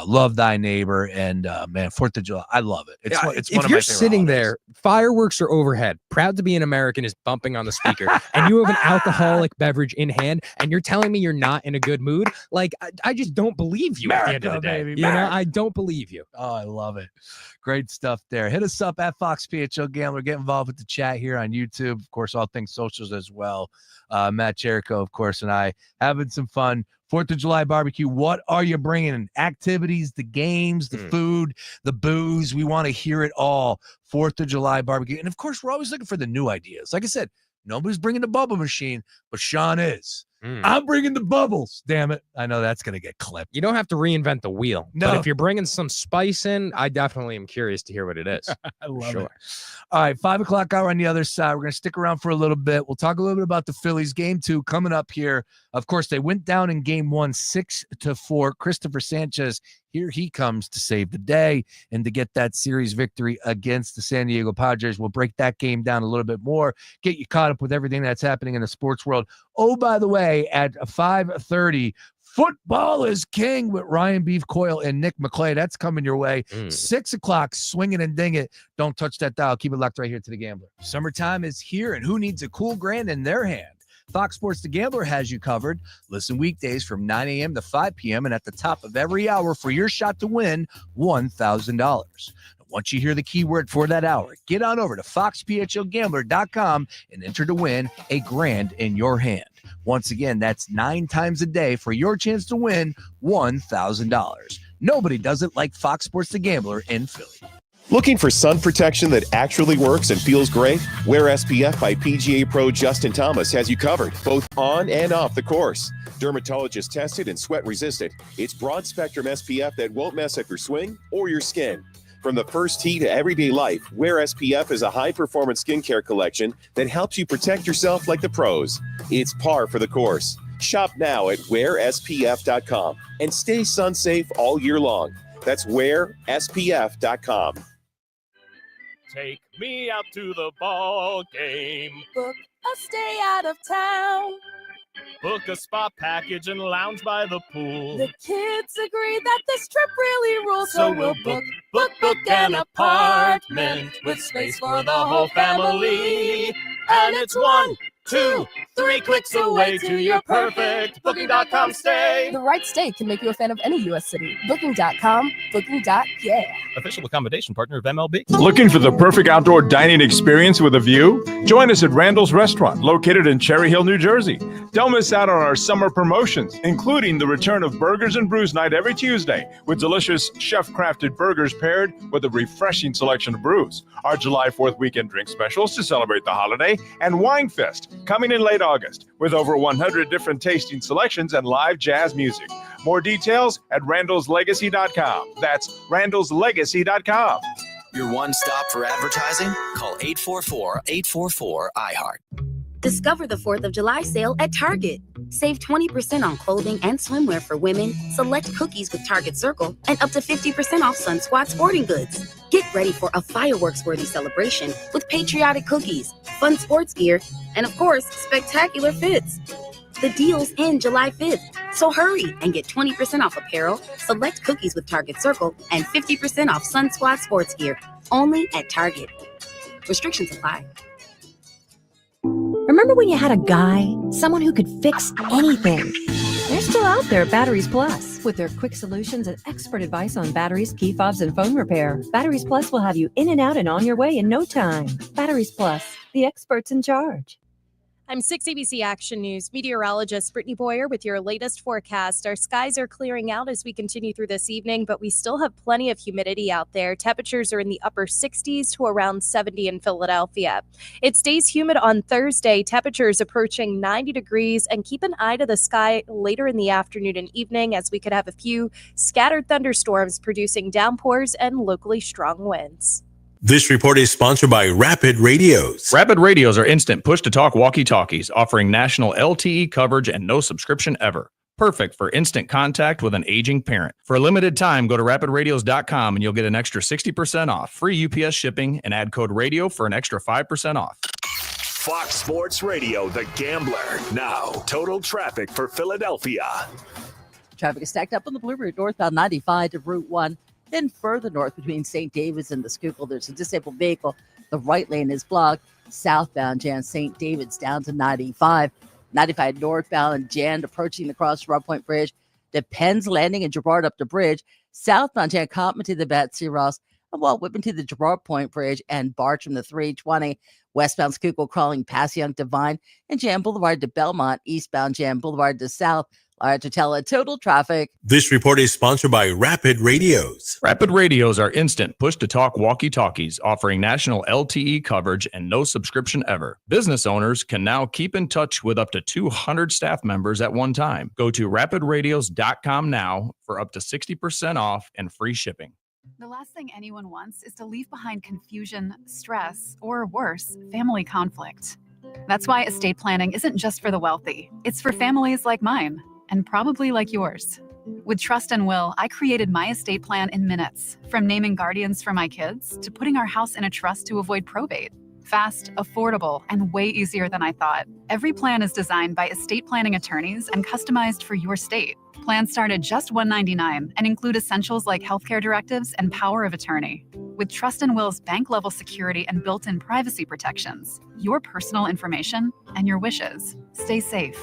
Love thy neighbor, and man, 4th of July, I love it. It's one of my favorite if you're sitting holidays. there, fireworks are overhead. Proud to be an American is bumping on the speaker, and you have an alcoholic beverage in hand, and you're telling me you're not in a good mood. Like, I just don't believe you at the end of the day. Baby, you know, I don't believe you. Oh, I love it. Great stuff there. Hit us up at Fox PHL Gambler. Get involved with the chat here on YouTube. Of course, all things socials as well. Matt Chirico, of course, and I having some fun. 4th of July barbecue. What are you bringing? Activities, the games, the food, the booze. We want to hear it all. 4th of July barbecue. And of course, we're always looking for the new ideas. Like I said, nobody's bringing the bubble machine, but Sean is. I'm bringing the bubbles. Damn it. I know that's going to get clipped. You don't have to reinvent the wheel. No. But if you're bringing some spice in, I definitely am curious to hear what it is. I love it. All right, 5 o'clock hour on the other side. We're going to stick around for a little bit. We'll talk a little bit about the Phillies game 2 coming up here. Of course, they went down in game 1, 6-4. Christopher Sanchez, here he comes to save the day and to get that series victory against the San Diego Padres. We'll break that game down a little bit more, get you caught up with everything that's happening in the sports world. Oh, by the way, at 5:30, Football is King with Ryan Beef Coyle and Nick McClay. That's coming your way. 6 o'clock, swing it and ding it. Don't touch that dial. Keep it locked right here to the Gambler. Summertime is here, and who needs a cool grand in their hand? Fox Sports The Gambler has you covered. Listen weekdays from 9 a.m. to 5 p.m. and at the top of every hour for your shot to win $1,000. Once you hear the keyword for that hour, get on over to foxphlgambler.com and enter to win $1,000 in your hand. Once again, that's 9 times a day for your chance to win $1,000. Nobody does it like Fox Sports The Gambler in Philly. Looking for sun protection that actually works and feels great? Wear SPF by PGA Pro Justin Thomas has you covered, both on and off the course. Dermatologist tested and sweat resistant, it's broad spectrum SPF that won't mess up your swing or your skin. From the first tee to everyday life, Wear SPF is a high-performance skincare collection that helps you protect yourself like the pros. It's par for the course. Shop now at wearspf.com and stay sun safe all year long. That's wearspf.com. Take me out to the ball game. Book a stay out of town. Book a spa package and lounge by the pool. The kids agree that this trip really rules. So we'll book an apartment with space for the whole family. And it's 1, 2, 3 clicks away to your perfect Booking.com stay. The right stay can make you a fan of any U.S. city. Booking.com, Booking.yeah. Official accommodation partner of MLB. Looking for the perfect outdoor dining experience with a view? Join us at Randall's Restaurant, located in Cherry Hill, New Jersey. Don't miss out on our summer promotions, including the return of Burgers and Brews Night every Tuesday, with delicious chef-crafted burgers paired with a refreshing selection of brews. Our July 4th weekend drink specials to celebrate the holiday, and Wine Fest, coming in late August, with over 100 different tasting selections and live jazz music. More details at randallslegacy.com. That's randallslegacy.com. Your one stop for advertising? Call 844-844-IHEART. Discover the 4th of July sale at Target. Save 20% on clothing and swimwear for women, select cookies with Target Circle, and up to 50% off Sun Squad sporting goods. Get ready for a fireworks-worthy celebration with patriotic cookies, fun sports gear, and of course, spectacular fits. The deal's end July 5th, so hurry and get 20% off apparel, select cookies with Target Circle, and 50% off Sun Squad sports gear, only at Target. Restrictions apply. Remember when you had a guy, someone who could fix anything? They're still out there at Batteries Plus with their quick solutions and expert advice on batteries, key fobs, and phone repair. Batteries Plus will have you in and out and on your way in no time. Batteries Plus, the experts in charge. I'm 6 ABC Action News meteorologist Brittany Boyer with your latest forecast. Our skies are clearing out as we continue through this evening, but we still have plenty of humidity out there. Temperatures are in the upper 60s to around 70 in Philadelphia. It stays humid on Thursday, temperatures approaching 90 degrees, and keep an eye to the sky later in the afternoon and evening as we could have a few scattered thunderstorms producing downpours and locally strong winds. This report is sponsored by Rapid Radios. Rapid Radios are instant push-to-talk walkie-talkies offering national LTE coverage and no subscription ever. Perfect for instant contact with an aging parent. For a limited time, go to rapidradios.com and you'll get an extra 60% off, free UPS shipping, and add code RADIO for an extra 5% off. Fox Sports Radio, The Gambler. Now, total traffic for Philadelphia. Traffic is stacked up on the Blue Route northbound 95 to Route 1. Then further north between St. David's and the Schuylkill, there's a disabled vehicle. The right lane is blocked. Southbound Jan St. David's down to 95. 95 northbound and Jan approaching the Cross Rob Point Bridge. The Penn's Landing and Girard up the bridge. Southbound Jan Cottman to the Betsy Ross. And Walt Whitman to the Girard Point Bridge and Bartram to 320. Westbound Schuylkill crawling past Young Divine and Jan Boulevard to Belmont. Eastbound Jan Boulevard to South. Artotella total traffic. This report is sponsored by Rapid Radios. Rapid Radios are instant push-to-talk walkie-talkies offering national LTE coverage and no subscription ever. Business owners can now keep in touch with up to 200 staff members at one time. Go to rapidradios.com now for up to 60% off and free shipping. The last thing anyone wants is to leave behind confusion, stress, or worse, family conflict. That's why estate planning isn't just for the wealthy. It's for families like mine. And probably like yours. With Trust and Will, I created my estate plan in minutes, from naming guardians for my kids to putting our house in a trust to avoid probate. Fast, affordable, and way easier than I thought. Every plan is designed by estate planning attorneys and customized for your state. Plans start at just $199 and include essentials like healthcare directives and power of attorney. With Trust and Will's bank-level security and built-in privacy protections, your personal information and your wishes stay safe.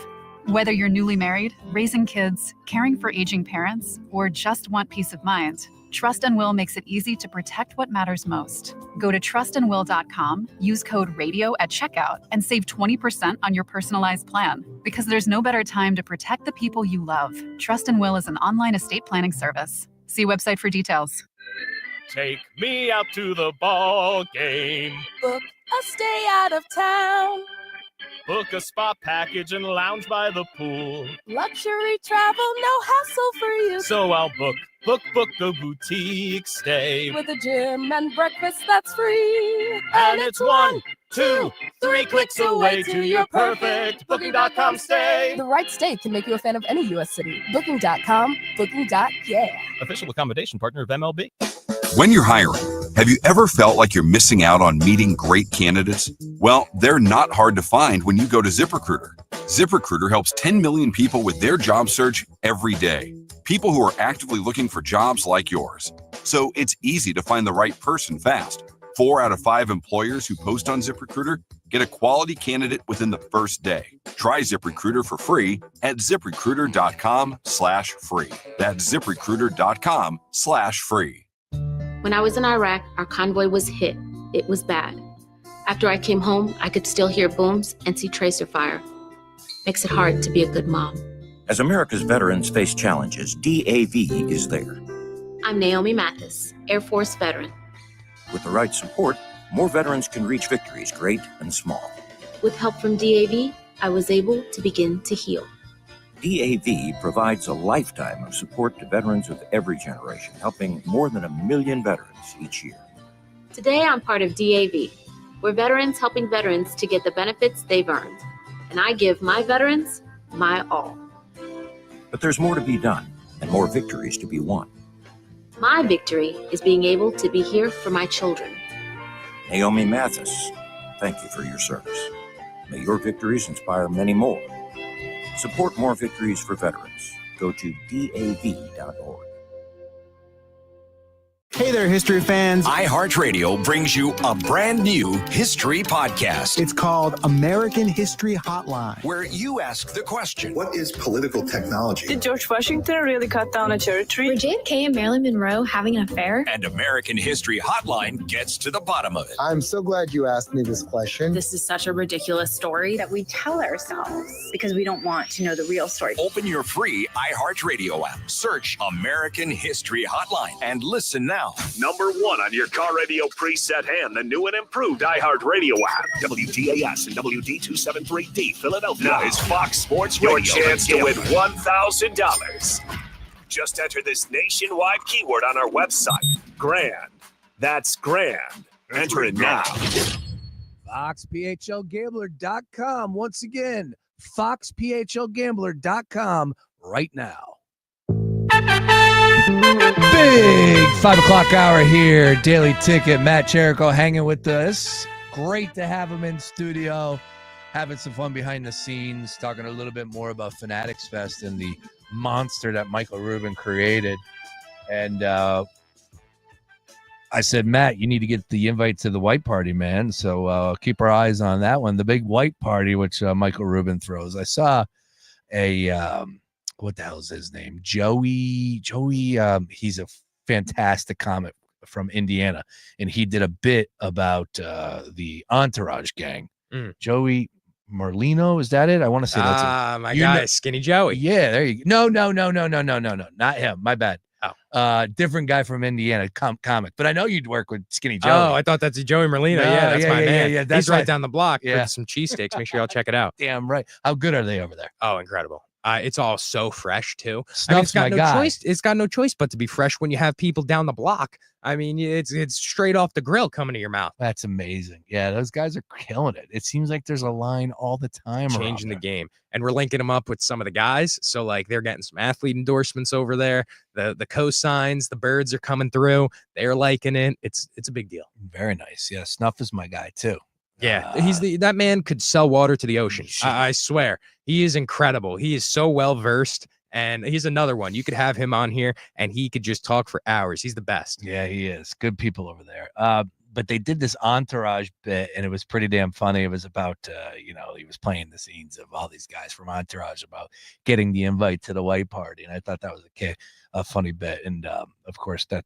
Whether you're newly married, raising kids, caring for aging parents, or just want peace of mind, Trust and Will makes it easy to protect what matters most. Go to trustandwill.com, use code RADIO at checkout, and save 20% on your personalized plan. Because there's no better time to protect the people you love. Trust and Will is an online estate planning service. See website for details. Take me out to the ball game. Book a stay out of town. Book a spa package and lounge by the pool. Luxury travel, no hassle for you. So I'll book a boutique stay. With a gym and breakfast that's free. And it's 1, 2, 3 clicks away to your perfect Booking.com stay. The right stay can make you a fan of any U.S. city. Booking.com, Booking.yeah. Official accommodation partner of MLB. When you're hiring, have you ever felt like you're missing out on meeting great candidates? Well, they're not hard to find when you go to ZipRecruiter. ZipRecruiter helps 10 million people with their job search every day. People who are actively looking for jobs like yours. So it's easy to find the right person fast. 4 out of 5 employers who post on ZipRecruiter get a quality candidate within the first day. Try ZipRecruiter for free at ZipRecruiter.com/free. That's ZipRecruiter.com/free. When I was in Iraq, our convoy was hit. It was bad. After I came home, I could still hear booms and see tracer fire. Makes it hard to be a good mom. As America's veterans face challenges, DAV is there. I'm Naomi Mathis, Air Force veteran. With the right support, more veterans can reach victories, great and small. With help from DAV, I was able to begin to heal. DAV provides a lifetime of support to veterans of every generation, helping more than 1 million veterans each year. Today, I'm part of DAV. We're veterans helping veterans to get the benefits they've earned. And I give my veterans my all. But there's more to be done and more victories to be won. My victory is being able to be here for my children. Naomi Mathis, thank you for your service. May your victories inspire many more. Support more victories for veterans. Go to DAV.org. Hey there, history fans. iHeartRadio brings you a brand new history podcast. It's called American History Hotline, where you ask the question, what is political technology? Did George Washington really cut down a cherry tree? Were JFK and Marilyn Monroe having an affair? And American History Hotline gets to the bottom of it. I'm so glad you asked me this question. This is such a ridiculous story that we tell ourselves because we don't want to know the real story. Open your free iHeartRadio app. Search American History Hotline and listen now. Number 1 on your car radio preset and the new and improved iHeartRadio app. WDAS and WD273D Philadelphia now is Fox Sports Radio. Your chance to win $1,000. Just enter this nationwide keyword on our website. Grand. That's grand. Enter it now. FoxPHLGambler.com. Once again, FoxPHLGambler.com right now. Big 5 o'clock hour here. Daily Ticket. Matt Chirico hanging with us. Great to have him in studio. Having some fun behind the scenes. Talking a little bit more about Fanatics Fest and the monster that Michael Rubin created. And I said, Matt, you need to get the invite to the white party, man. So keep our eyes on that one. The big white party, which Michael Rubin throws. I saw a... what the hell is his name? Joey, he's a fantastic comic from Indiana, and he did a bit about the Entourage gang. Joey Merlino, is that it? I want to say that's it. My guy, Skinny Joey. Yeah, there you go. No, not him. My bad. Different guy from Indiana, comic. But I know you'd work with Skinny Joey. Oh, I thought that's Joey Merlino. That's my man. Yeah, he's right down the block for some cheesesteaks. Make sure y'all check it out. Damn right. How good are they over there? Oh, incredible. It's all so fresh too. Snuff's my guy. Choice. It's got no choice but to be fresh when you have people down the block. I mean, it's straight off the grill coming to your mouth. That's amazing. Yeah, those guys are killing it. It seems like there's a line all the time. Changing the game. And we're linking them up with some of the guys. So like they're getting some athlete endorsements over there. The cosigns, the birds are coming through. They're liking it. It's a big deal. Very nice. Yeah, Snuff is my guy too. Yeah, that man could sell water to the ocean. I swear. He is incredible. He is so well versed And he's another one. You could have him on here and he could just talk for hours. He's the best. Yeah, he is. Good people over there. But they did this Entourage bit, and it was pretty damn funny. It was about, he was playing the scenes of all these guys from Entourage about getting the invite to the white party. And I thought that was a funny bit. And of course, that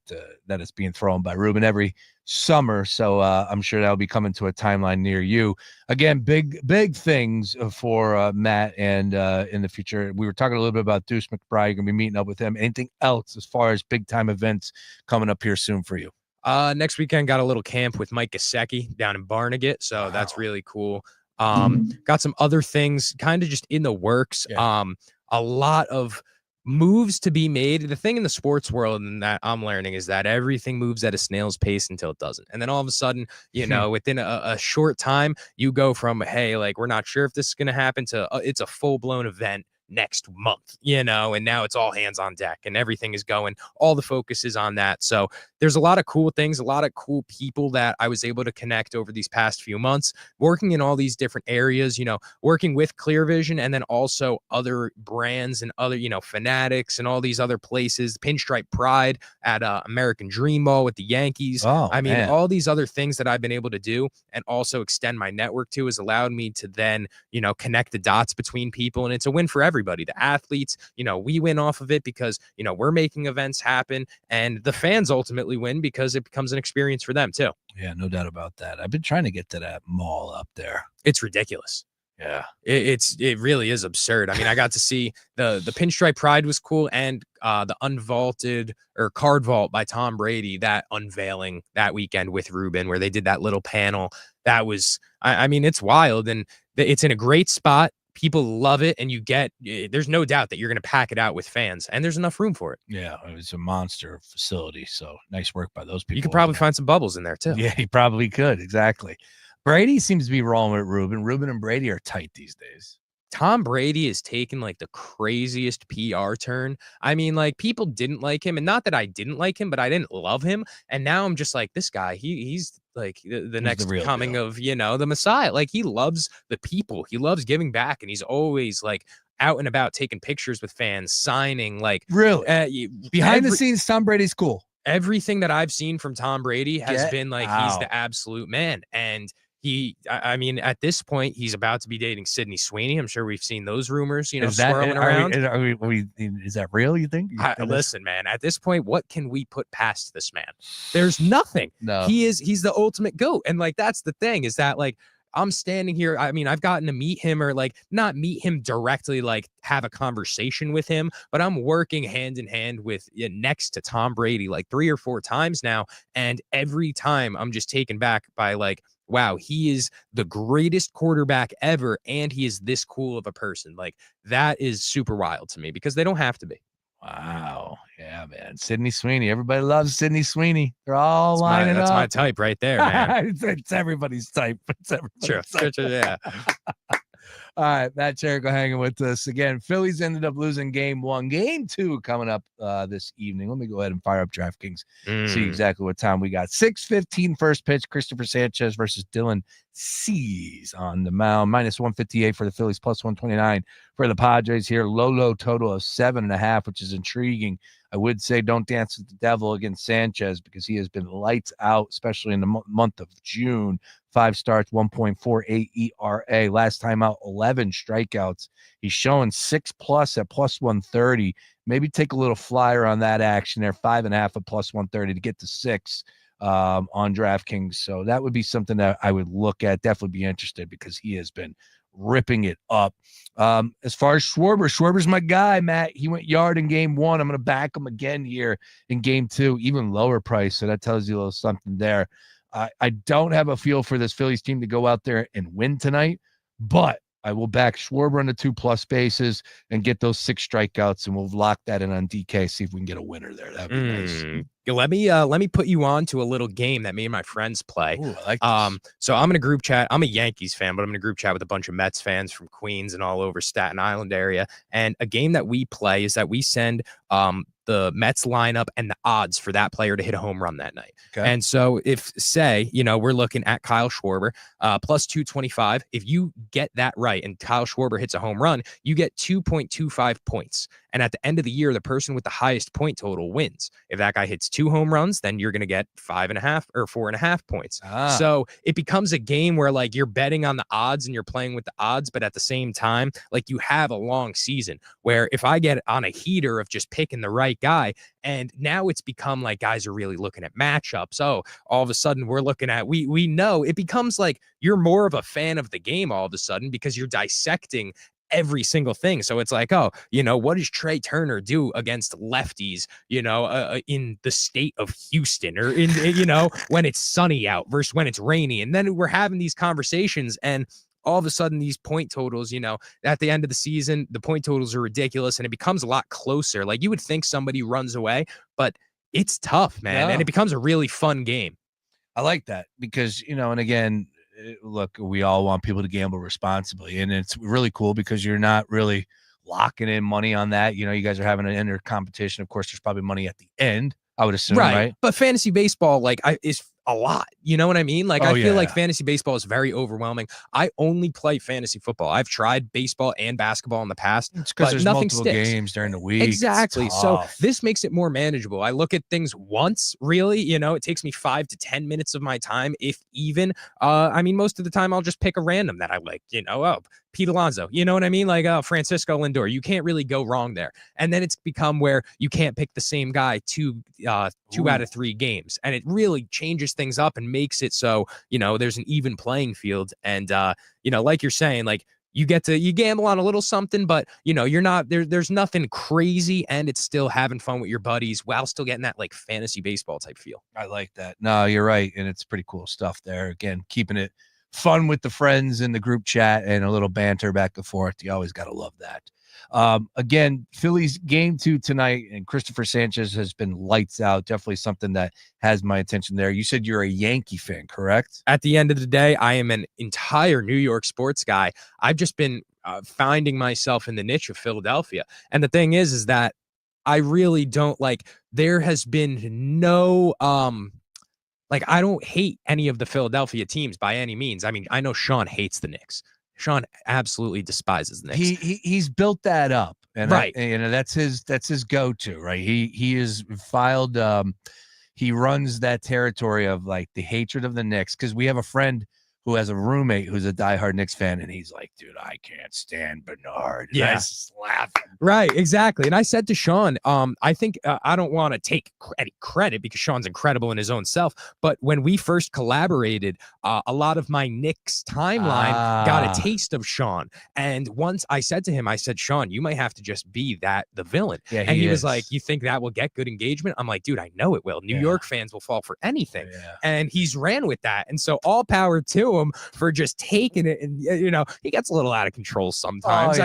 is being thrown by Ruben every summer. So I'm sure that'll be coming to a timeline near you. Again, big things for Matt and in the future. We were talking a little bit about Deuce McBride. You're going to be meeting up with him. Anything else as far as big time events coming up here soon for you? Next weekend, got a little camp with Mike Gesicki down in Barnegat. So that's really cool. Got some other things kind of just in the works. Yeah. A lot of moves to be made. The thing in the sports world and that I'm learning is that everything moves at a snail's pace until it doesn't. And then all of a sudden, within a short time, you go from, hey, like, we're not sure if this is going to happen to it's a full blown event next month, and now it's all hands on deck and everything is going, all the focus is on that. So there's a lot of cool things, a lot of cool people that I was able to connect over these past few months, working in all these different areas, working with Clear Vision and then also other brands and other, Fanatics and all these other places, Pinstripe Pride at American Dream Ball with the Yankees. All these other things that I've been able to do and also extend my network to has allowed me to then, connect the dots between people. And it's a win for everybody. The athletes, we win off of it because, we're making events happen, and the fans ultimately win because it becomes an experience for them too. Yeah, no doubt about that. I've been trying to get to that mall up there. It's ridiculous. Yeah, it really is absurd. I mean, I got to see the Pinstripe Pride was cool, and the unvaulted or card vault by Tom Brady, that unveiling that weekend with Ruben, where they did that little panel. That was, it's wild, and it's in a great spot. People love it, and there's no doubt that you're going to pack it out with fans, and there's enough room for it. Yeah, it was a monster facility, so nice work by those people. You could probably find some bubbles in there too. Yeah, he probably could. Exactly. Brady seems to be rolling with Ruben. Ruben and Brady are tight these days. Tom Brady is taking like the craziest PR turn. People didn't like him, and not that I didn't like him, but I didn't love him. And now I'm just like, this guy, he's like the next coming of, the Messiah. Like, he loves the people. He loves giving back, and he's always like out and about taking pictures with fans, signing, like, really behind the scenes. Tom Brady's cool. Everything that I've seen from Tom Brady has been like, he's the absolute man. And at this point, he's about to be dating Sydney Sweeney. I'm sure we've seen those rumors, swirling around. Is that real, you think? Listen, man, at this point, what can we put past this man? There's nothing. No. He's the ultimate GOAT. And like, that's the thing, is that like, I'm standing here. I've gotten to meet him, or like not meet him directly, like have a conversation with him, but I'm working hand in hand with next to Tom Brady like 3 or 4 times now. And every time I'm just taken back by like, wow, he is the greatest quarterback ever, and he is this cool of a person. Like, that is super wild to me because they don't have to be. Wow. Yeah, man. Sydney Sweeney. Everybody loves Sydney Sweeney. They're all lining up. That's my type right there, man. It's everybody's type. It's everybody's type. True, yeah. All right, Matt Chirico hanging with us again. Phillies ended up losing game 1. Game 2 coming up this evening. Let me go ahead and fire up DraftKings. See exactly what time we got. 6:15 first pitch. Christopher Sanchez versus Dylan Cease on the mound. -158 for the Phillies, +129 for the Padres here. Low total of 7.5, which is intriguing. I would say don't dance with the devil against Sanchez because he has been lights out, especially in the month of June. 5 starts, 1.48 ERA. Last time out, 11 strikeouts. He's showing 6+ at +130. Maybe take a little flyer on that action there. 5.5 at +130 to get to 6 on DraftKings. So that would be something that I would look at. Definitely be interested because he has been ripping it up. As far as Schwarber's my guy, Matt. He went yard in game 1. I'm going to back him again here in game 2, even lower price. So that tells you a little something there. I don't have a feel for this Phillies team to go out there and win tonight, but I will back Schwarber on the 2+ bases and get those 6 strikeouts, and we'll lock that in on DK. See if we can get a winner there. That'd be nice. Let me put you on to a little game that me and my friends play. Ooh, I like this. So I'm in a group chat. I'm a Yankees fan, but I'm in a group chat with a bunch of Mets fans from Queens and all over Staten Island area. And a game that we play is that we send the Mets lineup and the odds for that player to hit a home run that night. Okay. And so if, say, we're looking at Kyle Schwarber, +225. If you get that right and Kyle Schwarber hits a home run, you get 2.25 points. And at the end of the year, the person with the highest point total wins. If that guy hits 2 home runs, then you're going to get 5.5 or 4.5 points. So it becomes a game where like you're betting on the odds and you're playing with the odds, but at the same time, like you have a long season where if I get on a heater of just picking the right guy, and now it's become like guys are really looking at matchups. Oh, all of a sudden we're looking at, we know it becomes like you're more of a fan of the game all of a sudden because you're dissecting every single thing. So it's like, oh, what does Trey Turner do against lefties, in the state of Houston or in, when it's sunny out versus when it's rainy. And then we're having these conversations and all of a sudden these point totals, at the end of the season, the point totals are ridiculous and it becomes a lot closer. Like you would think somebody runs away, but it's tough, man. Yeah. And it becomes a really fun game. I like that because, and again, look, we all want people to gamble responsibly, and it's really cool because you're not really locking in money on that. You guys are having an inner competition. Of course, there's probably money at the end, I would assume, right? But fantasy baseball, is a lot. You know what I mean? Like, I feel like fantasy baseball is very overwhelming. I only play fantasy football. I've tried baseball and basketball in the past. It's because there's nothing multiple sticks. games during the week. Exactly. So this makes it more manageable. I look at things once, really. It takes me 5 to 10 minutes of my time, if even. Most of the time I'll just pick a random that I like, Pete Alonso, you know what I mean? Like Francisco Lindor. You can't really go wrong there. And then it's become where you can't pick the same guy two out of 3 games. And it really changes things up and makes it so, there's an even playing field. And, like you're saying, like you gamble on a little something, but you're not there's nothing crazy and it's still having fun with your buddies while still getting that like fantasy baseball type feel. I like that. No, you're right. And it's pretty cool stuff there. Again, keeping it fun with the friends in the group chat and a little banter back and forth. You always got to love that. Again, Phillies game 2 tonight, and Christopher Sanchez has been lights out. Definitely something that has my attention there. You said you're a Yankee fan, correct? At the end of the day, I am an entire New York sports guy. I've just been finding myself in the niche of Philadelphia. And the thing is that I really don't there has been no, I don't hate any of the Philadelphia teams by any means. I mean, I know Sean hates the Knicks. Sean absolutely despises the Knicks. He's built that up, and right. That's his go-to, right? He is filed. He runs that territory of like the hatred of the Knicks because we have a friend who has a roommate who's a diehard Knicks fan, and he's like, dude, I can't stand Bernard. And I just laugh. Right, exactly. And I said to Sean, I think I don't want to take any credit because Sean's incredible in his own self, but when we first collaborated, a lot of my Knicks timeline got a taste of Sean. And once I said to him, I said, Sean, you might have to just be the villain. Yeah, and he was like, you think that will get good engagement? I'm like, dude, I know it will. New York fans will fall for anything. And he's ran with that. And so all power to him for just taking it. And, he gets a little out of control sometimes.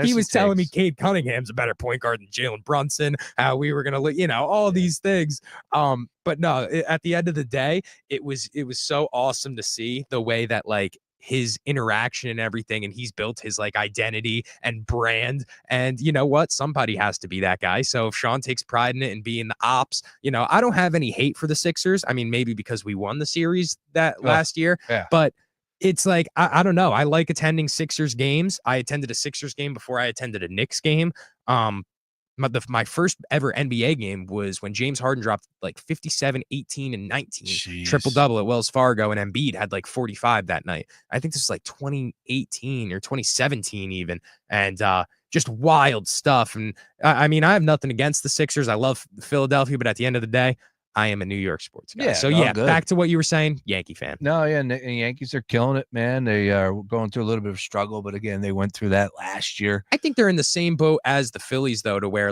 He was telling me Cade Cunningham's a better point guard than Jalen Brunson. How we were going to, all these things. But no, at the end of the day, it was so awesome to see the way that his interaction and everything, and he's built his identity and brand. And you know what? Somebody has to be that guy. So if Sean takes pride in it and being the ops, I don't have any hate for the Sixers. I mean, maybe because we won the series last year, but it's I don't know. I like attending Sixers games. I attended a Sixers game before I attended a Knicks game. My first ever NBA game was when James Harden dropped 57, 18, and 19. Triple-double at Wells Fargo, and Embiid had 45 that night. I think this is 2018 or 2017 even. And just wild stuff. And I have nothing against the Sixers. I love Philadelphia, but at the end of the day, I am a New York sports guy. Back to what you were saying, Yankee fan. No, and the Yankees are killing it, man. They are going through a little bit of struggle, but again, they went through that last year. I think they're in the same boat as the Phillies, though, to where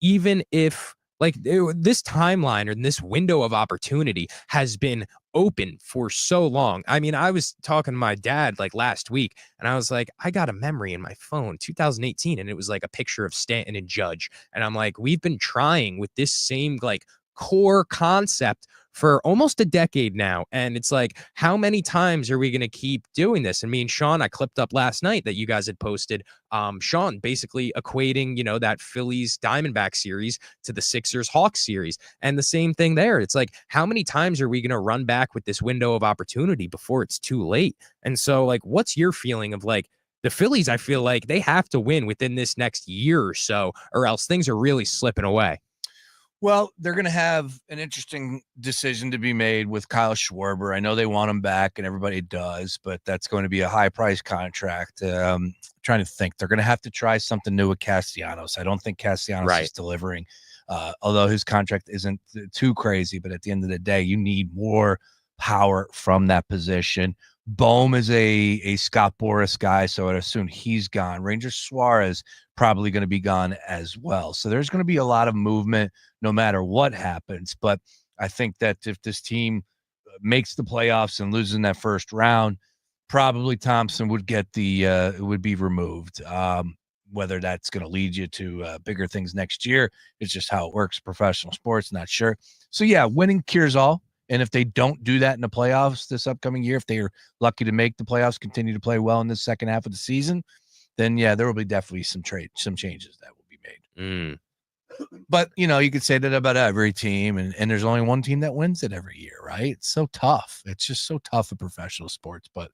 even if this timeline or this window of opportunity has been open for so long. I mean, I was talking to my dad last week, and I was like, I got a memory in my phone, 2018, and it was a picture of Stanton and Judge. And I'm like, we've been trying with this same core concept for almost a decade now. And it's how many times are we going to keep doing this? And me and Sean, I clipped up last night that you guys had posted, Sean basically equating, that Phillies Diamondback series to the Sixers Hawks series. And the same thing there. It's how many times are we going to run back with this window of opportunity before it's too late? And so what's your feeling of the Phillies, I feel like they have to win within this next year or so, or else things are really slipping away. Well, they're going to have an interesting decision to be made with Kyle Schwarber. I know they want him back, and everybody does, but that's going to be a high-price contract. Trying to think. They're going to have to try something new with Castellanos. I don't think Castellanos is delivering, although his contract isn't too crazy, but at the end of the day, you need more power from that position. Bohm is a Scott Boras guy, so I'd assume he's gone. Ranger Suarez probably going to be gone as well. So there's going to be a lot of movement no matter what happens. But I think that if this team makes the playoffs and loses in that first round, probably Thompson would get would be removed. Whether that's going to lead you to bigger things next year, it's just how it works. Professional sports, not sure. So yeah, winning cures all. And if they don't do that in the playoffs this upcoming year, if they are lucky to make the playoffs, continue to play well in the second half of the season, then yeah, there will be definitely some changes that will be made. But you could say that about every team, and there's only one team that wins it every year, right? It's so tough. It's just so tough in professional sports. But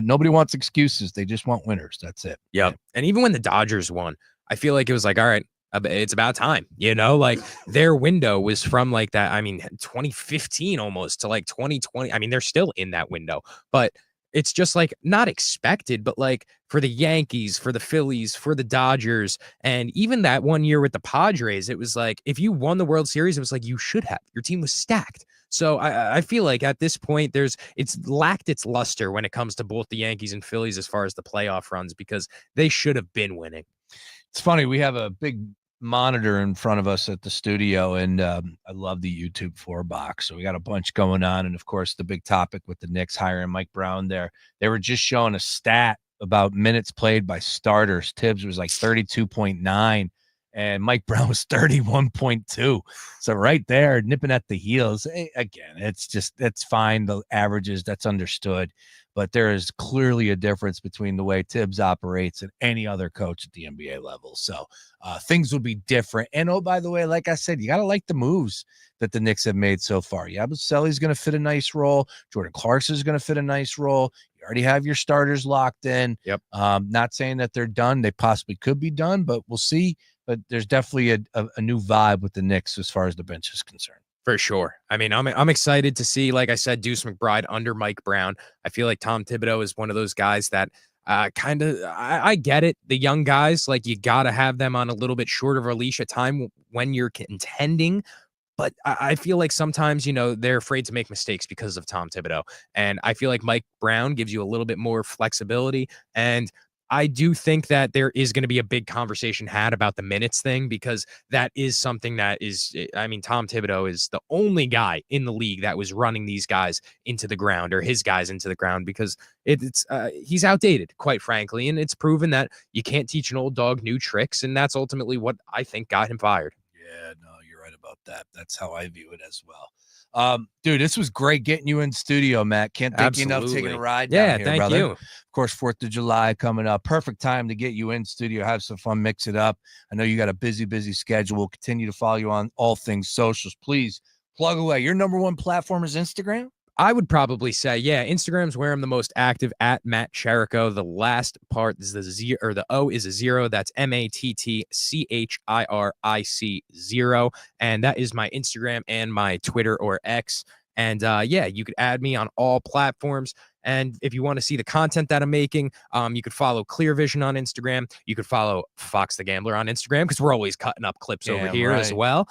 nobody wants excuses. They just want winners. That's it. Yep. And even when the Dodgers won, I feel like it was like, all right, it's about time, like their window was from like that. I mean, 2015 almost to like 2020. I mean, they're still in that window, but it's just like not expected, but like for the Yankees, for the Phillies, for the Dodgers, and even that one year with the Padres, it was like, if you won the World Series, it was like, you should have, your team was stacked. So I feel like at this point, it's lacked its luster when it comes to both the Yankees and Phillies as far as the playoff runs, because they should have been winning. It's funny. We have a big monitor in front of us at the studio, and I love the YouTube 4 box. So we got a bunch going on. And of course, the big topic with the Knicks hiring Mike Brown there. They were just showing a stat about minutes played by starters. Tibbs was like 32.9 and Mike Brown was 31.2. So right there, nipping at the heels. Again, that's fine. The averages, that's understood. But there is clearly a difference between the way Tibbs operates and any other coach at the NBA level. So things will be different. And, oh, by the way, like I said, you got to like the moves that the Knicks have made so far. Yabusele's going to fit a nice role. Jordan Clarkson is going to fit a nice role. You already have your starters locked in. Yep. Not saying that they're done. They possibly could be done, but we'll see. But there's definitely a new vibe with the Knicks as far as the bench is concerned. For sure. I mean, I'm excited to see, like I said, Deuce McBride under Mike Brown. I feel like Tom Thibodeau is one of those guys that I get it. The young guys, like, you got to have them on a little bit shorter of a leash at time when you're contending. But I feel like sometimes, they're afraid to make mistakes because of Tom Thibodeau. And I feel like Mike Brown gives you a little bit more flexibility. And I do think that there is going to be a big conversation had about the minutes thing, because that is something that is, I mean, Tom Thibodeau is the only guy in the league that was running these guys into the ground, or his guys into the ground, because he's outdated, quite frankly. And it's proven that you can't teach an old dog new tricks. And that's ultimately what I think got him fired. Yeah, no, you're right about that. That's how I view it as well. Dude, this was great getting you in studio, Matt. Can't thank you enough taking a ride down here, thank brother. you. Of course, 4th of July coming up. Perfect time to get you in studio, have some fun, mix it up. I know you got a busy schedule. We'll continue to follow you on all things socials. Please plug away. Your number one platform is Instagram? I would probably say, yeah, Instagram's where I'm the most active, at Matt Chirico. The last part is the Z, or the O is a 0. That's MATTCHIRIC 0. And that is my Instagram and my Twitter, or X. And yeah, you could add me on all platforms. And if you want to see the content that I'm making, you could follow Clear Vision on Instagram. You could follow Fox the Gambler on Instagram, because we're always cutting up clips over here as well.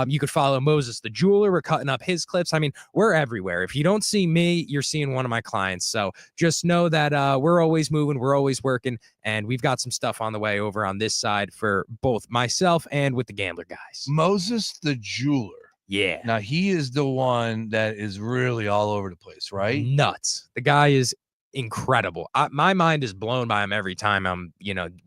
You could follow Moses the Jeweler. We're cutting up his clips. I mean, we're everywhere. If you don't see me, you're seeing one of my clients. So just know that we're always moving. We're always working. And we've got some stuff on the way over on this side for both myself and with the Gambler guys. Moses the Jeweler. Yeah. Now, he is the one that is really all over the place, right? Nuts. The guy is incredible. My mind is blown by him every time I'm,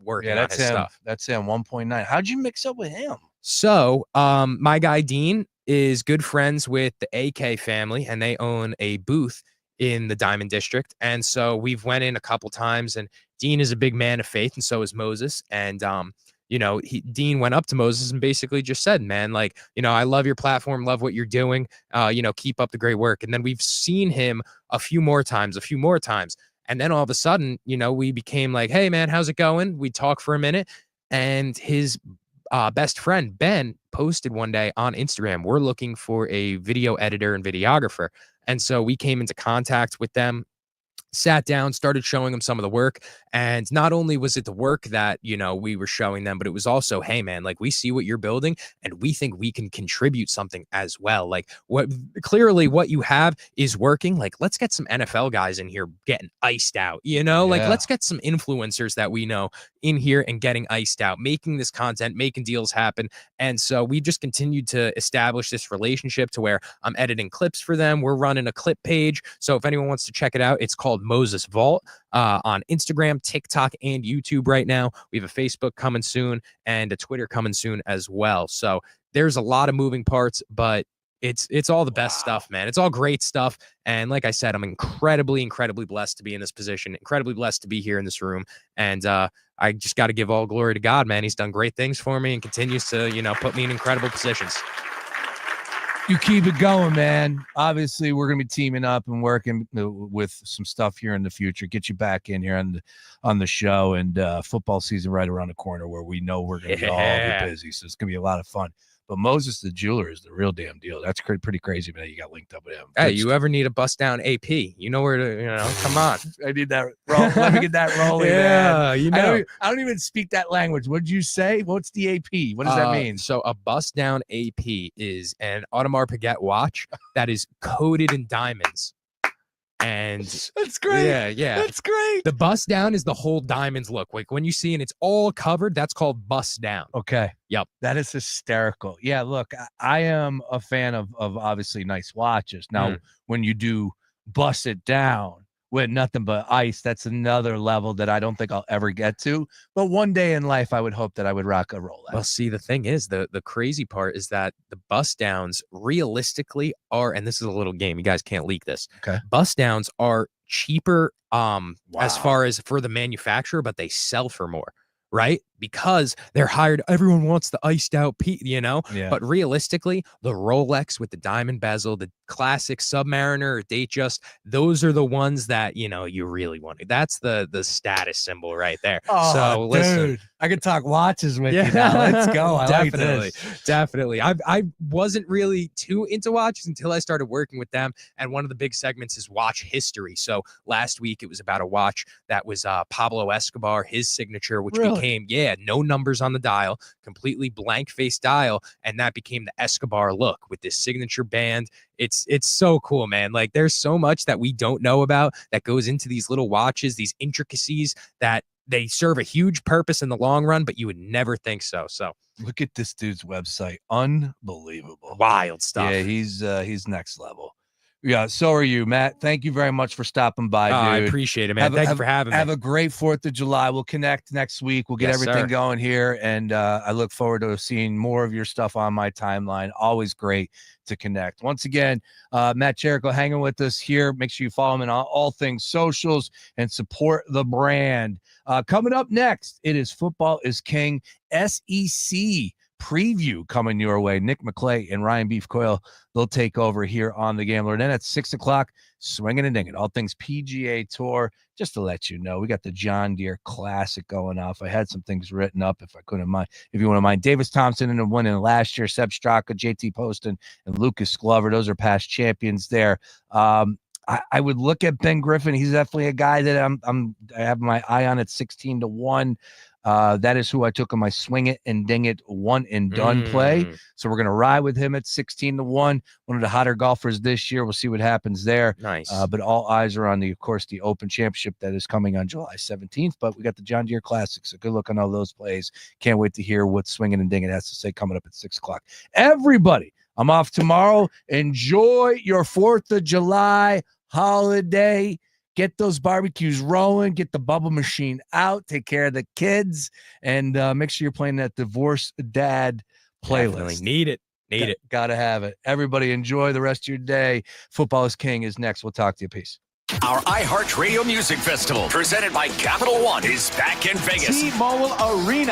working on his stuff. That's him, 1.9. How'd you mix up with him? So, my guy Dean is good friends with the AK family, and they own a booth in the Diamond District. And so we've went in a couple times, and Dean is a big man of faith, and so is Moses. And Dean went up to Moses and basically just said, man, like, I love your platform, love what you're doing, keep up the great work. And then we've seen him a few more times. And then all of a sudden, we became like, hey, man, how's it going? We talk for a minute. And his best friend, Ben, posted one day on Instagram, we're looking for a video editor and videographer. And so we came into contact with them, sat down, started showing them some of the work. And not only was it the work that, we were showing them, but it was also, hey, man, like, we see what you're building and we think we can contribute something as well. Like, clearly what you have is working. Like, let's get some NFL guys in here getting iced out, like, let's get some influencers that we know in here and getting iced out, making this content, making deals happen. And so we just continued to establish this relationship to where I'm editing clips for them. We're running a clip page. So if anyone wants to check it out, it's called Moses Vault on Instagram, TikTok, and YouTube right now. We have a Facebook coming soon and a Twitter coming soon as well. So there's a lot of moving parts, but it's all the best stuff, man. It's all great stuff. And like I said, I'm incredibly blessed to be in this position, incredibly blessed to be here in this room. And I just got to give all glory to God, man. He's done great things for me and continues to, put me in incredible positions. You keep it going, man. Obviously, we're going to be teaming up and working with some stuff here in the future. Get you back in here on the show, and football season right around the corner where we know we're going to all be busy. So it's going to be a lot of fun. But Moses the jeweler is the real damn deal. That's pretty crazy, man. You got linked up with him. Hey, you ever need a bust down AP? You know where to, come on. I need that. Let me get that rolling, man. I don't even speak that language. What'd you say? What's the AP? What does that mean? So a bust down AP is an Audemars Piguet watch that is coated in diamonds. And that's great. Yeah. That's great. The bust down is the whole diamonds look. Like when you see and it's all covered, that's called bust down. Okay. Yep. That is hysterical. Yeah, look, I am a fan of obviously nice watches. Now, when you do bust it down with nothing but ice, that's another level that I don't think I'll ever get to. But one day in life, I would hope that I would rock a Rolex. Well, see, the thing is, the crazy part is that the bust downs realistically are, and this is a little game, you guys can't leak this. Okay. Bust downs are cheaper as far as for the manufacturer, but they sell for more. Right? Because they're hired. Everyone wants the iced out Yeah. But realistically, the Rolex with the diamond bezel, the classic Submariner or Datejust, those are the ones that, you really want. That's the status symbol right there. Oh, so listen, dude, I could talk watches with you now. Let's go. I Definitely. like this. Definitely. I wasn't really too into watches until I started working with them. And one of the big segments is watch history. So last week it was about a watch that was Pablo Escobar, his signature, which became, no numbers on the dial, completely blank face dial. And that became the Escobar look with this signature band. It's so cool, man. Like there's so much that we don't know about that goes into these little watches, these intricacies that they serve a huge purpose in the long run, but you would never think so. So look at this dude's website. Unbelievable. Wild stuff. Yeah, he's next level. Yeah, so are you, Matt. Thank you very much for stopping by, dude. I appreciate it, man. Thank you for having me. Have a great 4th of July. We'll connect next week. We'll get everything going here, and I look forward to seeing more of your stuff on my timeline. Always great to connect. Once again, Matt Chirico hanging with us here. Make sure you follow him on all things socials and support the brand. Coming up next, it is Football is King SEC preview coming your way. Nick McClay and Ryan Beef Coyle, they'll take over here on The Gambler. And then at 6 o'clock, swinging and dinging, all things PGA Tour. Just to let you know, we got the John Deere Classic going off. I had some things written up if you want to mind. Davis Thompson ended up winning last year. Seb Straka, JT Poston, and Lucas Glover. Those are past champions there. I would look at Ben Griffin. He's definitely a guy that I have my eye on at 16-1. That is who I took on my swing it and ding it one and done play. So we're going to ride with him at 16-1. One of the hotter golfers this year. We'll see what happens there. Nice. But all eyes are on the Open Championship that is coming on July 17th. But we got the John Deere Classic. So good luck on all those plays. Can't wait to hear what swinging and dinging has to say coming up at 6 o'clock. Everybody, I'm off tomorrow. Enjoy your 4th of July holiday. Get those barbecues rolling. Get the bubble machine out. Take care of the kids. And make sure you're playing that Divorce Dad playlist. Definitely need it. Gotta have it. Everybody enjoy the rest of your day. Football is King is next. We'll talk to you. Peace. Our iHeartRadio Music Festival, presented by Capital One, is back in Vegas. T-Mobile Arena.